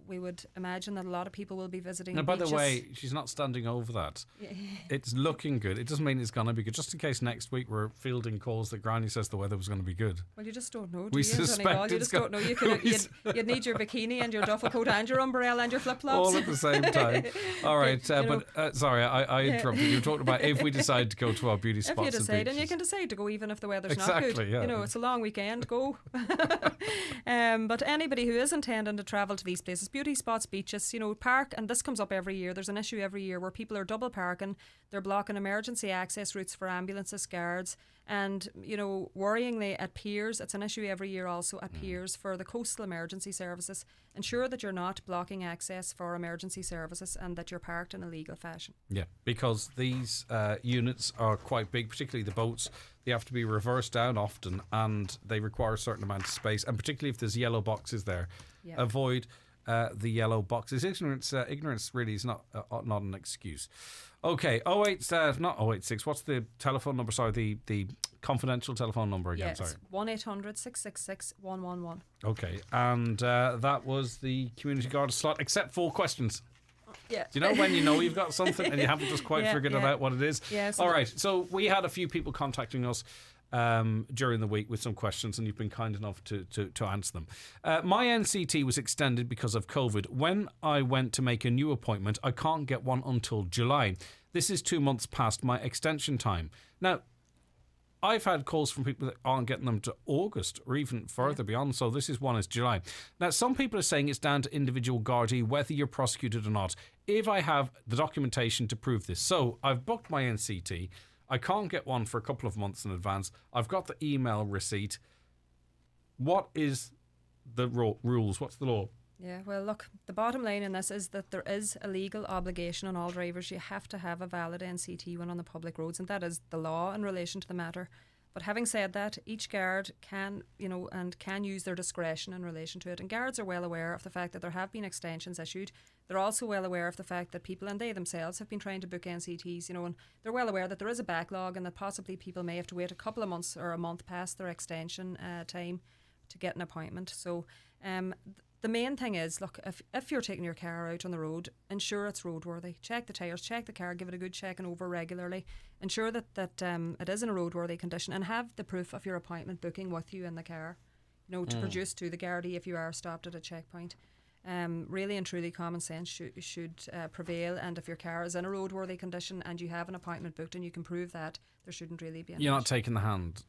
We would imagine that a lot of people will be visiting Now, beaches. by the way, she's not standing over that. It's looking good. It doesn't mean it's going to be good. Just in case next week we're fielding calls that Granny says the weather was going to be good. Well, you just don't know, do We you? suspect You just don't know. You'd need your bikini and your duffel coat and your umbrella and your flip-flops. All at the same time. All right, sorry, I interrupted. You were talking about if we decide to go to our beauty spots. If you decide, and and you can decide to go even if the weather's exactly, not good. Yeah. It's a long weekend, go. But anybody who is intending to travel to these places, beauty spots, beaches, park, and this comes up every year, there's an issue every year where people are double parking, they're blocking emergency access routes for ambulances, guards, and, worryingly at piers, it's an issue every year also at piers for the coastal emergency services. Ensure that you're not blocking access for emergency services and that you're parked in a legal fashion. Yeah, because these units are quite big, particularly the boats. They have to be reversed down often and they require a certain amount of space, and particularly if there's yellow boxes there, avoid the yellow boxes. Ignorance really is not an excuse. Okay, not 086. What's the telephone number? Sorry, the confidential telephone number again. Yes, 1-800-666-111. Okay, and that was the community guard slot, except 4 questions. Yeah. Do you know when you know you've got something and you haven't just quite figured out what it is? Yes. All right. So we had a few people contacting us during the week with some questions, and you've been kind enough to answer them. My NCT was extended because of COVID. When I went to make a new appointment, I can't get one until July. This is 2 months past my extension time. Now, I've had calls from people that aren't getting them to August or even further beyond, so this one is July. Now, some people are saying it's down to individual Gardaí whether you're prosecuted or not, if I have the documentation to prove this. So I've booked my NCT. I can't get one for a couple of months in advance. I've got the email receipt. What is the rules? What's the law? Yeah, well, look, the bottom line in this is that there is a legal obligation on all drivers. You have to have a valid NCT when on the public roads, and that is the law in relation to the matter. But having said that, each guard can use their discretion in relation to it. And guards are well aware of the fact that there have been extensions issued. They're also well aware of the fact that people, and they themselves, have been trying to book NCTs, and they're well aware that there is a backlog and that possibly people may have to wait a couple of months or a month past their extension time to get an appointment. So the main thing is, look, if you're taking your car out on the road, ensure it's roadworthy. Check the tyres, check the car, give it a good checking over regularly. Ensure that it is in a roadworthy condition, and have the proof of your appointment booking with you in the car, to produce to the Gardaí if you are stopped at a checkpoint. Really and truly common sense should prevail, and if your car is in a roadworthy condition and you have an appointment booked and you can prove that, there shouldn't really be an You're not taking the hand.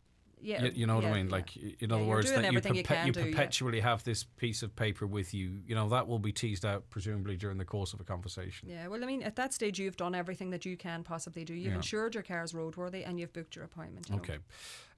Yeah, you know what I mean? Like, in other words, that you perpetually have this piece of paper with you. That will be teased out, presumably, during the course of a conversation. Yeah, well, I mean, at that stage, you've done everything that you can possibly do. You've ensured your car is roadworthy and you've booked your appointment. Okay.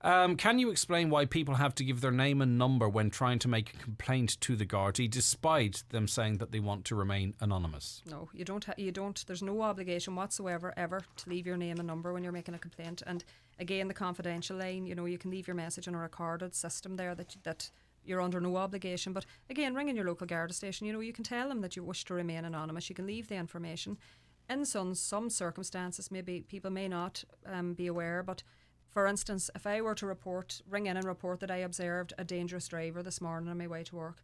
Can you explain why people have to give their name and number when trying to make a complaint to the Gardaí, despite them saying that they want to remain anonymous? No, you don't. There's no obligation whatsoever ever to leave your name and number when you're making a complaint. And again, the confidential line, you can leave your message on a recorded system there that you're under no obligation. But again, ringing your local Garda station, you can tell them that you wish to remain anonymous. You can leave the information. In some circumstances, maybe people may not be aware, but for instance, if I were to ring in and report that I observed a dangerous driver this morning on my way to work,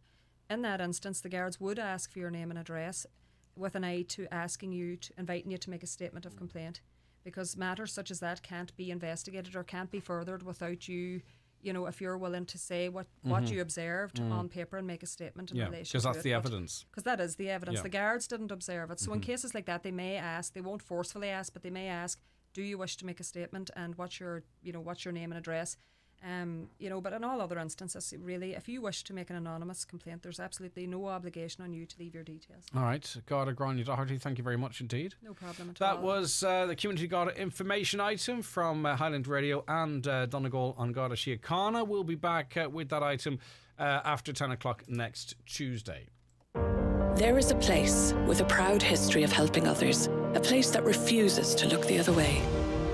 in that instance, the guards would ask for your name and address with an eye to inviting you to make a statement of complaint, because matters such as that can't be investigated or can't be furthered without you, if you're willing to say what you observed on paper and make a statement in relation to it. Because that's the evidence. Because that is the evidence. Yeah. The guards didn't observe it. So in cases like that, they may ask, they won't forcefully ask, but they may ask, do you wish to make a statement, and what's your name and address? But in all other instances, really, if you wish to make an anonymous complaint, there's absolutely no obligation on you to leave your details. All right, Garda Gráinne Doherty, thank you very much indeed. No problem at all. That was the Community Garda information item from Highland Radio and Donegal on Garda Síochána. We'll be back with that item after 10 o'clock next Tuesday. There is a place with a proud history of helping others, a place that refuses to look the other way.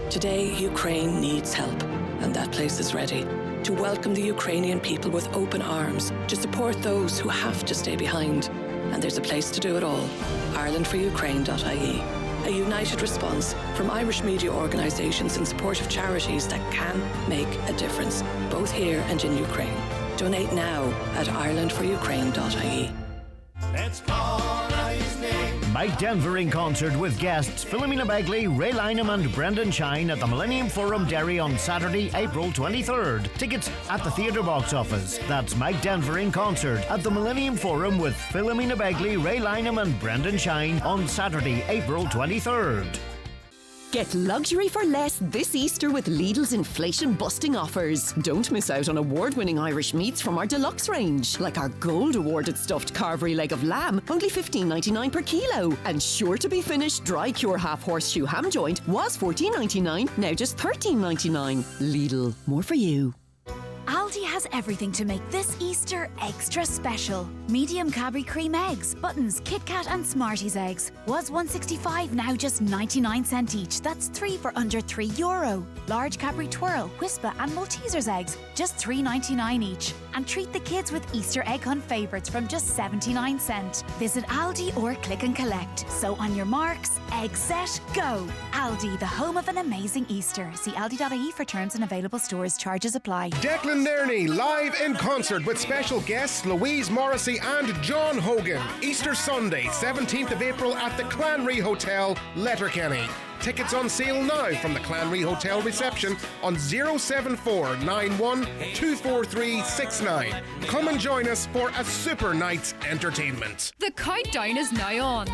Today, Ukraine needs help, and that place is ready to welcome the Ukrainian people with open arms, to support those who have to stay behind. And there's a place to do it all, irelandforukraine.ie. A united response from Irish media organisations in support of charities that can make a difference, both here and in Ukraine. Donate now at irelandforukraine.ie. Let's call out his name. Mike Denver in concert with guests Philomena Begley, Ray Lynham and Brendan Shine at the Millennium Forum Derry on Saturday, April 23rd. Tickets at the theatre box office. That's Mike Denver in concert at the Millennium Forum with Philomena Begley, Ray Lynham and Brendan Shine on Saturday, April 23rd. Get luxury for less this Easter with Lidl's inflation-busting offers. Don't miss out on award-winning Irish meats from our deluxe range, like our gold-awarded stuffed carvery leg of lamb, only $15.99 per kilo. And sure to be finished dry cure half horseshoe ham joint was $14.99, now just $13.99. Lidl, more for you. Aldi has everything to make this Easter extra special. Medium Cadbury cream eggs, buttons, Kit Kat and Smarties eggs. Was $1.65, now just 99 cents each. That's 3 for under €3. Large Cadbury Twirl, Whisper and Maltesers eggs, just $3.99 each. And treat the kids with Easter egg hunt favourites from just 79 cents. Visit Aldi or click and collect. So on your marks, egg set, go. Aldi, the home of an amazing Easter. See aldi.ie for terms and available stores. Charges apply. Declan Nerney live in concert with special guests Louise Morrissey and John Hogan. Easter Sunday, 17th of April at the Clanry Hotel, Letterkenny. Tickets on sale now from the Clanry Hotel reception on 07491 24369. Come and join us for a super night's entertainment. The countdown is now on.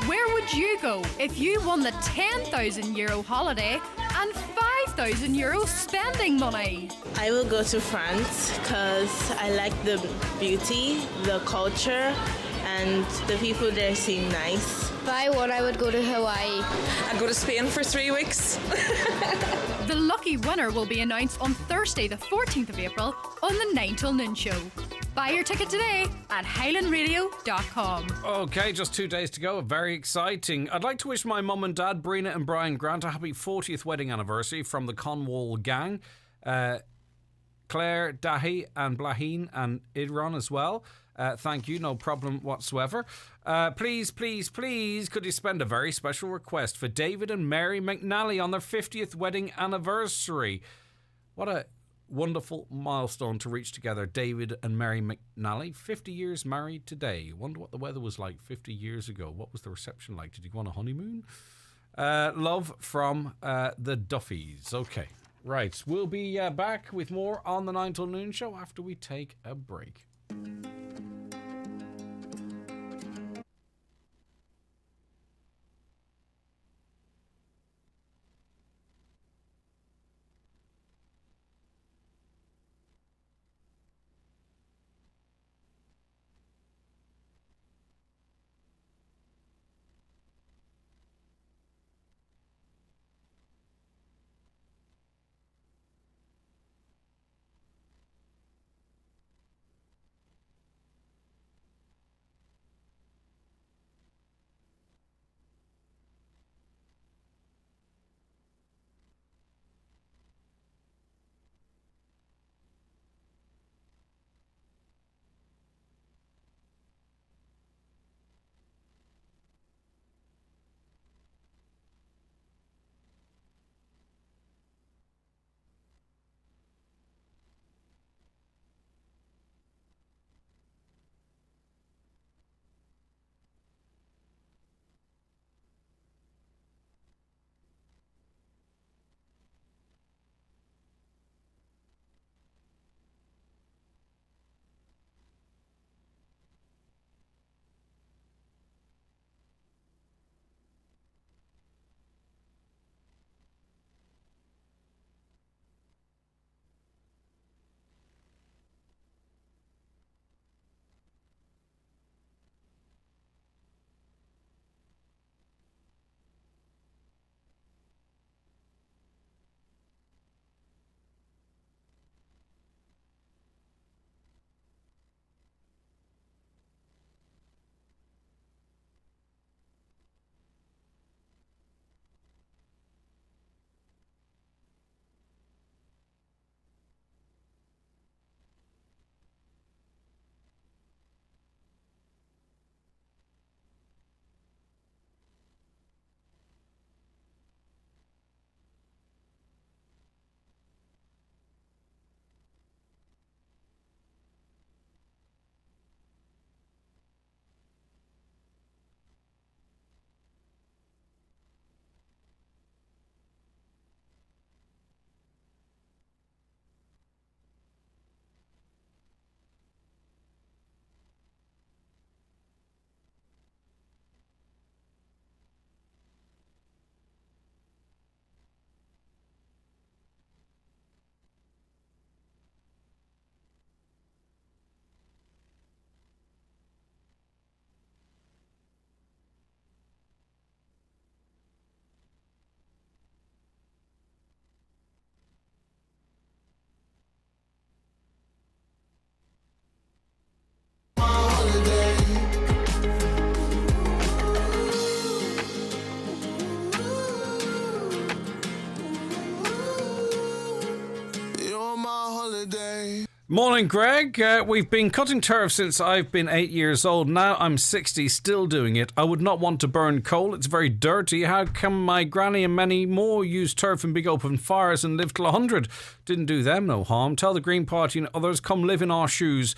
Where would you go if you won the €10,000 holiday and €5,000 spending money? I will go to France because I like the beauty, the culture, and the people there seem nice. If I won, I would go to Hawaii. I'd go to Spain for 3 weeks. The lucky winner will be announced on Thursday, the 14th of April, on the 9 till noon show. Buy your ticket today at highlandradio.com. Okay, just 2 days to go. Very exciting. I'd like to wish my mum and dad, Brina and Brian Grant, a happy 40th wedding anniversary from the Conwall gang. Claire, Dahi and Blaheen and Idron as well. Thank you, no problem whatsoever. Please, could you spend a very special request for David and Mary McNally on their 50th wedding anniversary? What a wonderful milestone to reach together. David and Mary McNally, 50 years married today. Wonder what the weather was like 50 years ago. What was the reception like? Did you go on a honeymoon? Love from the Duffys. Okay, right. We'll be back with more on the 9 till noon show after we take a break. Morning, Greg. We've been cutting turf since I've been 8 years old. Now I'm 60, still doing it. I would not want to burn coal. It's very dirty. How come my granny and many more use turf in big open fires and live till 100? Didn't do them no harm. Tell the Green Party and others, come live in our shoes.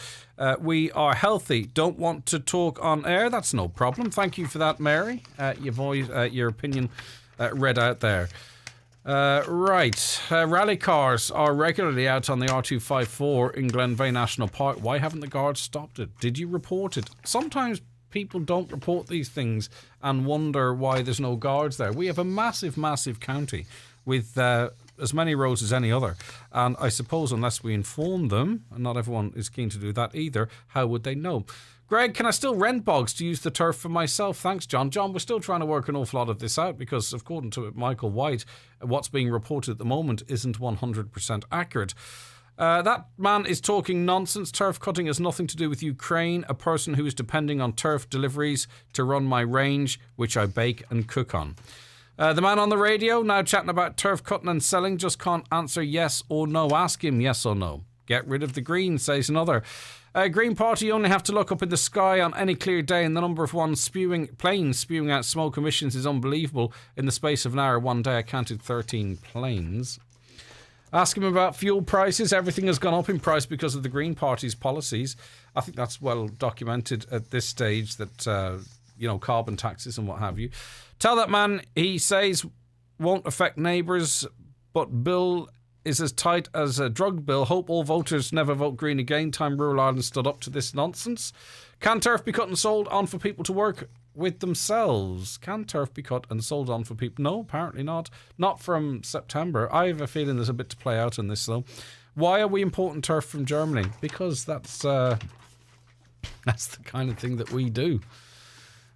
We are healthy. Don't want to talk on air. That's no problem. Thank you for that, Mary. Your opinion read out there. Rally cars are regularly out on the R254 in Glenveigh National Park. Why haven't the guards stopped it? Did you report it? Sometimes people don't report these things and wonder why there's no guards there. We have a massive, massive county with as many roads as any other. And I suppose unless we inform them, and not everyone is keen to do that either, how would they know? Greg, can I still rent bogs to use the turf for myself? Thanks, John. John, we're still trying to work an awful lot of this out because, according to Michael White, what's being reported at the moment isn't 100% accurate. That man is talking nonsense. Turf cutting has nothing to do with Ukraine. A person who is depending on turf deliveries to run my range, which I bake and cook on. The man on the radio now chatting about turf cutting and selling just can't answer yes or no. Ask him yes or no. Get rid of the green, says another. Green Party only have to look up in the sky on any clear day and the number of planes spewing out smoke emissions is unbelievable. In the space of an hour one day I counted 13 planes. Ask him about fuel prices. Everything has gone up in price because of the Green Party's policies. I think that's well documented at this stage that, carbon taxes and what have you. Tell that man, he says, won't affect neighbours, but bill is as tight as a drug bill. Hope all voters never vote Green again. Time rural Ireland stood up to this nonsense. Can turf be cut and sold on for people to work with themselves? Can turf be cut and sold on for people? No, apparently not. Not from September. I have a feeling there's a bit to play out on this, though. Why are we importing turf from Germany? Because that's the kind of thing that we do.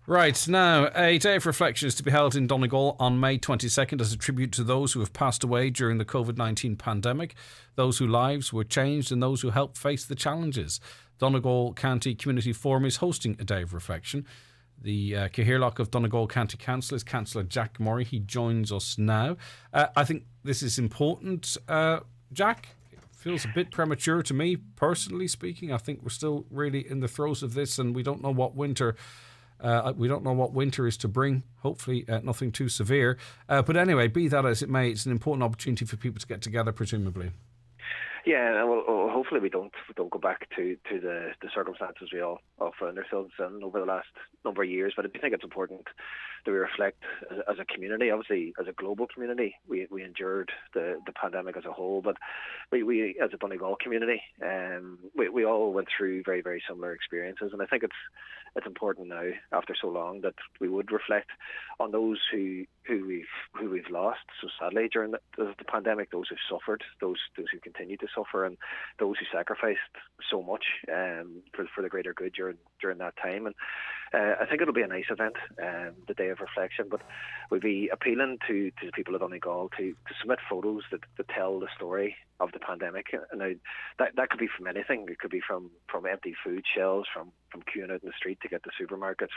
Right, now, a day of reflection is to be held in Donegal on May 22nd as a tribute to those who have passed away during the COVID-19 pandemic, those whose lives were changed and those who helped face the challenges. Donegal County Community Forum is hosting a day of reflection. The Cathaoirleach of Donegal County Council is Councillor Jack Murray. He joins us now. I think this is important. Jack, it feels a bit premature to me, personally speaking. I think we're still really in the throes of this and we don't know what winter is to bring. Hopefully nothing too severe. But anyway, be that as it may, it's an important opportunity for people to get together, presumably. Yeah, well, hopefully we don't go back to the circumstances we all found ourselves in over the last number of years. But I do think it's important that we reflect as a community, obviously as a global community. We endured the pandemic as a whole, but we as a Donegal community, we all went through very, very similar experiences. And I think it's important now, after so long, that we would reflect on those who we've lost so sadly during the pandemic, those who've suffered, those who continue to suffer, and those who sacrificed so much for the greater good during that time. And I think it'll be a nice event, the Day of Reflection, but we'll be appealing to the people of Donegal to submit photos that tell the story of the pandemic. Now, that could be from anything. It could be from empty food shelves, from queuing out in the street to get to supermarkets,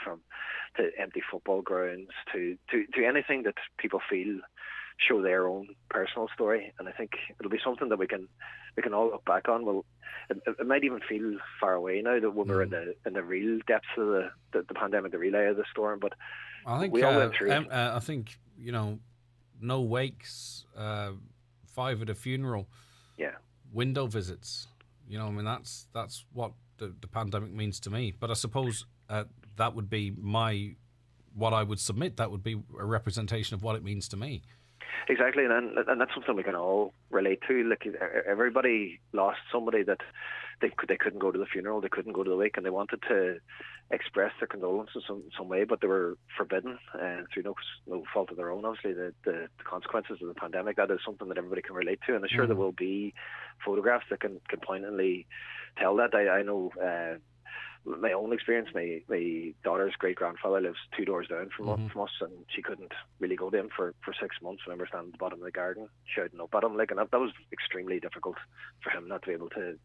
to empty football grounds, to anything that people feel show their own personal story. And I think it'll be something that we can all look back on. Well, it might even feel far away now that when we're in the real depths of the pandemic, the real eye of the storm. But I think we all went through it. I think no wakes, 5 at a funeral, window visits. That's what the pandemic means to me. But I suppose that would be what I would submit. That would be a representation of what it means to me. Exactly, and that's something we can all relate to. Like, everybody lost somebody that they couldn't go to the funeral, they couldn't go to the wake, and they wanted to express their condolences in some way, but they were forbidden through no fault of their own. Obviously, the consequences of the pandemic, that is something that everybody can relate to, and I'm sure there will be photographs that can poignantly tell that. I know my own experience, my daughter's great-grandfather lives 2 doors down from us, and she couldn't really go to him for 6 months. I remember standing at the bottom of the garden shouting up at him, and that was extremely difficult for him, not to be able to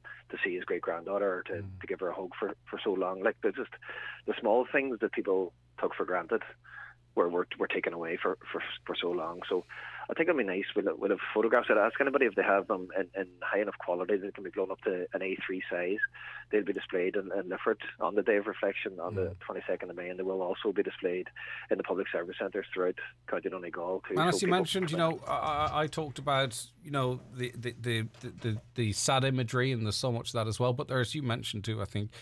see his great-granddaughter or to give her a hug for so long. Like, there's just the small things that people took for granted were taken away for so long. So I think it'd be nice. We'll have photographs. I'd ask anybody if they have them in high enough quality that can be blown up to an A3 size. They'll be displayed in Lifford on the day of reflection on the 22nd of May, and they will also be displayed in the public service centres throughout County Donegal too. And as you mentioned, I talked about the sad imagery, and there's so much of that as well. But there's, you mentioned too, I think,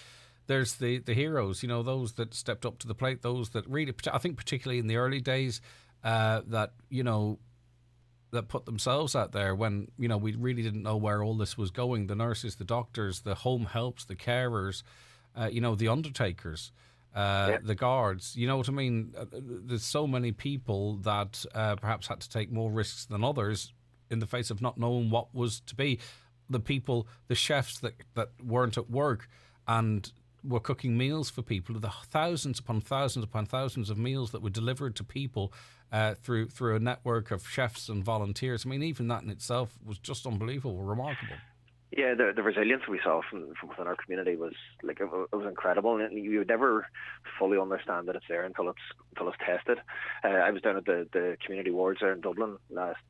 there's the heroes, those that stepped up to the plate, those that really, I think particularly in the early days, that put themselves out there when, we really didn't know where all this was going. The nurses, the doctors, the home helps, the carers, the undertakers, the guards, you know what I mean? There's so many people that perhaps had to take more risks than others in the face of not knowing what was to be. The people, the chefs that weren't at work and were cooking meals for people, the thousands upon thousands upon thousands of meals that were delivered to people through a network of chefs and volunteers. I mean, even that in itself was just unbelievable, remarkable. Yeah, the resilience we saw from within our community was it was incredible, and you would never fully understand that it's there until it's tested. I was down at the community wards there in Dublin last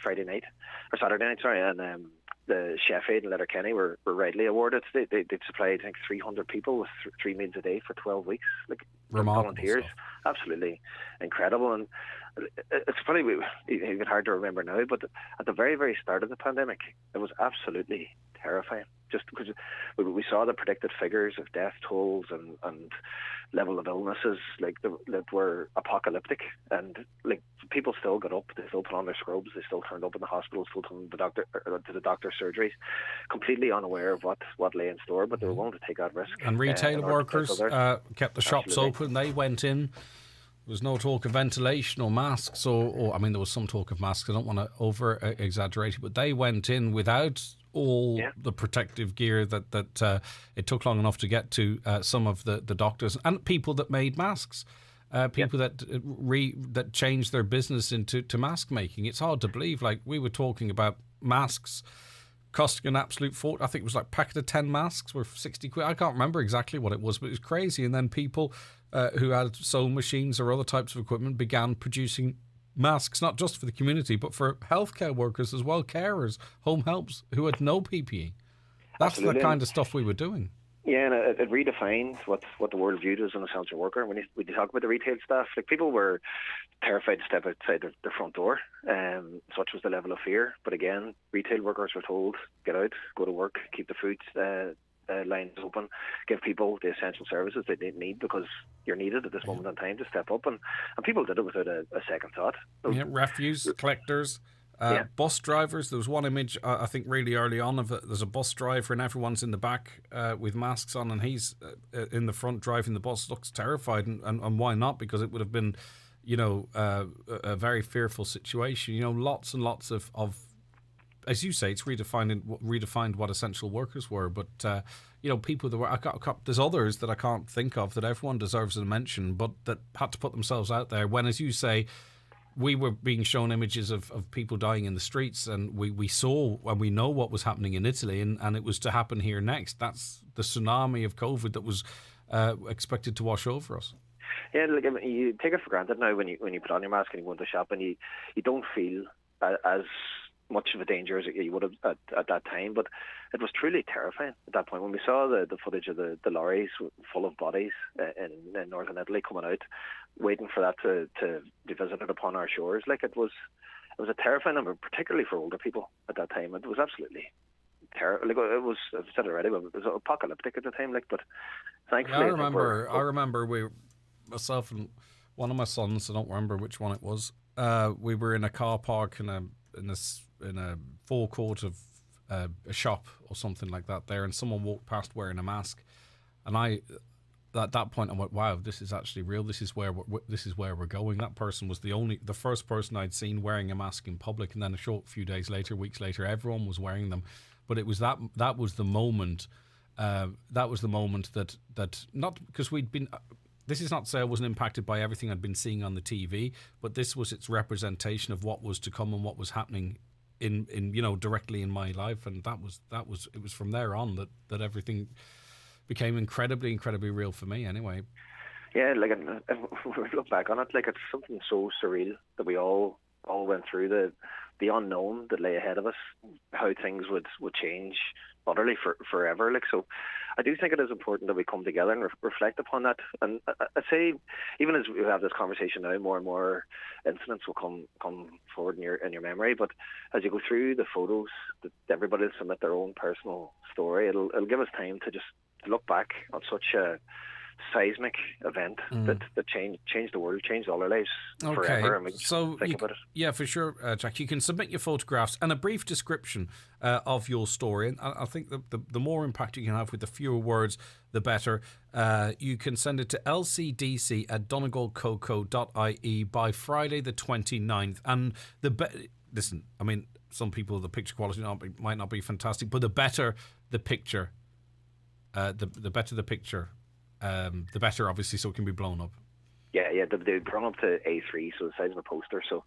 Saturday night, and the chef aid in Letterkenny were rightly awarded. They supplied, I think, 300 people with 3 meals a day for 12 weeks. Volunteers. Stuff. Absolutely incredible. And it's funny, it's hard to remember now, but at the very, very start of the pandemic, it was absolutely terrifying. Just because we saw the predicted figures of death tolls and level of illnesses that were apocalyptic, and people still got up, they still put on their scrubs, they still turned up in the hospital, still turned to the doctor's surgeries, completely unaware of what lay in store, but they were willing to take that risk. And retail workers kept the shops open. They went in. There was no talk of ventilation or masks, or I mean, there was some talk of masks. I don't want to over exaggerate it, but they went in without all the protective gear that it took long enough to get to some of the doctors and people that made masks, people that changed their business into mask making. It's hard to believe. We were talking about masks costing an absolute fortune. I think it was packet of 10 masks were 60 quid. I can't remember exactly what it was, but it was crazy. And then people who had sewing machines or other types of equipment began producing masks, not just for the community, but for healthcare workers as well, carers, home helps who had no PPE. That's Absolutely. The kind of stuff we were doing. Yeah, and it redefined what the world viewed as an essential worker. When you talk about the retail staff, people were terrified to step outside their front door. Such was the level of fear. But again, retail workers were told, get out, go to work, keep the food lines open, give people the essential services they need because you're needed at this moment in time to step up. And people did it without a second thought. Yeah, refuse collectors. Bus drivers. There was one image, I think, really early on of it. There's a bus driver and everyone's in the back with masks on, and he's in the front driving the bus. Looks terrified, and why not? Because it would have been, a very fearful situation. Lots and lots of as you say, it's redefined what essential workers were. But people that were, there's others that I can't think of that everyone deserves a mention, but that had to put themselves out there. When, as you say, we were being shown images of people dying in the streets, and we saw and we know what was happening in Italy, and it was to happen here next. That's the tsunami of COVID that was expected to wash over us. Yeah, you take it for granted now when you put on your mask and you go into the shop, and you don't feel as much of a danger as you would have at that time. But it was truly terrifying at that point when we saw the footage of the lorries full of bodies in northern Italy coming out, waiting for that to be visited upon our shores. It was a terrifying number, particularly for older people at that time. It was absolutely terrible. It was, I've said it already, but it was apocalyptic at the time. But thankfully, I remember myself and one of my sons, I don't remember which one it was. We were in a car park in a forecourt of a shop or something like that there, and someone walked past wearing a mask, and at that point I went, wow, this is actually real. This is where we're going. That person was the first person I'd seen wearing a mask in public, and then a short few weeks later, everyone was wearing them. But it was that was the moment. That was the moment that not because we'd been. This is not to say I wasn't impacted by everything I'd been seeing on the TV, but this was its representation of what was to come and what was happening in directly in my life, and it was from there on that everything became incredibly real for me. Anyway. Yeah, when we look back on it, it's something so surreal that we all all went through the unknown that lay ahead of us, how things would change utterly forever. Like, so I do think it is important that we come together and reflect upon that. And I say, even as we have this conversation now, more and more incidents will come forward in your memory. But as you go through the photos, that everybody will submit their own personal story. It'll give us time to just look back on such a seismic event that changed the world, changed all our lives forever. And we think about it. Yeah, for sure, Jack. You can submit your photographs and a brief description of your story. And I think the more impact you can have with the fewer words, the better. You can send it to lcdc@donegalcoco.ie by Friday the 29th. And listen, I mean, some people, the picture quality might not be fantastic, but the better the picture, the better the picture, the better, obviously, so it can be blown up. Yeah, they've grown up to A3, so the size of a poster. So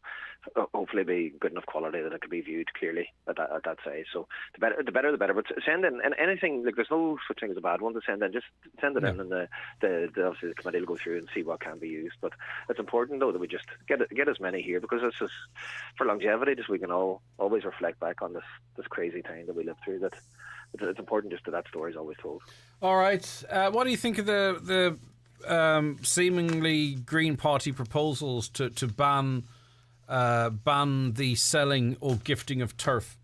hopefully, it'll be good enough quality that it can be viewed clearly at that size. So the better, the better. But send in anything. Like, there's no such thing as a bad one to send in. Just send it in, and obviously the committee will go through and see what can be used. But it's important though that we just get as many here, because it's just for longevity. Just we can all always reflect back on this crazy time that we lived through. That it's important just that story is always told. All right. What do you think of the seemingly Green Party proposals to ban the selling or gifting of turf?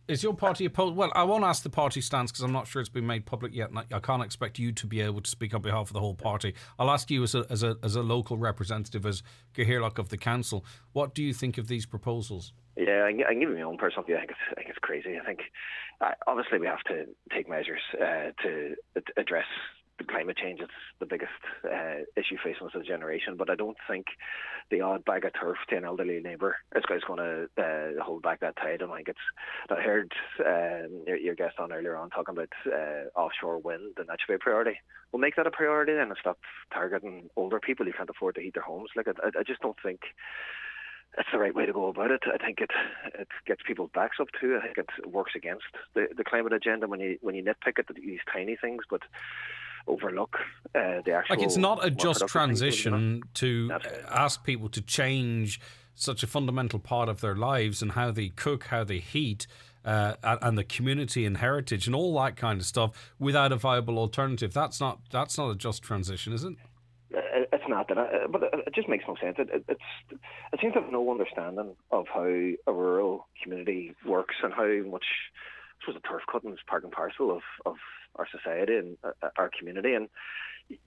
Is your party opposed? Well, I won't ask the party stance because I'm not sure it's been made public yet, and I can't expect you to be able to speak on behalf of the whole party. I'll ask you as a local representative, as Gahirlock of the council, what do you think of these proposals? Yeah, I can give you my own personal view. I think it's crazy. I think obviously we have to take measures to address the climate change. It's the biggest issue facing us as a generation. But I don't think the odd bag of turf to an elderly neighbour is going to hold back that tide. I think I heard your guest on earlier on talking about offshore wind, and that should be a priority. We'll make that a priority then and stop targeting older people who can't afford to heat their homes. Like, I just don't think it's the right way to go about it. I think it gets people's backs up too. I think it works against the climate agenda when you nitpick at these tiny things, but overlook the actual. Like, it's not a just transition to ask people to change such a fundamental part of their lives and how they cook, how they heat, and the community and heritage and all that kind of stuff without a viable alternative. That's not a just transition, is it? It's not that, but it just makes no sense. It seems to have no understanding of how a rural community works and how much, I suppose, the turf cutting is part and parcel of our society and our community. And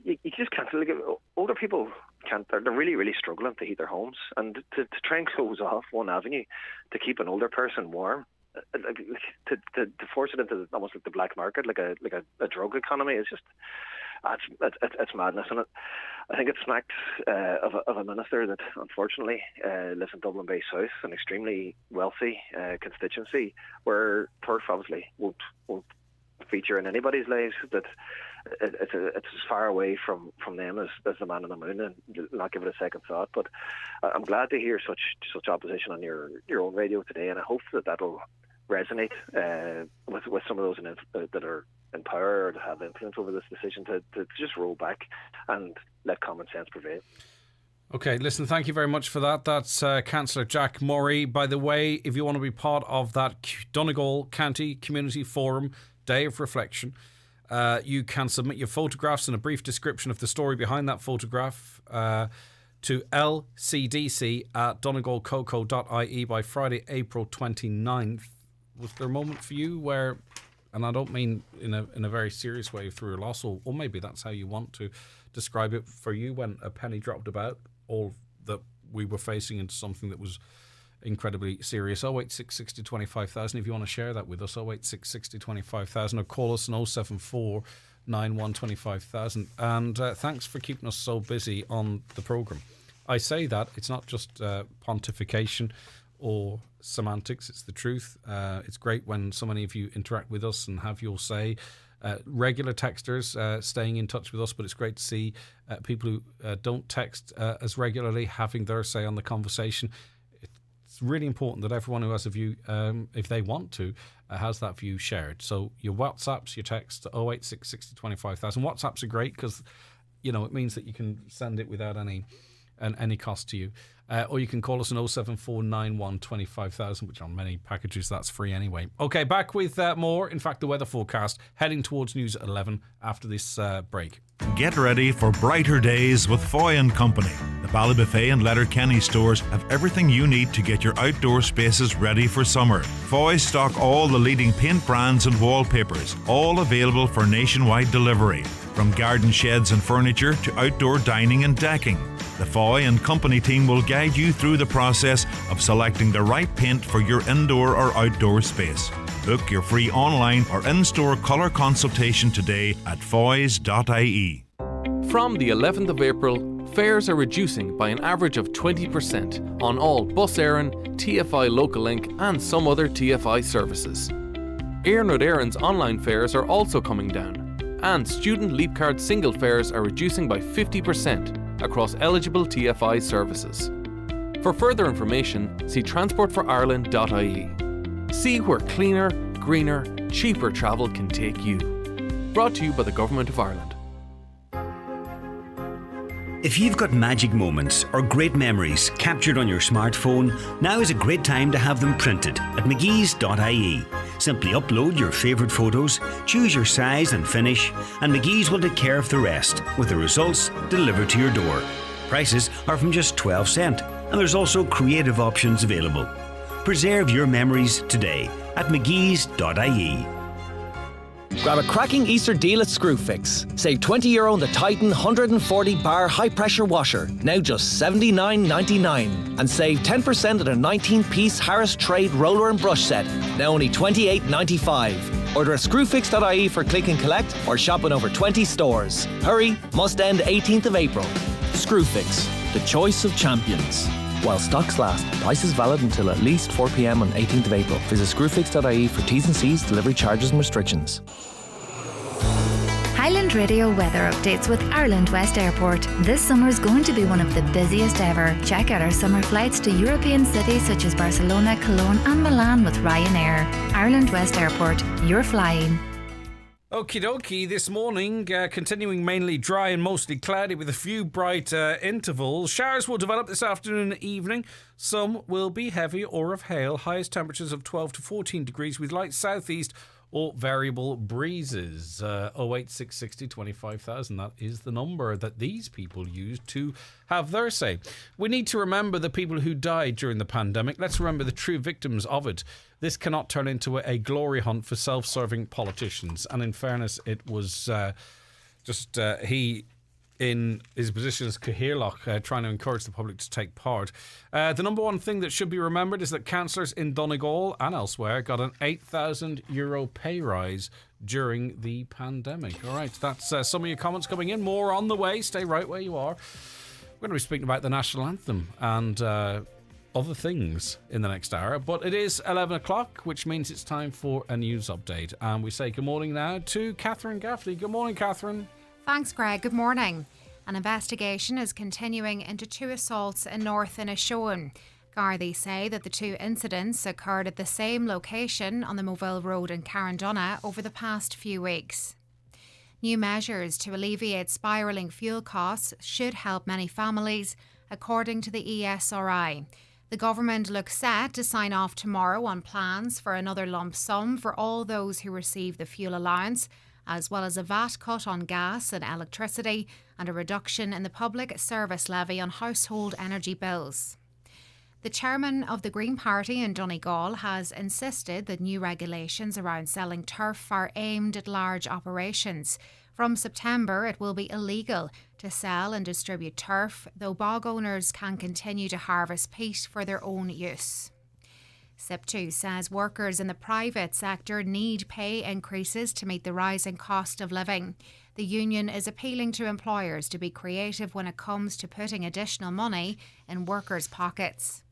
you just can't. Like, older people can't. They're really, really struggling to heat their homes, and to try and close off one avenue to keep an older person warm. To force it into almost like the black market, like a drug economy, is just it's madness. And I think it smacks of a minister that unfortunately lives in Dublin Bay South, an extremely wealthy constituency where turf obviously won't feature in anybody's lives. That it's as far away from them as the man on the moon, and not give it a second thought. But I'm glad to hear such opposition on your own radio today, and I hope that'll resonate with some of those that are in power or to have influence over this decision to just roll back and let common sense prevail. Okay, listen, thank you very much for that. That's Councillor Jack Murray. By the way, if you want to be part of that Donegal County Community Forum Day of Reflection, you can submit your photographs and a brief description of the story behind that photograph to lcdc@donegalcoco.ie by Friday, April 29th. Was there a moment for you where, and I don't mean in a very serious way, through a loss, or maybe that's how you want to describe it for you, when a penny dropped about, all that we were facing into something that was incredibly serious? 086 60 25,000 if you want to share that with us. 086 60 25,000, or call us on 074 91 25,000. And thanks for keeping us so busy on the programme. I say that, it's not just pontification or semantics, it's the truth. It's great when so many of you interact with us and have your say. Regular texters staying in touch with us, but it's great to see people who don't text as regularly having their say on the conversation. It's really important that everyone who has a view, if they want to, has that view shared. So your WhatsApps, your texts, 086 60 25,000. WhatsApps are great because, it means that you can send it without any and any cost to you. Or you can call us on 07491 25,000, which on many packages that's free anyway. Okay, back with more. In fact, the weather forecast heading towards news at 11 after this break. Get ready for brighter days with Foy & Company. The Ballybuffet and Letterkenny stores have everything you need to get your outdoor spaces ready for summer. Foy stock all the leading paint brands and wallpapers, all available for nationwide delivery. From garden sheds and furniture to outdoor dining and decking, the Foy & Company team will guide you through the process of selecting the right paint for your indoor or outdoor space. Book your free online or in-store colour consultation today at foys.ie. From the 11th of April, fares are reducing by an average of 20% on all Bus Éireann, TFI Local Link and some other TFI services. Éireann Éireann's online fares are also coming down, and student Leap Card single fares are reducing by 50% across eligible TFI services. For further information, see transportorireland.ie. See where cleaner, greener, cheaper travel can take you. Brought to you by the Government of Ireland. If you've got magic moments or great memories captured on your smartphone, now is a great time to have them printed at mcgees.ie. Simply upload your favourite photos, choose your size and finish, and McGee's will take care of the rest, with the results delivered to your door. Prices are from just 12 cents, and there's also creative options available. Preserve your memories today at mcgees.ie. Grab a cracking Easter deal at Screwfix. Save €20 on the Titan 140-bar high-pressure washer, now just $79.99. And save 10% on a 19-piece Harris Trade roller and brush set, now only $28.95. Order at screwfix.ie for click and collect or shop in over 20 stores. Hurry, must end 18th of April. Screwfix, the choice of champions. While stocks last, prices valid until at least 4 p.m. on 18th of April. Visit screwfix.ie for T's and C's, delivery charges and restrictions. Highland Radio weather updates with Ireland West Airport. This summer is going to be one of the busiest ever. Check out our summer flights to European cities such as Barcelona, Cologne and Milan with Ryanair. Ireland West Airport, you're flying. Okie dokie, this morning, continuing mainly dry and mostly cloudy with a few bright intervals. Showers will develop this afternoon and evening. Some will be heavy or of hail. Highest temperatures of 12 to 14 degrees with light southeast or variable breezes. 08660 25,000. That is the number that these people used to have their say. We need to remember the people who died during the pandemic. Let's remember the true victims of it. This cannot turn into a glory hunt for self-serving politicians. And in fairness, it was he, in his position as Cathaoirleach, trying to encourage the public to take part. The number one thing that should be remembered is that councillors in Donegal and elsewhere got an €8,000 pay rise during the pandemic. All right, that's some of your comments coming in. More on the way. Stay right where you are. We're going to be speaking about the national anthem and other things in the next hour, but it is 11 o'clock, which means it's time for a news update. And we say good morning now to Catherine Gaffney. Good morning, Catherine. Thanks, Greg. Good morning. An investigation is continuing into two assaults in North Inishowen. Gardaí say that the two incidents occurred at the same location on the Moville Road in Carndonagh over the past few weeks. New measures to alleviate spiralling fuel costs should help many families, according to the ESRI. The government looks set to sign off tomorrow on plans for another lump sum for all those who receive the fuel allowance, as well as a VAT cut on gas and electricity and a reduction in the public service levy on household energy bills. The chairman of the Green Party in Donegal has insisted that new regulations around selling turf are aimed at large operations. From September, it will be illegal to sell and distribute turf, though bog owners can continue to harvest peat for their own use. SIP2 says workers in the private sector need pay increases to meet the rising cost of living. The union is appealing to employers to be creative when it comes to putting additional money in workers' pockets.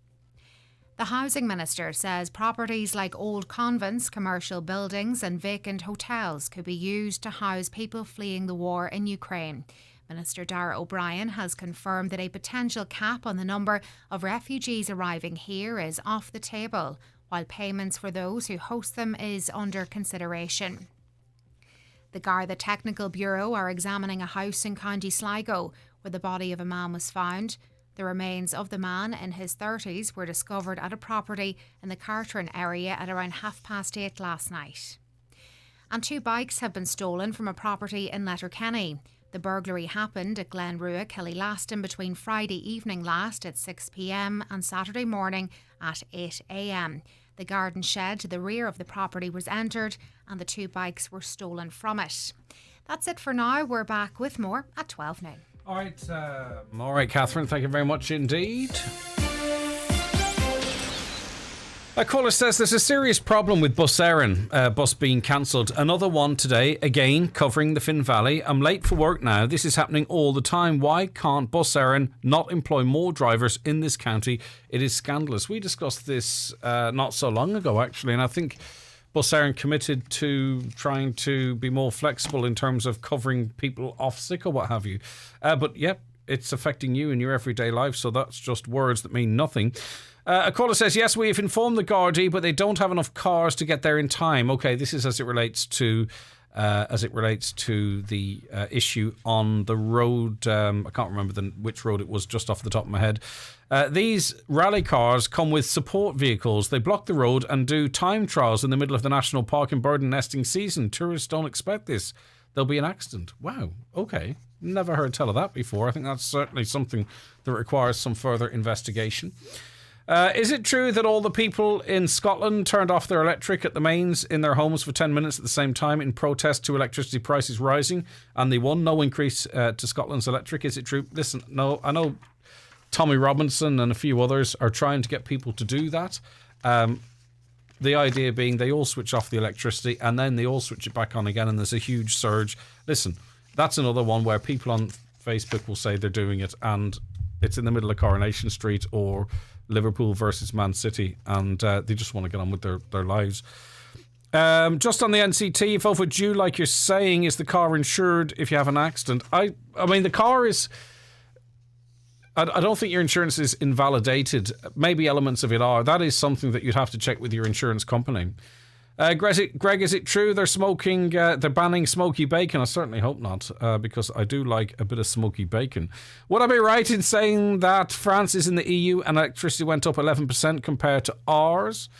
The Housing Minister says properties like old convents, commercial buildings and vacant hotels could be used to house people fleeing the war in Ukraine. Minister Darragh O'Brien has confirmed that a potential cap on the number of refugees arriving here is off the table, while payments for those who host them is under consideration. The Garda Technical Bureau are examining a house in County Sligo where the body of a man was found. The remains of the man in his 30s were discovered at a property in the Cartron area at around 8:30 last night. And 2 bikes have been stolen from a property in Letterkenny. The burglary happened at Glenrua, Killylaston between Friday evening last at 6 p.m. and Saturday morning at 8 a.m. The garden shed to the rear of the property was entered and the 2 bikes were stolen from it. That's it for now. We're back with more at 12 noon. All right, Catherine, thank you very much indeed. A caller says there's a serious problem with Bus Éireann bus being cancelled. Another one today, again, covering the Finn Valley. I'm late for work now. This is happening all the time. Why can't Bus Éireann not employ more drivers in this county? It is scandalous. We discussed this not so long ago, actually, and I think Bus Éireann committed to trying to be more flexible in terms of covering people off sick or what have you. But, yep, it's affecting you in your everyday life, so that's just words that mean nothing. A caller says, yes, we have informed the Gardaí, but they don't have enough cars to get there in time. Okay, this is as it relates to the issue on the road. I can't remember which road it was just off the top of my head. These rally cars come with support vehicles. They block the road and do time trials in the middle of the national park and bird nesting season. Tourists don't expect this. There'll be an accident. Wow, okay. Never heard tell of that before. I think that's certainly something that requires some further investigation. Is it true that all the people in Scotland turned off their electric at the mains in their homes for 10 minutes at the same time in protest to electricity prices rising, and they won no increase to Scotland's electric? Is it true? Listen, no, I know Tommy Robinson and a few others are trying to get people to do that. The idea being they all switch off the electricity and then they all switch it back on again and there's a huge surge. Listen, that's another one where people on Facebook will say they're doing it and it's in the middle of Coronation Street or Liverpool versus Man City, and they just want to get on with their lives. Just on the NCT, if overdue, like you're saying, is the car insured if you have an accident? I mean, the car is... I don't think your insurance is invalidated. Maybe elements of it are. That is something that you'd have to check with your insurance company. Greg, is it true they're banning smoky bacon? I certainly hope not, because I do like a bit of smoky bacon. Would I be right in saying that France is in the EU and electricity went up 11% compared to ours?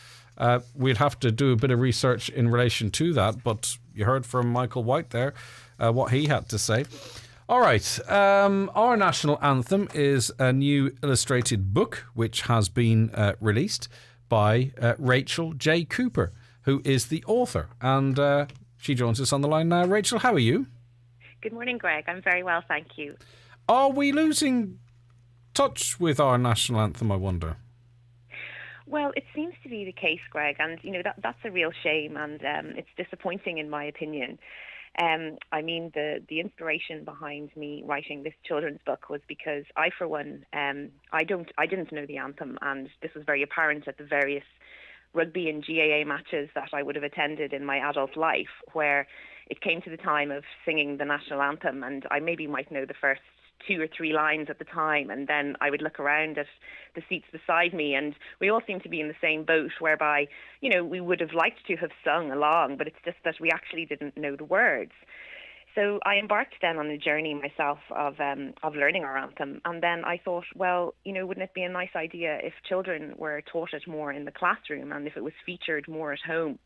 We'd have to do a bit of research in relation to that, but you heard from Michael White there what he had to say. All right, our national anthem is a new illustrated book which has been released by Rachel J. Cooper, who is the author, and she joins us on the line now. Rachel, how are you? Good morning, Greg. I'm very well, thank you. Are we losing touch with our national anthem, I wonder? Well, it seems to be the case, Greg, and that's a real shame, and it's disappointing in my opinion. I mean, the inspiration behind me writing this children's book was because I, for one, I didn't know the anthem, and this was very apparent at the various rugby and GAA matches that I would have attended in my adult life, where it came to the time of singing the national anthem, and I maybe might know the first 2 or 3 lines at the time, and then I would look around at the seats beside me, and we all seem to be in the same boat, whereby, we would have liked to have sung along, but it's just that we actually didn't know the words. So I embarked then on a journey myself of learning our anthem, and then I thought, well, wouldn't it be a nice idea if children were taught it more in the classroom, and if it was featured more at home,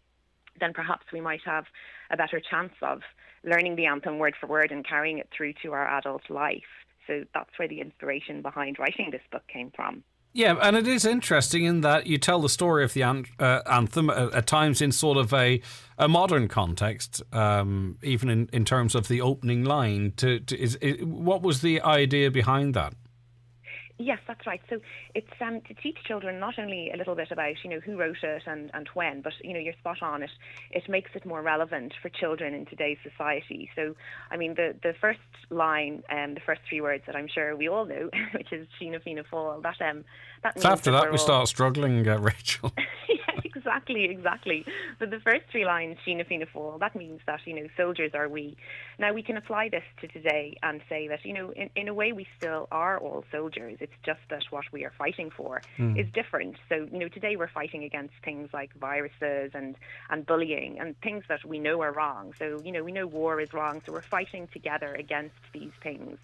then perhaps we might have a better chance of learning the anthem word for word and carrying it through to our adult life. So that's where the inspiration behind writing this book came from. Yeah, and it is interesting in that you tell the story of the anthem at times in sort of a modern context, even in terms of the opening line. What was the idea behind that? Yes, that's right. So it's to teach children not only a little bit about, who wrote it and when, but, you're spot on. It makes it more relevant for children in today's society. So, I mean, the first line, the first 3 words that I'm sure we all know, which is Sheena Fianna Fáil, that means after that we start struggling, Rachel. Yeah, exactly. But the first three lines, Sheena Fianna Fáil, that means that, soldiers are we. Now, we can apply this to today and say that, in a way we still are all soldiers. It's just that what we are fighting for is different. So, today we're fighting against things like viruses and bullying and things that we know are wrong. So, we know war is wrong, so we're fighting together against these things.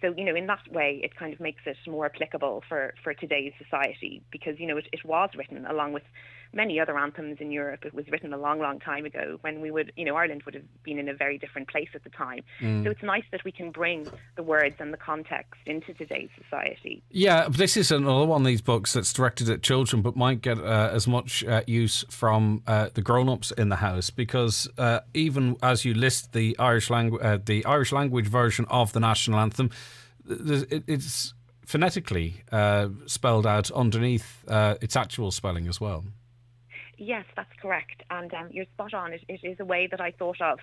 So, in that way, it kind of makes it more applicable for today's society because, it was written along with many other anthems in Europe. It was written a long, long time ago when Ireland would have been in a very different place at the time. So it's nice that we can bring the words and the context into today's society. Yeah, this is another one of these books that's directed at children but might get as much use from the grown-ups in the house because even as you list the Irish language version of the national anthem, it's phonetically spelled out underneath its actual spelling as well. Yes, that's correct. And you're spot on. It is a way that I thought of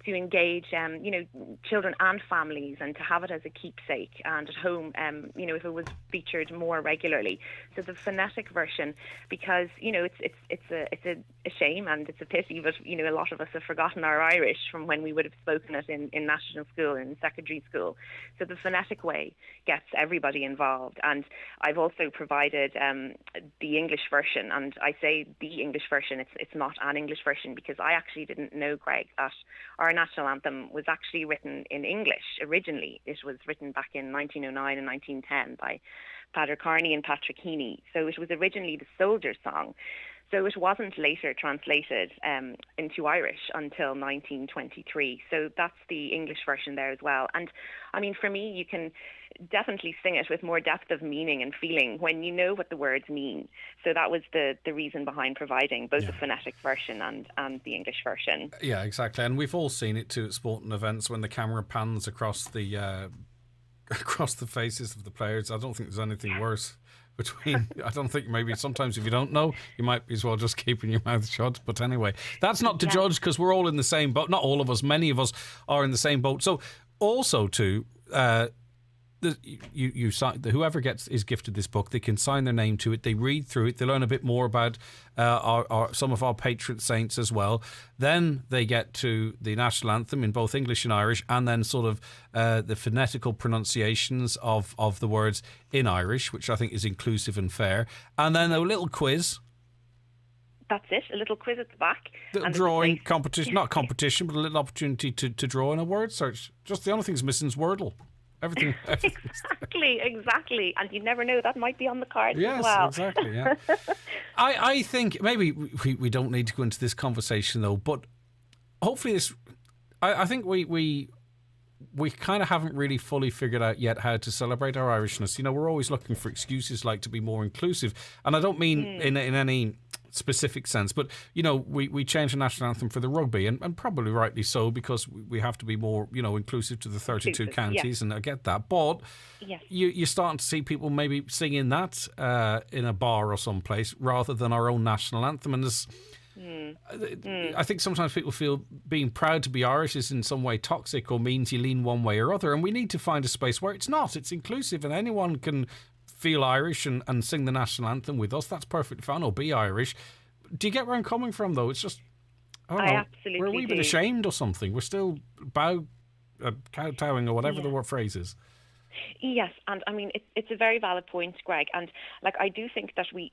to engage, children and families and to have it as a keepsake and at home, if it was featured more regularly. So the phonetic version, because, it's a shame and it's a pity, but, a lot of us have forgotten our Irish from when we would have spoken it in national school and secondary school. So the phonetic way gets everybody involved. And I've also provided the English version, and I say the English version, it's not an English version because I actually didn't know, Greg, that our national anthem was actually written in English originally. It was written back in 1909 and 1910 by Padre Carney and Patrick Heaney. So it was originally the soldier's song. So it wasn't later translated into Irish until 1923. So that's the English version there as well. And I mean, for me, you can definitely sing it with more depth of meaning and feeling when you know what the words mean. So that was the reason behind providing both the phonetic version and the English version. Yeah, exactly. And we've all seen it too at sporting events when the camera pans across the faces of the players. I don't think there's anything worse. I don't think maybe sometimes if you don't know, you might as well just keep your mouth shut. But anyway, that's not to judge because we're all in the same boat. Not all of us, many of us are in the same boat. So also too, whoever is gifted this book, they can sign their name to it. They read through it. They learn a bit more about some of our patron saints as well. Then they get to the national anthem in both English and Irish, and then sort of the phonetical pronunciations of the words in Irish, which I think is inclusive and fair. And then a little quiz. That's it, a little quiz at the back. Little drawing competition, not competition, but a little opportunity to draw in a word search. Just the only thing is missing is Wordle. Everything. Exactly. And you never know, that might be on the cards as Yes, well. exactly, yeah. I think maybe we don't need to go into this conversation though, but hopefully I think we kind of haven't really fully figured out yet how to celebrate our Irishness. We're always looking for excuses like to be more inclusive. And I don't mean in any specific sense, but we changed the national anthem for the rugby, and probably rightly so, because we have to be more inclusive to the 32 counties, and I get that. But you're starting to see people maybe singing that in a bar or someplace rather than our own national anthem, and there's I think sometimes people feel being proud to be Irish is in some way toxic or means you lean one way or other, and we need to find a space where it's not. It's inclusive and anyone can feel Irish and sing the national anthem with us. That's perfectly fine, or be Irish. Do you get where I'm coming from though? It's just, I don't know, absolutely we're a wee bit ashamed or something. We're still kowtowing or whatever the word phrase is. Yes, and I mean it's a very valid point, Greg. And I do think that we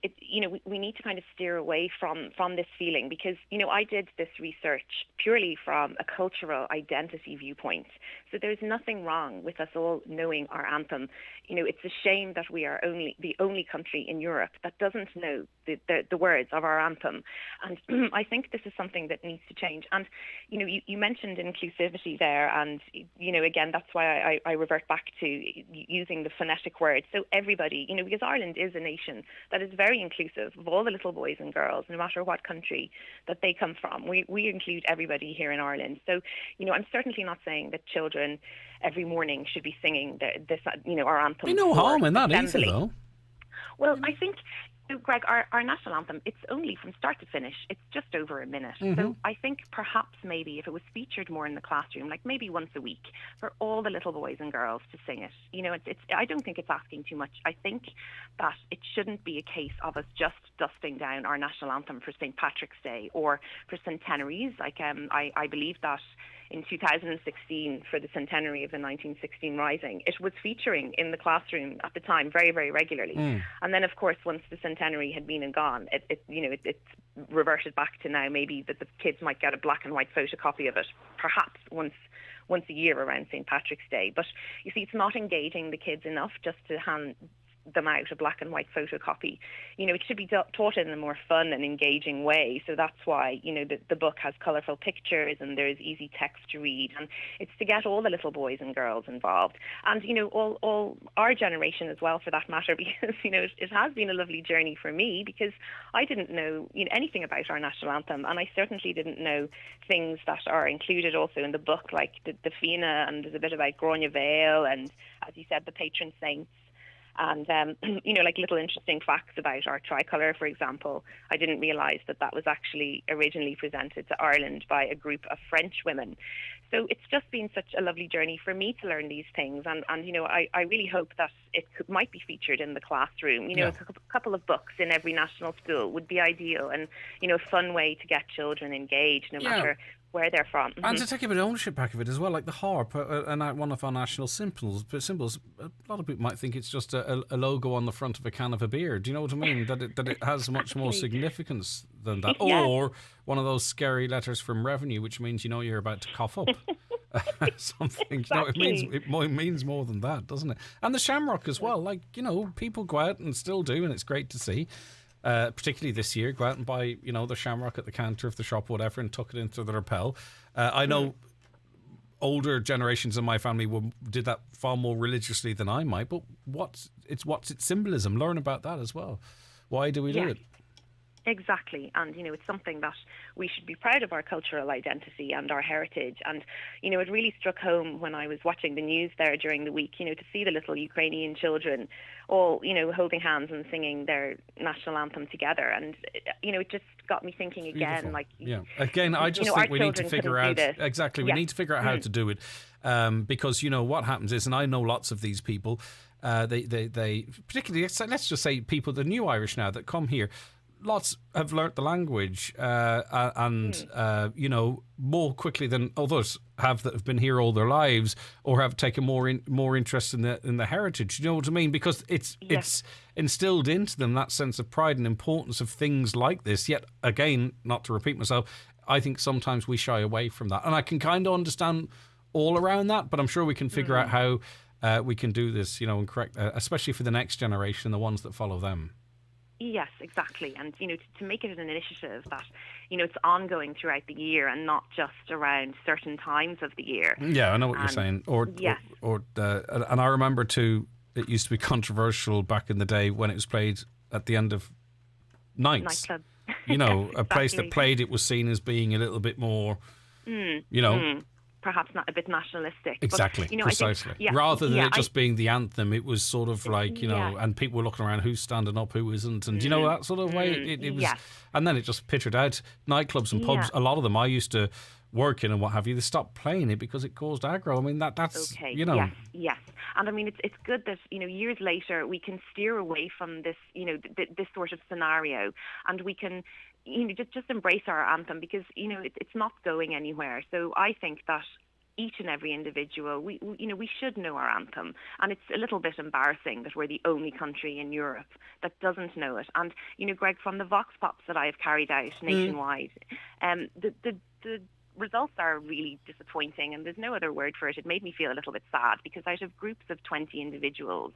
need to kind of steer away from this feeling, because I did this research purely from a cultural identity viewpoint. So there's nothing wrong with us all knowing our anthem. It's a shame that we are the only country in Europe that doesn't know the words of our anthem. And I think this is something that needs to change. And you mentioned inclusivity there, and again, that's why I revert back to using the phonetic words. So everybody, because Ireland is a nation that is very inclusive of all the little boys and girls, no matter what country that they come from. We include everybody here in Ireland. So, I'm certainly not saying that children every morning should be singing our anthem. There's no harm in that either, though. Well, I think So, Greg, our national anthem, it's only from start to finish, it's just over a minute. So I think perhaps maybe if it was featured more in the classroom, like maybe once a week, for all the little boys and girls to sing it. You know, I don't think it's asking too much. I think that it shouldn't be a case of us just dusting down our national anthem for St. Patrick's Day or for centenaries. Like, I believe that in 2016, for the centenary of the 1916 Rising, it was featuring in the classroom at the time very, very regularly. And then, of course, once the centenary had been and gone, it's reverted back to now maybe that the kids might get a black and white photocopy of it, perhaps once a year around St. Patrick's Day. But you see, it's not engaging the kids enough just to hand them out a black and white photocopy. You know, it should be taught in a more fun and engaging way. So that's why, you know, the book has colourful pictures and there's easy text to read, and it's to get all the little boys and girls involved, and you know, all our generation as well, for that matter, because you know it has been a lovely journey for me, because I didn't know, you know, anything about our national anthem, and I certainly didn't know things that are included also in the book, like the Fianna, and there's a bit about Gráinne Bhéal, and as you said, the patron saints. And, you know, like little interesting facts about our tricolour, for example. I didn't realise that was actually originally presented to Ireland by a group of French women. So it's just been such a lovely journey for me to learn these things. And you know, I really hope that it might be featured in the classroom. You know, a couple of books in every national school would be ideal, and, you know, a fun way to get children engaged, no matter where they're from. And to take a bit of ownership back of it as well, like the harp, and one of our national symbols. A lot of people might think it's just a logo on the front of a can of a beer. Do you know what I mean? that it has much more significance than that. Or one of those scary letters from Revenue, which means, you know, you're about to cough up. Something. Exactly. You know, it means more than that, doesn't it? And the shamrock as well. Like, you know, people go out and still do, and it's great to see. Particularly this year, go out and buy, you know, the shamrock at the counter of the shop, whatever, and tuck it into the lapel. I know older generations in my family did that far more religiously than I might, but what's its symbolism? Learn about that as well. Why do we do it? Exactly. And, you know, it's something that we should be proud of, our cultural identity and our heritage. And, you know, it really struck home when I was watching the news there during the week, you know, to see the little Ukrainian children all, you know, holding hands and singing their national anthem together. And, you know, it just got me thinking again, like... Yeah. Again, I just think we need to figure out... Exactly. We need to figure out how to do it. Because, you know, what happens is, and I know lots of these people, they particularly, let's just say people, the new Irish now that come here, lots have learnt the language and you know, more quickly than others have that have been here all their lives, or have taken more interest in the heritage. You know what I mean? Because it's instilled into them that sense of pride and importance of things like this. Yet again, not to repeat myself, I think sometimes we shy away from that, and I can kind of understand all around that. But I'm sure we can figure out how we can do this, you know, and correct, especially for the next generation, the ones that follow them. Yes, exactly. And, you know, to make it an initiative that, you know, it's ongoing throughout the year and not just around certain times of the year. Yeah, I know what you're saying. And I remember too, it used to be controversial back in the day when it was played at the end of nights. Nightclub. You know, a place that played it was seen as being a little bit more, you know... Perhaps not a bit nationalistic. Exactly, but, you know, precisely. I think, rather than it just being the anthem, it was sort of like, you know, and people were looking around who's standing up, who isn't, and you know, that sort of way. It was, and then it just pittered out. Nightclubs and pubs, a lot of them I used to work in and what have you, they stopped playing it because it caused aggro. I mean, that's, you know. Yes. And I mean, it's good that, you know, years later we can steer away from this, you know, this sort of scenario, and we can, you know, just embrace our anthem, because, you know, it's not going anywhere. So I think that each and every individual, we should know our anthem, and it's a little bit embarrassing that we're the only country in Europe that doesn't know it. And, you know, Greg, from the vox pops that I have carried out nationwide, the results are really disappointing, and there's no other word for it. It made me feel a little bit sad, because out of groups of 20 individuals,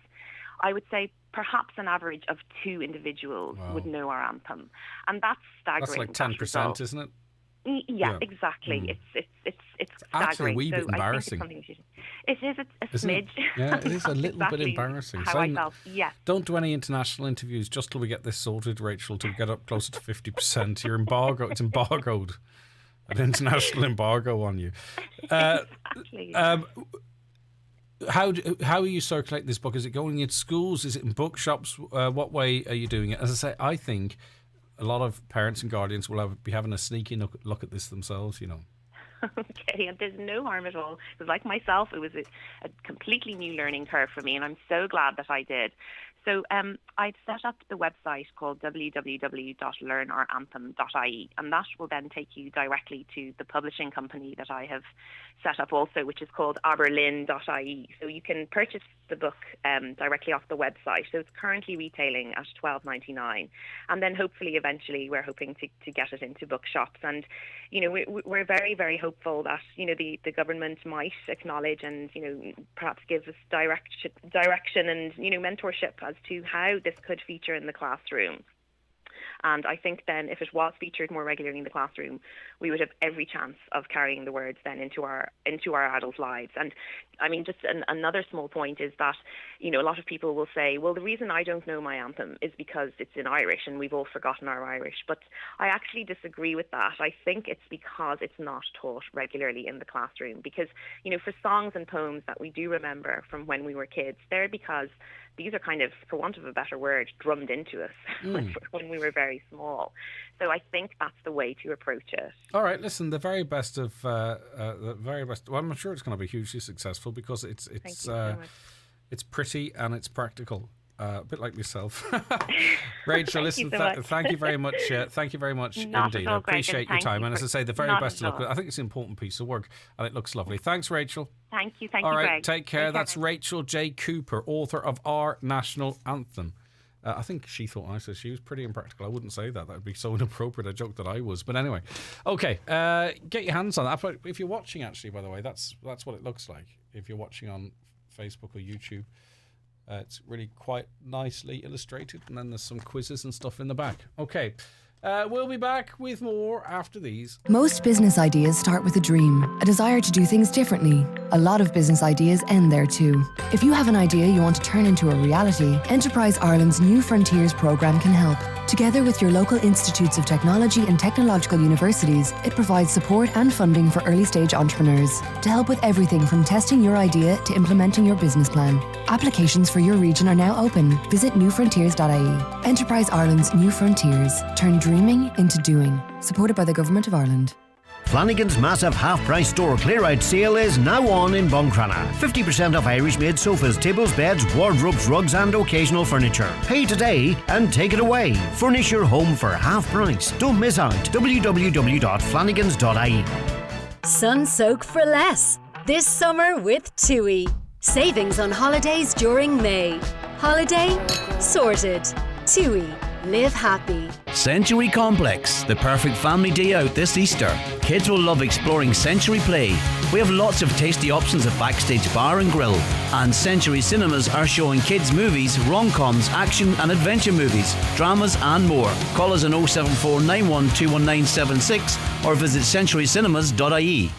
I would say perhaps an average of 2 individuals would know our anthem, and that's staggering. That's like 10%, isn't it? Yeah, exactly. It's staggering. Actually a wee bit embarrassing. It is a smidge. Yeah, it is a little bit embarrassing. How I felt. Yes. Don't do any international interviews just till we get this sorted, Rachel. Till we get up closer to 50%. You're embargoed. It's embargoed. An international embargo on you. Exactly. how are you circulating this book? Is it going into schools? Is it in bookshops? What way are you doing it? As I say, I think a lot of parents and guardians will be having a sneaky look at this themselves, you know. Okay, and there's no harm at all. Because like myself, it was a completely new learning curve for me, and I'm so glad that I did. So I'd set up the website called www.learnouranthem.ie, and that will then take you directly to the publishing company that I have set up also, which is called aberlin.ie. So you can purchase the book directly off the website. So it's currently retailing at $12.99, and then hopefully eventually we're hoping to get it into bookshops. And you know, we're very, very hopeful that, you know, the government might acknowledge and, you know, perhaps give us direction and, you know, mentorship as to how this could feature in the classroom. And I think then if it was featured more regularly in the classroom, we would have every chance of carrying the words then into our adult lives. And I mean, just another small point is that, you know, a lot of people will say, well, the reason I don't know my anthem is because it's in Irish and we've all forgotten our Irish. But I actually disagree with that. I think it's because it's not taught regularly in the classroom. Because, you know, for songs and poems that we do remember from when we were kids, they're because these are kind of, for want of a better word, drummed into us when we were very small. So I think that's the way to approach it. All right, listen, the very best of the very best. Well, I'm sure it's going to be hugely successful because it's pretty and it's practical. A bit like myself. Rachel, listen, thank you very much. Thank you very much indeed. I appreciate your time. And as I say, the very best of luck. I think it's an important piece of work and it looks lovely. Thanks, Rachel. Thank you, All right, Greg. take care. That's Rachel J. Cooper, author of Our National Anthem. I think she thought I said she was pretty impractical. I wouldn't say that. That would be so inappropriate a joke that I was. But anyway, okay, get your hands on that. If you're watching, actually, by the way, that's what it looks like. If you're watching on Facebook or YouTube, it's really quite nicely illustrated. And then there's some quizzes and stuff in the back. Okay. We'll be back with more after these. Most business ideas start with a dream, a desire to do things differently. A lot of business ideas end there too. If you have an idea you want to turn into a reality, Enterprise Ireland's New Frontiers programme can help. Together with your local institutes of technology and technological universities, it provides support and funding for early-stage entrepreneurs to help with everything from testing your idea to implementing your business plan. Applications for your region are now open. Visit newfrontiers.ie. Enterprise Ireland's New Frontiers. Turn dreaming into doing. Supported by the Government of Ireland. Flanagan's massive half-price store clear-out sale is now on in Buncrana. 50% off Irish-made sofas, tables, beds, wardrobes, rugs and occasional furniture. Pay today and take it away. Furnish your home for half price. Don't miss out. www.flanagans.ie. Sun soak for less. This summer with TUI. Savings on holidays during May. Holiday sorted. TUI. Live happy. Century Complex, the perfect family day out this Easter. Kids will love exploring Century Play. We have lots of tasty options at Backstage Bar and Grill. And Century Cinemas are showing kids' movies, rom-coms, action and adventure movies, dramas and more. Call us on 074 91 or visit centurycinemas.ie.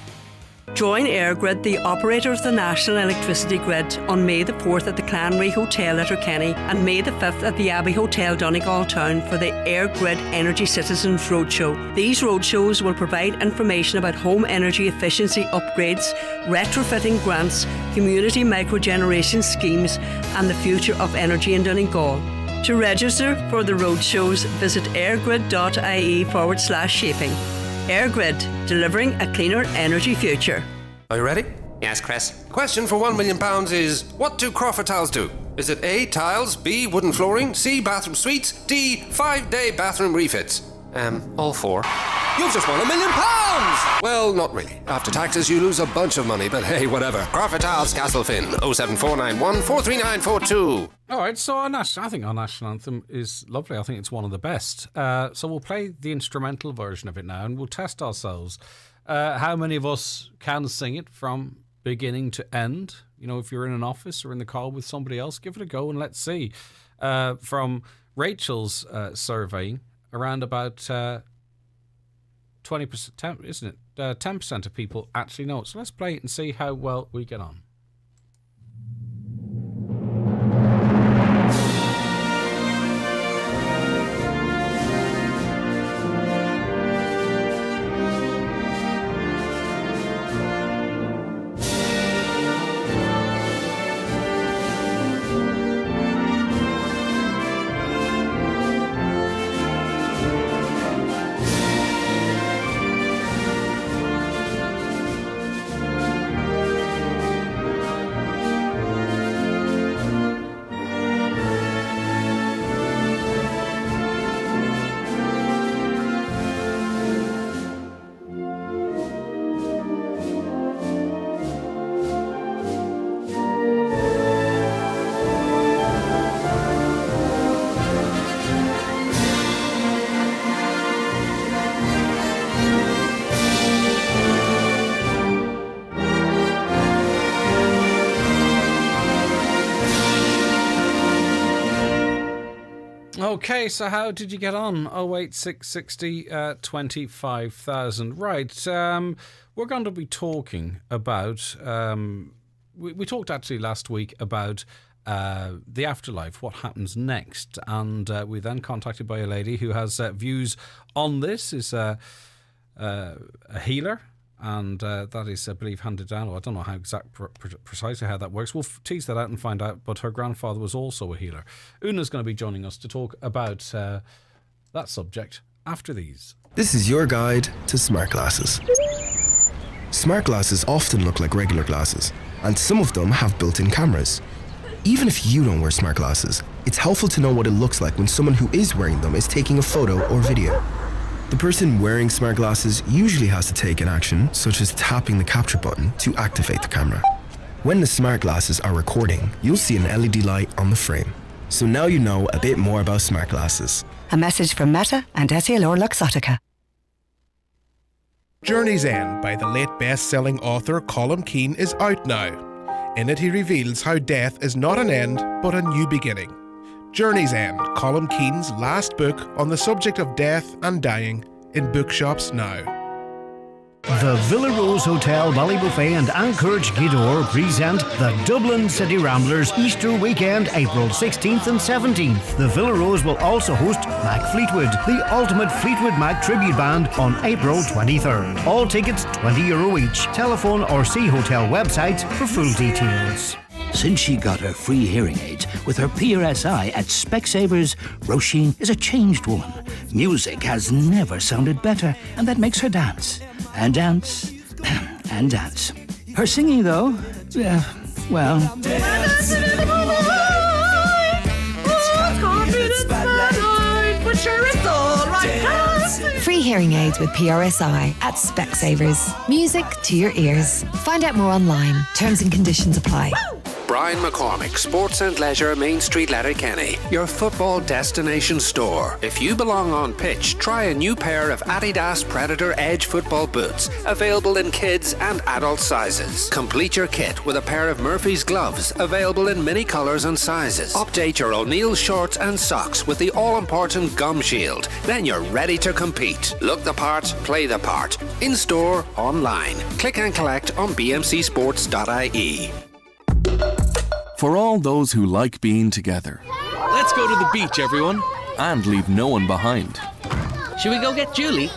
Join EirGrid, the operator of the national electricity grid, on May the 4th at the Clanry Hotel at Letterkenny and May the 5th at the Abbey Hotel Donegal Town for the EirGrid Energy Citizens Roadshow. These roadshows will provide information about home energy efficiency upgrades, retrofitting grants, community microgeneration schemes and the future of energy in Donegal. To register for the roadshows, visit airgrid.ie/shaping. EirGrid, delivering a cleaner energy future. Are you ready? Yes, Chris. Question for £1 million is, what do Crawford tiles do? Is it A, tiles, B, wooden flooring, C, bathroom suites, D, 5-day bathroom refits? All four. You've just won £1 million! Well, not really. After taxes, you lose a bunch of money, but hey, whatever. Crawford Tiles, Castlefin, 07491 43942. All right, so I think our national anthem is lovely. I think it's one of the best. So we'll play the instrumental version of it now, and we'll test ourselves. How many of us can sing it from beginning to end? You know, if you're in an office or in the car with somebody else, give it a go and let's see. From Rachel's survey, around about 20%, isn't it? 10% of people actually know it. So let's play it and see how well we get on. Okay, so how did you get on? 08660 25,000. Right, we're going to be talking about... we talked actually last week about the afterlife, what happens next. And we then contacted by a lady who has views on this, is a healer. And that is, I believe, handed down. I don't know how precisely how that works. We'll tease that out and find out. But her grandfather was also a healer. Una's going to be joining us to talk about that subject after these. This is your guide to smart glasses. Smart glasses often look like regular glasses, and some of them have built-in cameras. Even if you don't wear smart glasses, it's helpful to know what it looks like when someone who is wearing them is taking a photo or video. The person wearing smart glasses usually has to take an action, such as tapping the capture button to activate the camera. When the smart glasses are recording, you'll see an LED light on the frame. So now you know a bit more about smart glasses. A message from Meta and Essilor Luxottica. Journey's End by the late best-selling author Colm Keane is out now. In it he reveals how death is not an end, but a new beginning. Journey's End, Colm Keane's last book on the subject of death and dying, in bookshops now. The Villa Rose Hotel, Ballybuffet and Anchorage Gidor present the Dublin City Ramblers Easter Weekend, April 16th and 17th. The Villa Rose will also host Mac Fleetwood, the ultimate Fleetwood Mac tribute band, on April 23rd. All tickets €20 each. Telephone or see hotel websites for full details. Since she got her free hearing aids with her PRSI at Specsavers, Roisin is a changed woman. Music has never sounded better, and that makes her dance. And dance. And dance. Her singing, though, well... Free hearing aids with PRSI at Specsavers. Music to your ears. Find out more online. Terms and conditions apply. Brian McCormick, Sports and Leisure, Main Street, Letterkenny, your football destination store. If you belong on pitch, try a new pair of Adidas Predator Edge football boots, available in kids and adult sizes. Complete your kit with a pair of Murphy's gloves, available in many colours and sizes. Update your O'Neill shorts and socks with the all-important Gum Shield. Then you're ready to compete. Look the part, play the part. In store, online. Click and collect on bmcsports.ie. For all those who like being together. Let's go to the beach, everyone. And leave no one behind. Should we go get Julie?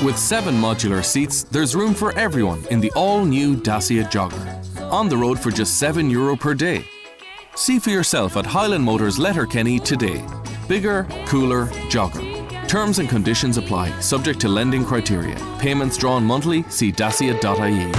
With 7 modular seats, there's room for everyone in the all-new Dacia Jogger. On the road for just €7 per day. See for yourself at Highland Motors Letterkenny today. Bigger, cooler, Jogger. Terms and conditions apply, subject to lending criteria. Payments drawn monthly, see dacia.ie.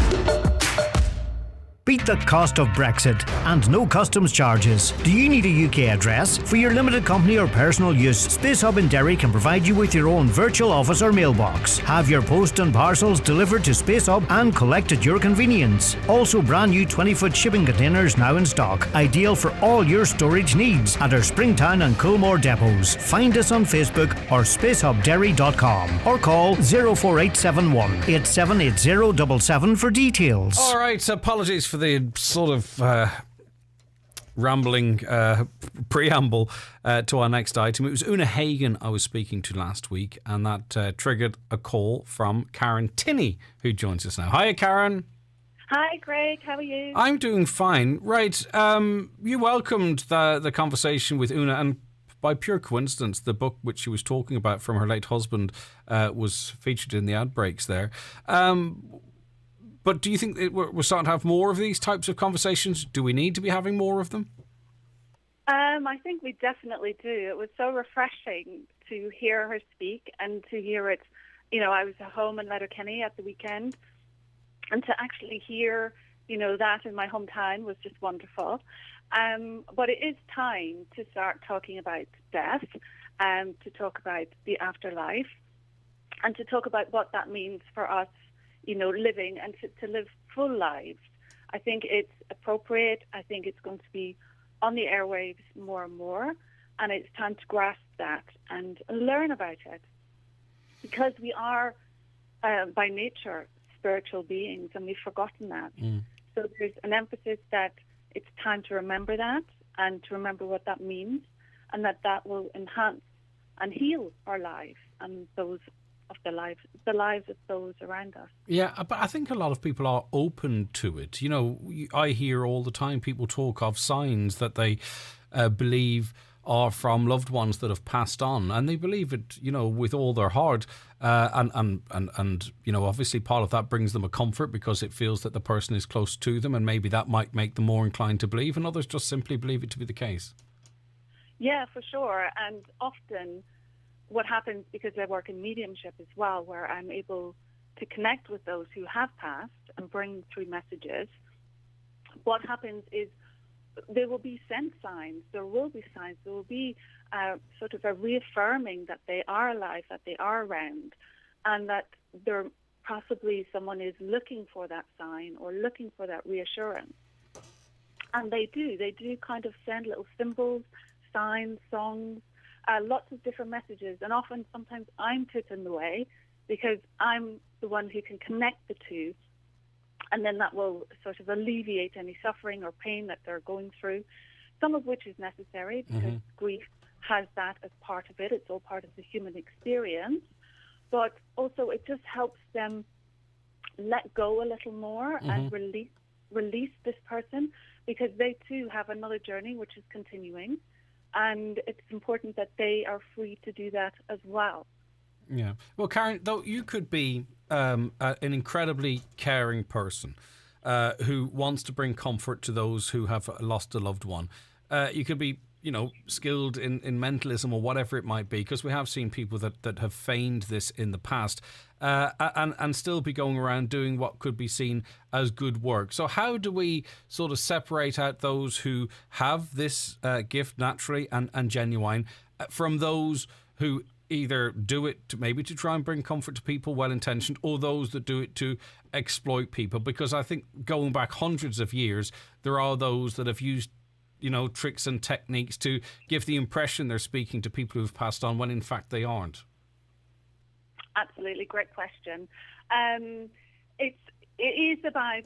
Beat the cost of Brexit and no customs charges. Do you need a UK address? For your limited company or personal use, Space Hub in Derry can provide you with your own virtual office or mailbox. Have your post and parcels delivered to Space Hub and collect at your convenience. Also brand new 20-foot shipping containers now in stock. Ideal for all your storage needs at our Springtown and Coolmore depots. Find us on Facebook or spacehubderry.com or call 04871 878077 for details. All right, apologies for the sort of rambling preamble to our next item. It was Una Hagen I was speaking to last week, and that triggered a call from Karen Tinney, who joins us now. Hiya, Karen. Hi, Greg. How are you? I'm doing fine. Right, you welcomed the conversation with Una, and by pure coincidence, the book which she was talking about from her late husband was featured in the outbreaks there. But do you think we're starting to have more of these types of conversations? Do we need to be having more of them? I think we definitely do. It was so refreshing to hear her speak and to hear it. You know, I was at home in Letterkenny at the weekend, and to actually hear, that in my hometown was just wonderful. But it is time to start talking about death, to talk about the afterlife, and to talk about what that means for us, living and to live full lives. I think it's appropriate. I think it's going to be on the airwaves more and more, and it's time to grasp that and learn about it, because we are, by nature, spiritual beings, and we've forgotten that. So there's an emphasis that it's time to remember that and to remember what that means, and that will enhance and heal our lives and those of the lives of those around us. Yeah, but I think a lot of people are open to it. You know, I hear all the time people talk of signs that they believe are from loved ones that have passed on, and they believe it, you know, with all their heart. And you know, obviously part of that brings them a comfort because it feels that the person is close to them, and maybe that might make them more inclined to believe, and others just simply believe it to be the case. Yeah, for sure. And often what happens, because I work in mediumship as well, where I'm able to connect with those who have passed and bring through messages, what happens is there will be sent signs, there will be sort of a reaffirming that they are alive, that they are around, and that there possibly someone is looking for that sign or looking for that reassurance. And they do kind of send little symbols, signs, songs, lots of different messages, and often sometimes I'm put in the way because I'm the one who can connect the two, and then that will sort of alleviate any suffering or pain that they're going through, some of which is necessary because grief has that as part of it. It's all part of the human experience, but also it just helps them let go a little more and release this person, because they too have another journey which is continuing, and it's important that they are free to do that as well. Yeah. Well, Karen, though, you could be an incredibly caring person who wants to bring comfort to those who have lost a loved one. You could be, you know, skilled in mentalism or whatever it might be, because we have seen people that have feigned this in the past and still be going around doing what could be seen as good work. So how do we sort of separate out those who have this gift naturally and genuine from those who either do it to maybe to try and bring comfort to people, well-intentioned, or those that do it to exploit people? Because I think going back hundreds of years, there are those that have used, you know, tricks and techniques to give the impression they're speaking to people who've passed on when in fact they aren't. Absolutely, great question. It is about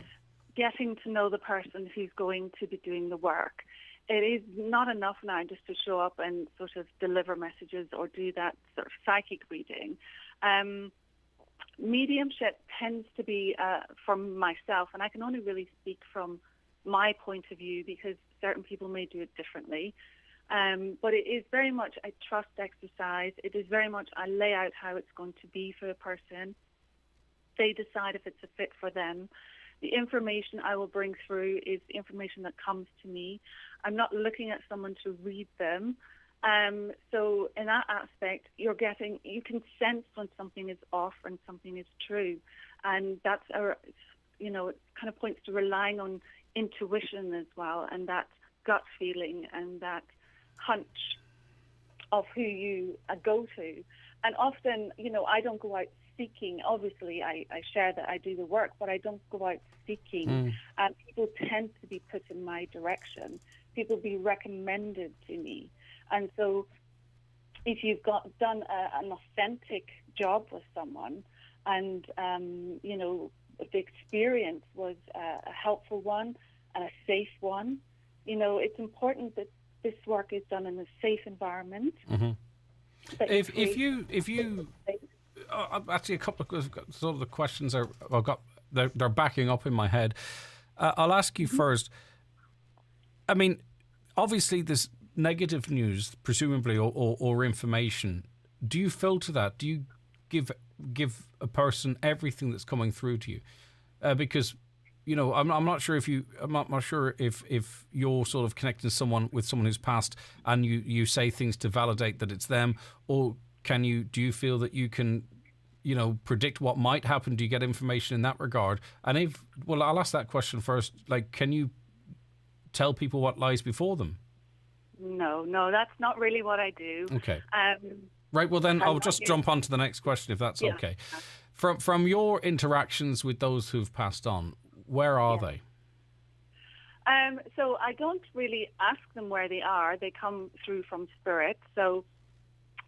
getting to know the person who's going to be doing the work. It is not enough now just to show up and sort of deliver messages or do that sort of psychic reading. Mediumship tends to be, from myself, and I can only really speak from my point of view because certain people may do it differently. But it is very much a trust exercise. It is very much I lay out how it's going to be for the person. They decide if it's a fit for them. The information I will bring through is the information that comes to me. I'm not looking at someone to read them. So in that aspect, you can sense when something is off and something is true. And that's it kind of points to relying on intuition as well, and that gut feeling and that hunch of who you go to. And often, I don't go out seeking. Obviously, I share that I do the work, but I don't go out seeking. And people tend to be put in my direction. People be recommended to me. And so if you've done an authentic job with someone and, the experience was a helpful one and a safe one, it's important that this work is done in a safe environment. If you actually, a couple of sort of the questions they're backing up in my head. I'll ask you first. I mean, obviously, there's negative news, presumably, or information. Do you filter that? Do you give a person everything that's coming through to you? Because I'm not sure if you're sort of connecting with someone who's passed, and you say things to validate that it's them, or do you feel that you can, predict what might happen? Do you get information in that regard? And I'll ask that question first. Like, can you tell people what lies before them? No, that's not really what I do. Okay. Right. Well, then I'll just jump on to the next question, if that's okay. From your interactions with those who've passed on, where are they? So I don't really ask them where they are. They come through from spirit. So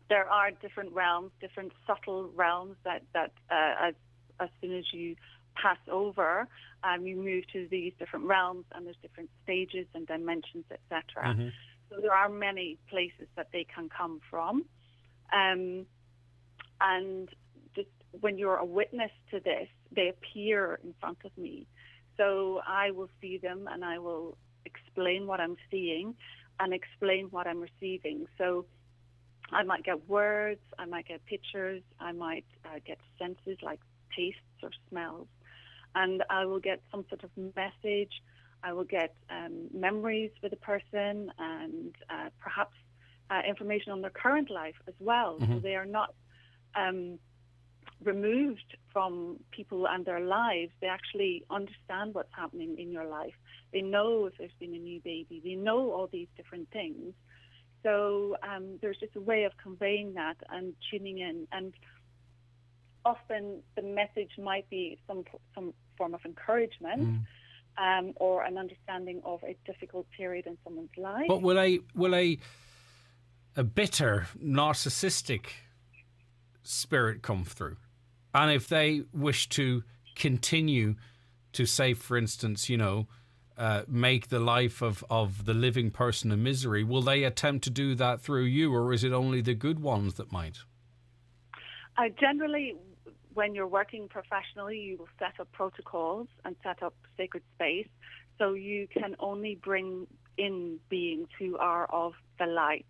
there are different realms, different subtle realms that as soon as you pass over, you move to these different realms, and there's different stages and dimensions, etc. So there are many places that they can come from. And just when you're a witness to this, they appear in front of me. So I will see them and I will explain what I'm seeing and explain what I'm receiving. So I might get words, I might get pictures, I might get senses like tastes or smells, and I will get some sort of message. I will get memories with a person and perhaps information on their current life as well. So they are not removed from people and their lives. They actually understand what's happening in your life. They know if there's been a new baby. They know all these different things. So there's just a way of conveying that and tuning in. And often the message might be some form of encouragement or an understanding of a difficult period in someone's life. But will a bitter, narcissistic spirit come through? And if they wish to continue to, say, for instance, make the life of the living person a misery, will they attempt to do that through you, or is it only the good ones that might? Generally, when you're working professionally, you will set up protocols and set up sacred space, so you can only bring in beings who are of the light.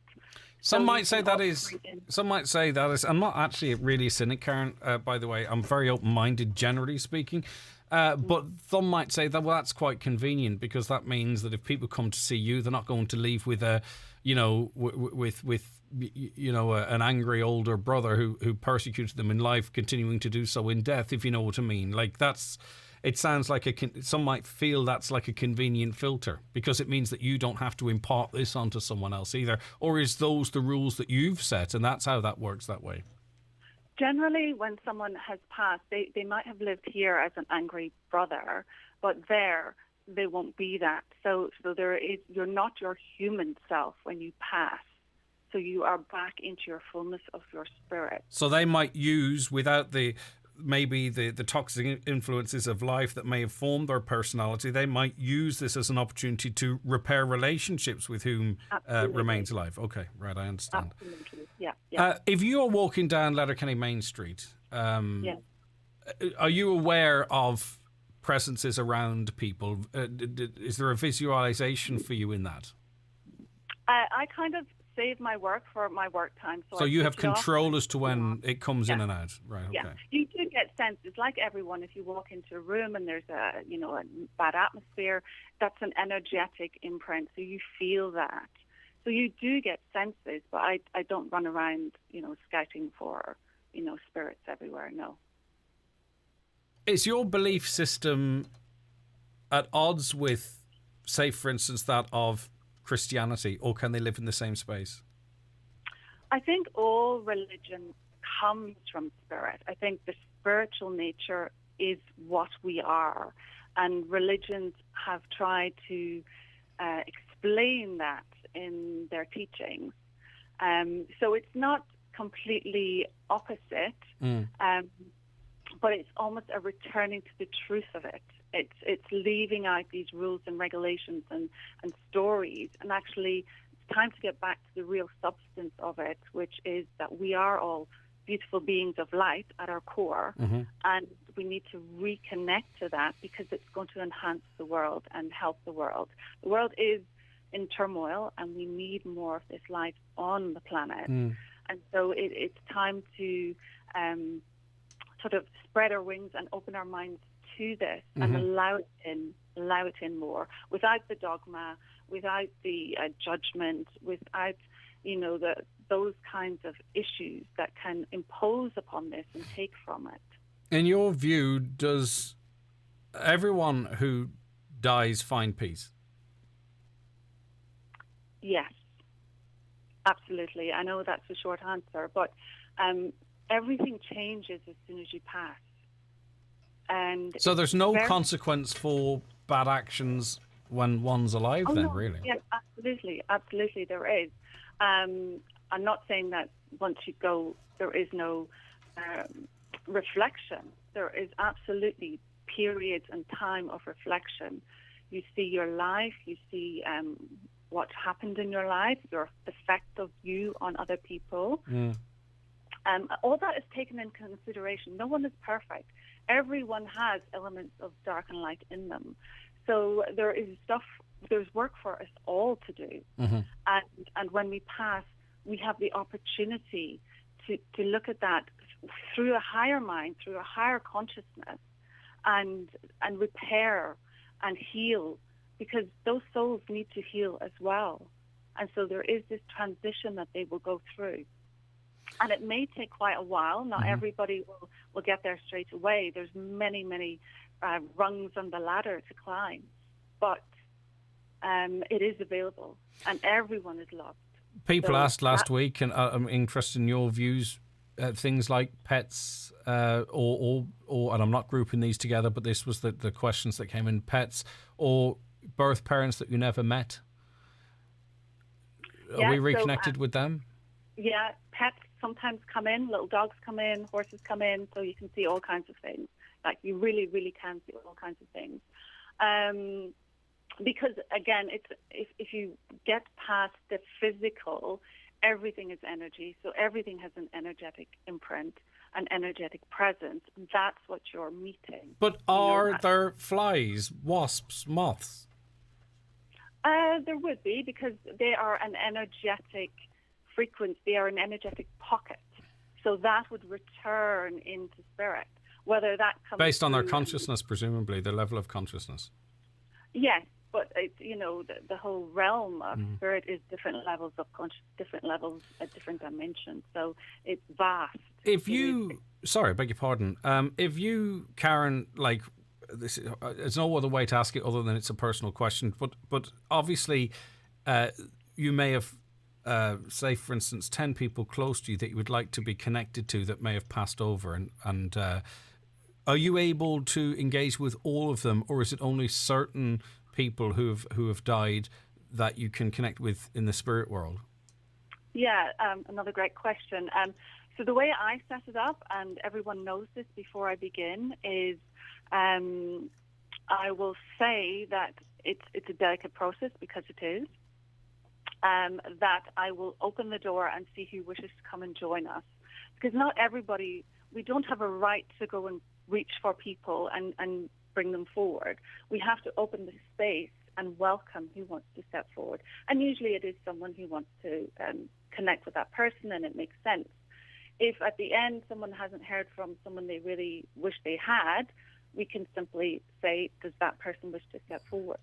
Some might say that is. I'm not actually really a cynic, Karen. By the way, I'm very open-minded, generally speaking. But some might say that, well, that's quite convenient, because that means that if people come to see you, they're not going to leave with an angry older brother who persecuted them in life, continuing to do so in death. If you know what I mean, it sounds like some might feel that's like a convenient filter, because it means that you don't have to impart this onto someone else either. Or is those the rules that you've set, and that's how that works that way? Generally, when someone has passed, they might have lived here as an angry brother, but there they won't be that. So you're not your human self when you pass. So you are back into your fullness of your spirit. So they might use, without the toxic influences of life that may have formed their personality, they might use this as an opportunity to repair relationships with whom remains alive. Okay, right, I understand. Absolutely, yeah. If you are walking down Letterkenny Main Street, are you aware of presences around people? Is there a visualization for you in that? I kind of save my work for my work time. So you have control as to when it comes in and out, right? Okay. Yeah, you do get senses, like everyone. If you walk into a room and there's a bad atmosphere, that's an energetic imprint. So you feel that. So you do get senses, but I don't run around, scouting for, spirits everywhere. No. Is your belief system at odds with, say, for instance, that of Christianity, or can they live in the same space? I think all religion comes from spirit. I think the spiritual nature is what we are, and religions have tried to explain that in their teachings. So it's not completely opposite, but it's almost a returning to the truth of it. It's leaving out these rules and regulations and stories, and actually it's time to get back to the real substance of it, which is that we are all beautiful beings of light at our core, and we need to reconnect to that, because it's going to enhance the world and help the world. The world is in turmoil, and we need more of this light on the planet. And so it's time to sort of spread our wings and open our minds to this and allow it in more, without the dogma, without the judgment, without those kinds of issues that can impose upon this and take from it. In your view, does everyone who dies find peace? Yes, absolutely. I know that's a short answer, but everything changes as soon as you pass. And so there's no consequence for bad actions when one's alive, really? Yes, absolutely there is. I'm not saying that once you go, there is no reflection. There is absolutely periods and time of reflection. You see your life, you see what happened in your life, your effect of you on other people. All that is taken into consideration. No one is perfect. Everyone has elements of dark and light in them. So there's work for us all to do. And when we pass, we have the opportunity to look at that through a higher mind, through a higher consciousness, and repair and heal, because those souls need to heal as well. And so there is this transition that they will go through. And it may take quite a while. Not everybody will get there straight away. There's many, many rungs on the ladder to climb. But it is available, and everyone is loved. People asked last week, and I'm interested in your views, things like pets, or and I'm not grouping these together, but this was the questions that came in: pets or birth parents that you never met. Are we reconnected with them? Yeah, pets sometimes come in. Little dogs come in, horses come in, so you can see all kinds of things. Like, you really, really can see all kinds of things. Because again, if you get past the physical, everything is energy. So everything has an energetic imprint, an energetic presence, and that's what you're meeting. But are there flies, wasps, moths? There would be, because they are an energetic frequency. They are an energetic pocket. So that would return into spirit. Whether that comes based on their consciousness, presumably, their level of consciousness. Yes, but the whole realm of spirit is different levels of consciousness, different levels at different dimensions. So it's vast. If you, sorry, I beg your pardon. If you, Karen, like this, there's no other way to ask it other than it's a personal question. But obviously, you may have, say, for instance, 10 people close to you that you would like to be connected to that may have passed over, and are you able to engage with all of them, or is it only certain people who have died that you can connect with in the spirit world? Yeah, another great question. So the way I set it up, and everyone knows this before I begin, is I will say that it's a delicate process, because it is. That I will open the door and see who wishes to come and join us. Because not everybody, we don't have a right to go and reach for people and bring them forward. We have to open the space and welcome who wants to step forward. And usually it is someone who wants to connect with that person, and it makes sense. If at the end someone hasn't heard from someone they really wish they had, we can simply say, does that person wish to step forward?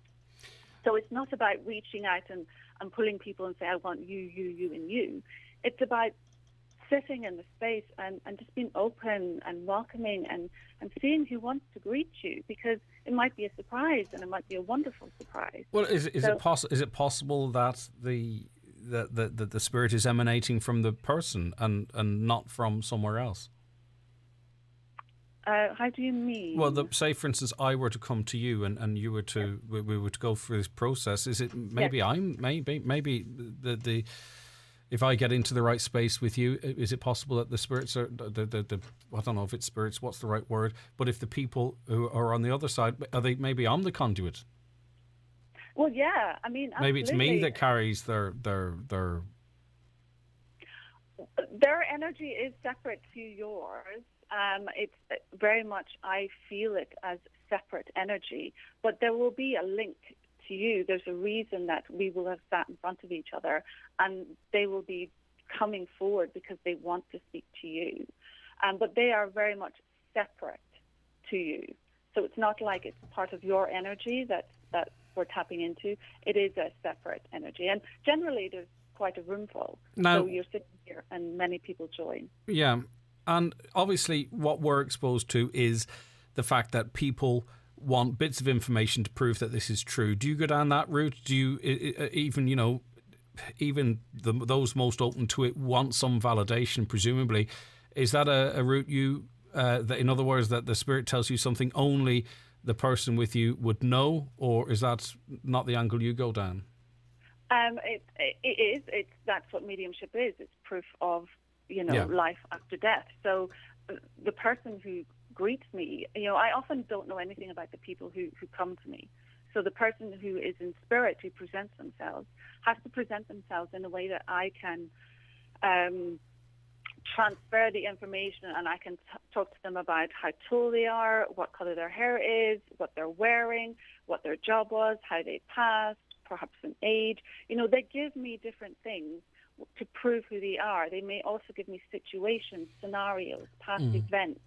So it's not about reaching out and pulling people and say, I want you, you, and you. It's about sitting in the space and just being open and welcoming and seeing who wants to greet you, because it might be a surprise, and it might be a wonderful surprise. Well, is it possible that the spirit is emanating from the person and not from somewhere else? How do you mean? Well, say for instance, I were to come to you and you were to we were to go through this process. Is it maybe maybe the if I get into the right space with you, is it possible that the spirits are the I don't know if it's spirits, what's the right word? But if the people who are on the other side, are they? Maybe I'm the conduit. Well, yeah. I mean, maybe it's me that carries their. Their energy is separate to yours. It's very much, I feel it as separate energy, but there will be a link to you. There's a reason that we will have sat in front of each other, and they will be coming forward because they want to speak to you. But they are very much separate to you. So it's not like it's part of your energy that we're tapping into. It is a separate energy. And generally there's quite a room full. Now, so you're sitting here and many people join. Yeah. And obviously what we're exposed to is the fact that people want bits of information to prove that this is true. Do you go down that route? Do you even those most open to it want some validation, presumably? Is that a route you, that in other words, that the spirit tells you something only the person with you would know, or is that not the angle you go down? It is. That's what mediumship is. It's proof of life after death. So the person who greets me, I often don't know anything about the people who come to me. So the person who is in spirit, who presents themselves, has to present themselves in a way that I can transfer the information, and I can talk to them about how tall they are, what colour their hair is, what they're wearing, what their job was, how they passed, perhaps an age. You know, they give me different things to prove who they are. They may also give me situations, scenarios, past events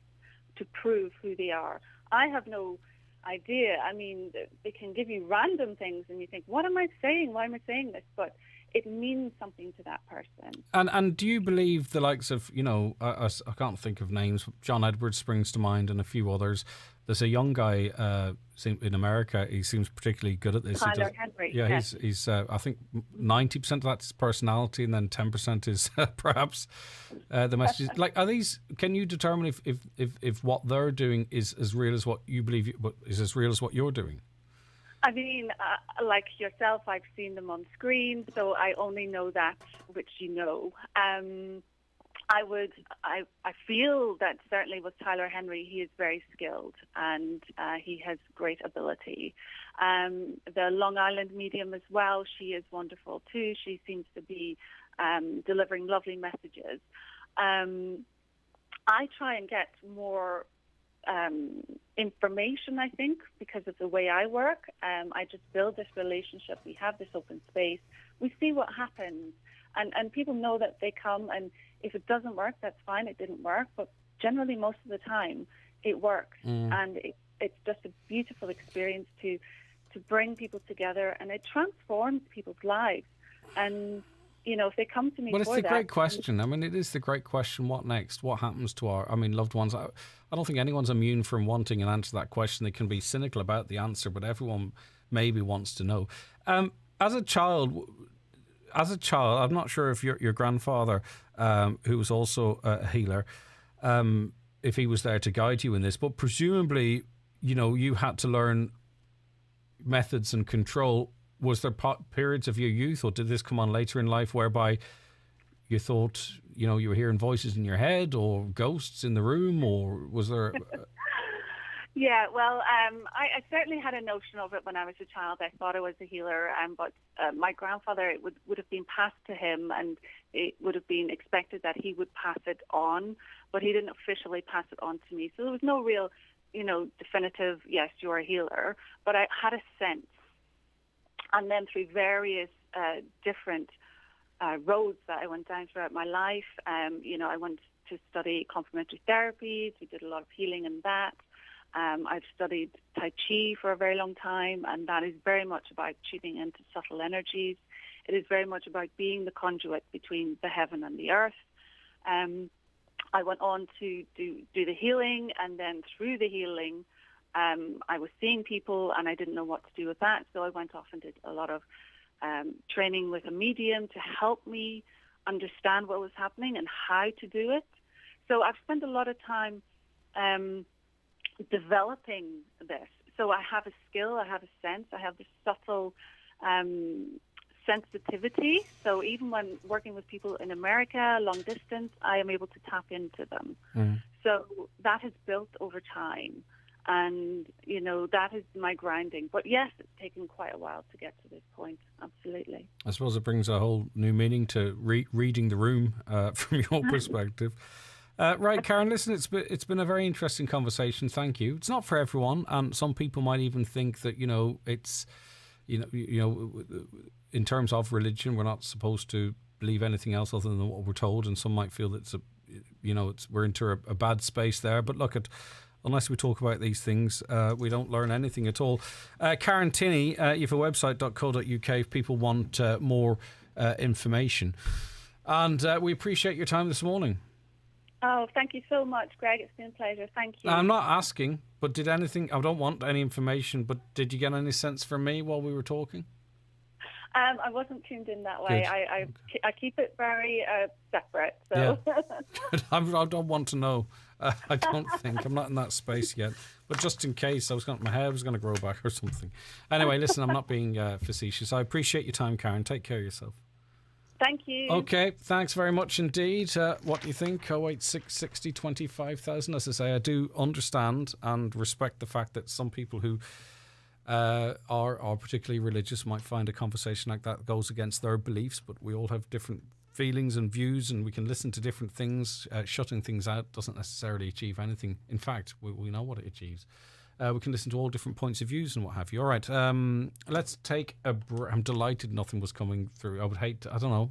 to prove who they are. I have no idea. I mean, they can give you random things and you think, what am I saying? Why am I saying this? But it means something to that person. And do you believe the likes of, you know, I can't think of names, John Edwards springs to mind and a few others. There's a young guy in America, he seems particularly good at this. Tyler Henry. Yeah, he's I think 90% of that's his personality and then 10% is perhaps the messages. Like, are these, can you determine if what they're doing is as real as what you believe is as real as what you're doing? I mean, like yourself, I've seen them on screen, so I only know that which you know. I feel that certainly with Tyler Henry, he is very skilled and he has great ability. The Long Island medium as well, she is wonderful too. She seems to be delivering lovely messages. I try and get more information, I think, because of the way I work. I just build this relationship. We have this open space. We see what happens. And people know that they come, and if it doesn't work, that's fine. It didn't work. But generally, most of the time, it works. And it's just a beautiful experience to bring people together, and it transforms people's lives. And you know, if they come to me, well, it's the great question. I mean, it is the great question. What next? What happens to our, loved ones? I don't think anyone's immune from wanting an answer to that question. They can be cynical about the answer, but everyone maybe wants to know. As a child, I'm not sure if your grandfather, who was also a healer, if he was there to guide you in this, but presumably, you know, you had to learn methods and control. Was there periods of your youth, or did this come on later in life, whereby you thought, you know, you were hearing voices in your head or ghosts in the room, or was there... Yeah, well, I certainly had a notion of it when I was a child. I thought I was a healer, but my grandfather, it would have been passed to him, and it would have been expected that he would pass it on, but he didn't officially pass it on to me. So there was no real, you know, definitive, yes, you're a healer, but I had a sense. And then through various different roads that I went down throughout my life, you know, I went to study complementary therapies. We did a lot of healing in that. I've studied Tai Chi for a very long time, and that is very much about tuning into subtle energies. It is very much about being the conduit between the heaven and the earth. I went on to do the healing, and then through the healing, I was seeing people and I didn't know what to do with that. So I went off and did a lot of training with a medium to help me understand what was happening and how to do it. So I've spent a lot of time developing this. So I have a skill, I have a sense, I have this subtle sensitivity. So even when working with people in America, long distance, I am able to tap into them. So that has built over time. And, you know, that is my grounding. But yes, it's taken quite a while to get to this point. Absolutely. I suppose it brings a whole new meaning to reading the room from your perspective. Right, Karen, listen, it's been a very interesting conversation. Thank you. It's not for everyone. And some people might even think that, you know, it's, you know, in terms of religion, we're not supposed to believe anything else other than what we're told. And some might feel that we're into a bad space there. But look, unless we talk about these things, we don't learn anything at all. Karen Tinney, you have a website.co.uk if people want more information. And we appreciate your time this morning. Oh, thank you so much, Greg. It's been a pleasure. Thank you. I'm not asking, but I don't want any information, but did you get any sense from me while we were talking? I wasn't tuned in that way. I keep it very separate. So. Yeah. I don't want to know. I don't think. I'm not in that space yet. But just in case, my hair was going to grow back or something. Anyway, listen, I'm not being facetious. I appreciate your time, Karen. Take care of yourself. Thank you. Okay, thanks very much indeed. What do you think? 086 60 25,000. As I say, I do understand and respect the fact that some people who are particularly religious might find a conversation like that goes against their beliefs, but we all have different feelings and views, and we can listen to different things. Shutting things out doesn't necessarily achieve anything. In fact, we know what it achieves. We can listen to all different points of views and what have you. All right, let's take a break. I'm delighted nothing was coming through. I would hate to, I don't know.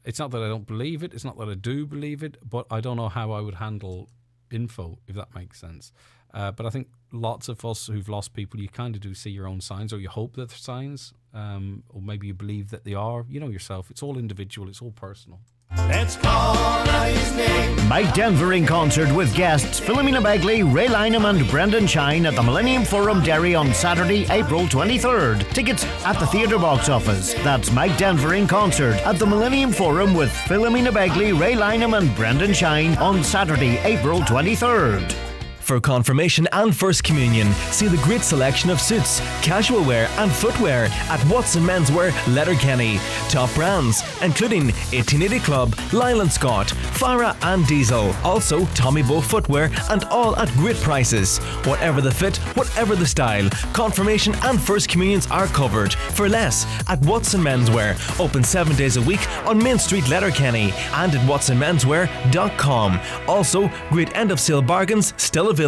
It's not that I don't believe it. It's not that I do believe it, but I don't know how I would handle info, if that makes sense. But I think lots of us who've lost people, you kind of do see your own signs, or you hope that they're signs, or maybe you believe that they are. You know yourself. It's all individual. It's all personal. Let's call out his name. Mike Denver in concert with guests Philomena Begley, Ray Lynham and Brendan Shine at the Millennium Forum, Derry on Saturday, April 23rd. Tickets at the theatre box office. That's Mike Denver in concert at the Millennium Forum with Philomena Begley, Ray Lynham and Brendan Shine on Saturday, April 23rd. For confirmation and First Communion, see the great selection of suits, casual wear and footwear at Watson Menswear, Letterkenny. Top brands, including 1880 Club, Lyle & Scott, Farah and Diesel. Also Tommy Bow footwear, and all at great prices. Whatever the fit, whatever the style, confirmation and First Communions are covered. For less, at Watson Menswear. Open 7 days a week on Main Street, Letterkenny, and at watsonmenswear.com. Also, great end of sale bargains still available.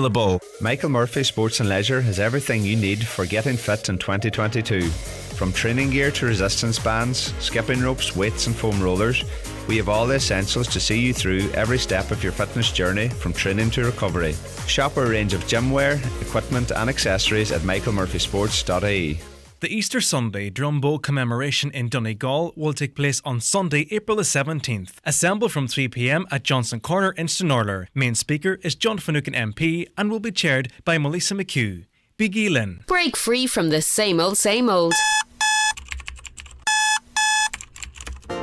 Michael Murphy Sports and Leisure has everything you need for getting fit in 2022. From training gear to resistance bands, skipping ropes, weights and foam rollers, we have all the essentials to see you through every step of your fitness journey, from training to recovery. Shop our range of gym wear, equipment and accessories at michaelmurphysports.ie. The Easter Sunday Drumbow commemoration in Donegal will take place on Sunday, April the 17th. Assemble from 3 p.m. at Johnson Corner in Stranorlar. Main speaker is John Finucane MP and will be chaired by Melissa McHugh. Begilin. Break free from the same old, same old.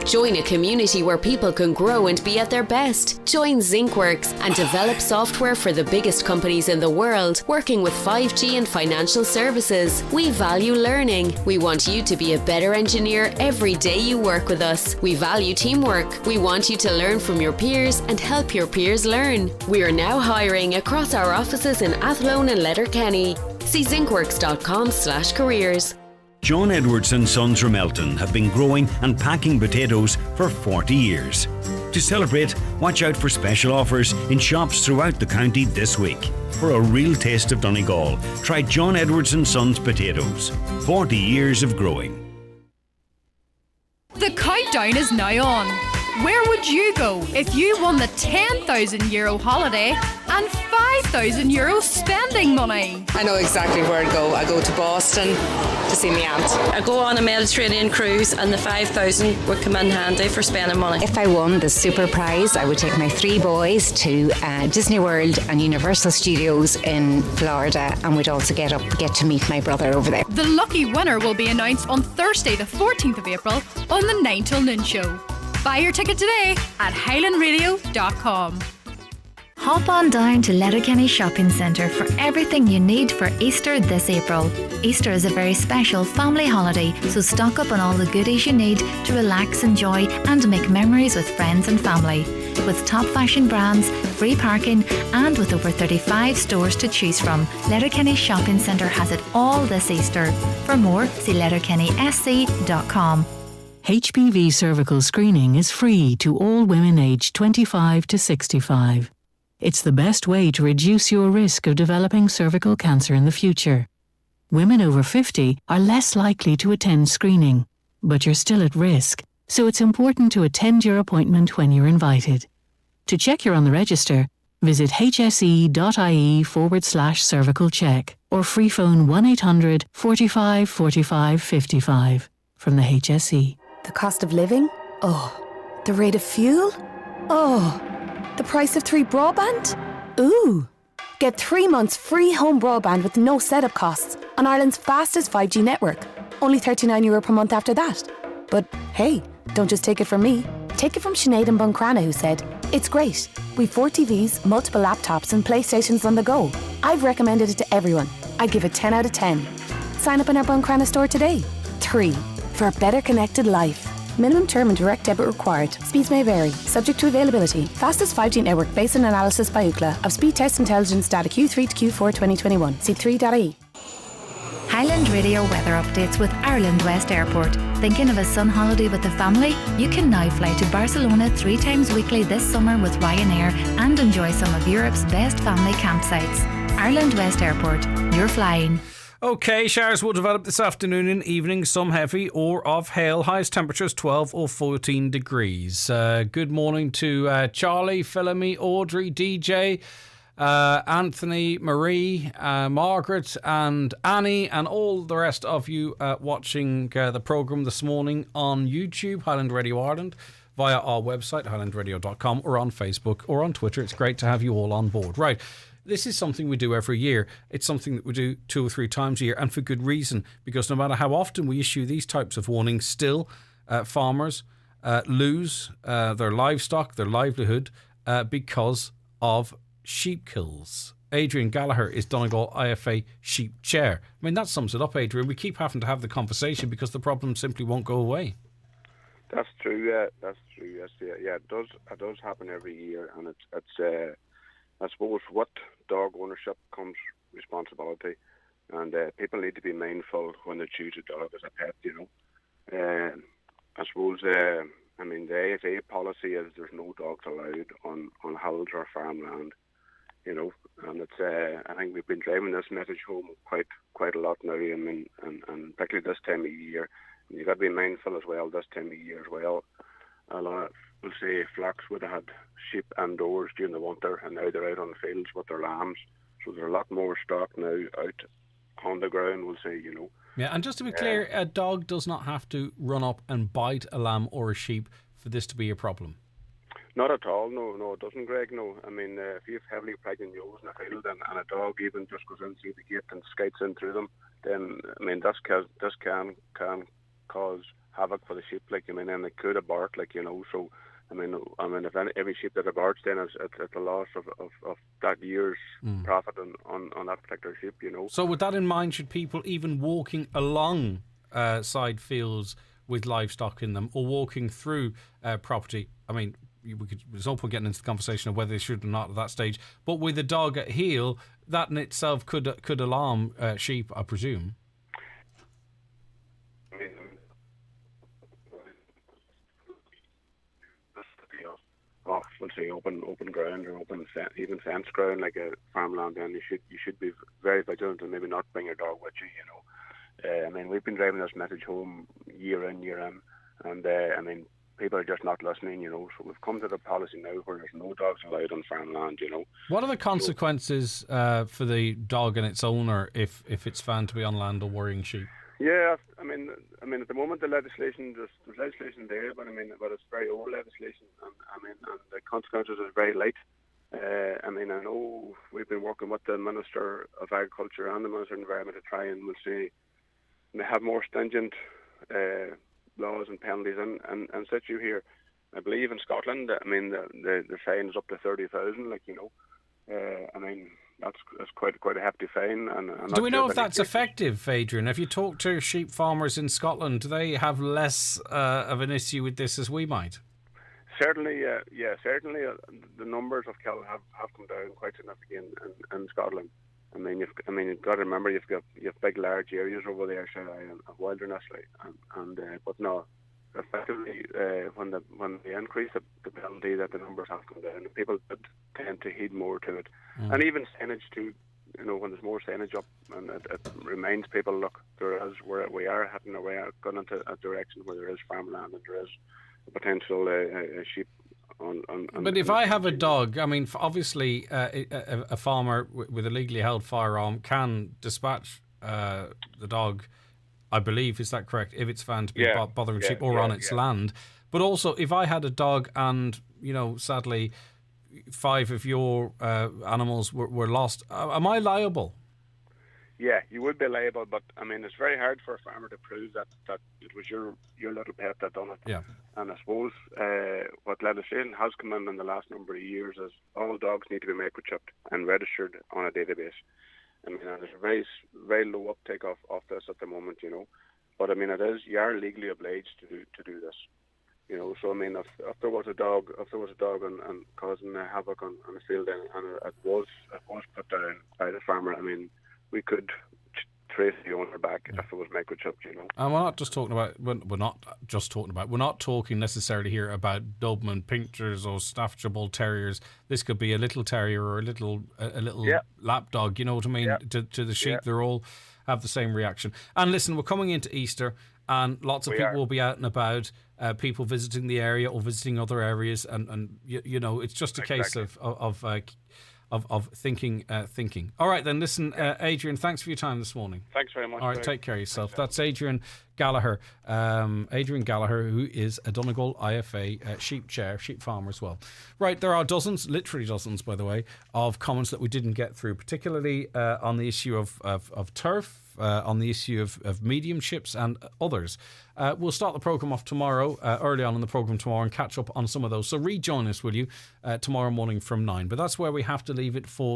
Join a community where people can grow and be at their best. Join ZincWorks and develop software for the biggest companies in the world, working with 5G and financial services. We value learning. We want you to be a better engineer every day you work with us. We value teamwork. We want you to learn from your peers and help your peers learn. We are now hiring across our offices in Athlone and Letterkenny. See zincworks.com/careers. John Edwards and Sons Ramelton have been growing and packing potatoes for 40 years. To celebrate, watch out for special offers in shops throughout the county this week. For a real taste of Donegal, try John Edwards and Sons potatoes. 40 years of growing. The countdown is now on. Where would you go if you won the €10,000 holiday and €5,000 spending money? I know exactly where to go. I go to Boston to see my aunt. I go on a Mediterranean cruise and the 5,000 would come in handy for spending money. If I won the super prize, I would take my 3 boys to Disney World and Universal Studios in Florida, and we'd also get to meet my brother over there. The lucky winner will be announced on Thursday the 14th of April on the 9 till noon show. Buy your ticket today at highlandradio.com. Hop on down to Letterkenny Shopping Centre for everything you need for Easter this April. Easter is a very special family holiday, so stock up on all the goodies you need to relax, enjoy and make memories with friends and family. With top fashion brands, free parking and with over 35 stores to choose from, Letterkenny Shopping Centre has it all this Easter. For more, see letterkennysc.com. HPV cervical screening is free to all women aged 25 to 65. It's the best way to reduce your risk of developing cervical cancer in the future. Women over 50 are less likely to attend screening, but you're still at risk, so it's important to attend your appointment when you're invited. To check you're on the register, visit hse.ie/cervical check or free phone 1-800 45 45 55 from the HSE. The cost of living? Oh. The rate of fuel? Oh. The price of 3 broadband? Ooh. Get 3 months free home broadband with no setup costs on Ireland's fastest 5G network. Only €39 per month after that. But hey, don't just take it from me. Take it from Sinead and Buncrana, who said, "It's great. We've 4 TVs, multiple laptops and PlayStations on the go. I've recommended it to everyone. I give it 10 out of 10. Sign up in our Buncrana store today. 3. For a better connected life. Minimum term and direct debit required. Speeds may vary, subject to availability. Fastest 5G network based on analysis by Ookla of speed test intelligence data Q3 to Q4 2021. See 3.ie. Highland Radio weather updates with Ireland West Airport. Thinking of a sun holiday with the family? You can now fly to Barcelona 3 times weekly this summer with Ryanair and enjoy some of Europe's best family campsites. Ireland West Airport. You're flying. Okay, showers will develop this afternoon and evening, some heavy or of hail. Highest temperatures 12 or 14 degrees. Good morning to Charlie, Philomene, Audrey, DJ, Anthony, Marie, Margaret and Annie and all the rest of you watching the programme this morning on YouTube, Highland Radio Ireland, via our website, highlandradio.com, or on Facebook or on Twitter. It's great to have you all on board. Right. This is something we do every year. It's something that we do 2 or 3 times a year, and for good reason, because no matter how often we issue these types of warnings, still farmers lose their livestock, their livelihood, because of sheep kills. Adrian Gallagher is Donegal IFA sheep chair. I mean, that sums it up, Adrian. We keep having to have the conversation because the problem simply won't go away. That's true. Yeah, that's true. Yes, yeah. It does happen every year, and it's I suppose what dog ownership comes responsibility, and people need to be mindful when they choose a dog as a pet. I suppose I mean the AFA policy is there's no dogs allowed on hills or farmland. And it's I think we've been driving this message home quite a lot now. I mean, and particularly this time of year, you've got to be mindful as well this time of year as well. A lot of, we'll say, flocks would have had sheep indoors during the winter, and now they're out on the fields with their lambs. So there's a lot more stock now out on the ground, we'll say, Yeah, and just to be clear, a dog does not have to run up and bite a lamb or a sheep for this to be a problem. Not at all, no, it doesn't, Greg, no. I mean, if you have heavily pregnant ewes in a field and a dog even just goes in through the gate and skates in through them, then, I mean, this can cause havoc for the sheep, and it could abort, so, I mean, if every sheep that aborts, then it's a loss of that year's profit on that particular sheep, So with that in mind, should people even walking along side fields with livestock in them or walking through property, I mean, there's no point getting into the conversation of whether they should or not at that stage, but with a dog at heel, that in itself could alarm sheep, I presume. Off, we'll say open ground or even fenced ground like a farmland, then you should be very vigilant and maybe not bring your dog with you. I mean, we've been driving this message home year in, and I mean, people are just not listening, so we've come to the policy now where there's no dogs allowed on farmland, What are the consequences for the dog and its owner if it's found to be on land or worrying sheep? Yeah, I mean, at the moment there's legislation there, but it's very old legislation, and the consequences are very light. I mean, I know we've been working with the Minister of Agriculture and the Minister of Environment to try and, we'll say, have more stringent laws and penalties and situ here. I believe in Scotland, I mean, the fine is up to 30,000, I mean, that's quite a hefty fine. And do we know if that's effective, Adrian? Have you talked to sheep farmers in Scotland? Do they have less of an issue with this as we might? Certainly, certainly the numbers of kill have come down quite significantly in Scotland. I mean, you've got to remember you've big, large areas over there, of wilderness, but no, effectively when they increase the penalty, that the numbers have come down, and people tend to heed more to it, and even signage too. When there's more signage up, and it reminds people, look, we are heading away, going into a direction where there is farmland and there is a potential sheep. But if I have a dog, I mean, obviously a farmer with a legally held firearm can dispatch the dog, I believe, is that correct, if it's found to be bothering sheep or on its land. But also, if I had a dog and, sadly, 5 of your animals were lost, am I liable? Yeah, you would be liable, but I mean, it's very hard for a farmer to prove that it was your little pet that done it. Yeah. And I suppose what legislation has come in the last number of years is all dogs need to be microchipped and registered on a database. I mean, there's a very, very low uptake of this at the moment, But I mean, you are legally obliged to do this. So I mean, if there was a dog, and causing havoc on the field, and it was put down by the farmer, I mean, we could trace the owner back if it was microchipped, And we're not talking necessarily here about Dublin Pinchers or Staffordshire Bull Terriers. This could be a little terrier or a little lap dog. You know what I mean? Yeah. To the sheep, they're all have the same reaction. And listen, we're coming into Easter, and lots of people will be out and about. People visiting the area or visiting other areas, and it's just a case of thinking. All right, then. Listen, Adrian, thanks for your time this morning. Thanks very much. All right, take care of yourself. That's Adrian Gallagher. Adrian Gallagher, who is a Donegal IFA sheep farmer as well. Right, there are literally dozens, by the way, of comments that we didn't get through, particularly on the issue of turf, on the issue of mediumships and others. We'll start the programme off tomorrow, early on in the programme tomorrow, and catch up on some of those. So rejoin us, will you, tomorrow morning from 9. But that's where we have to leave it for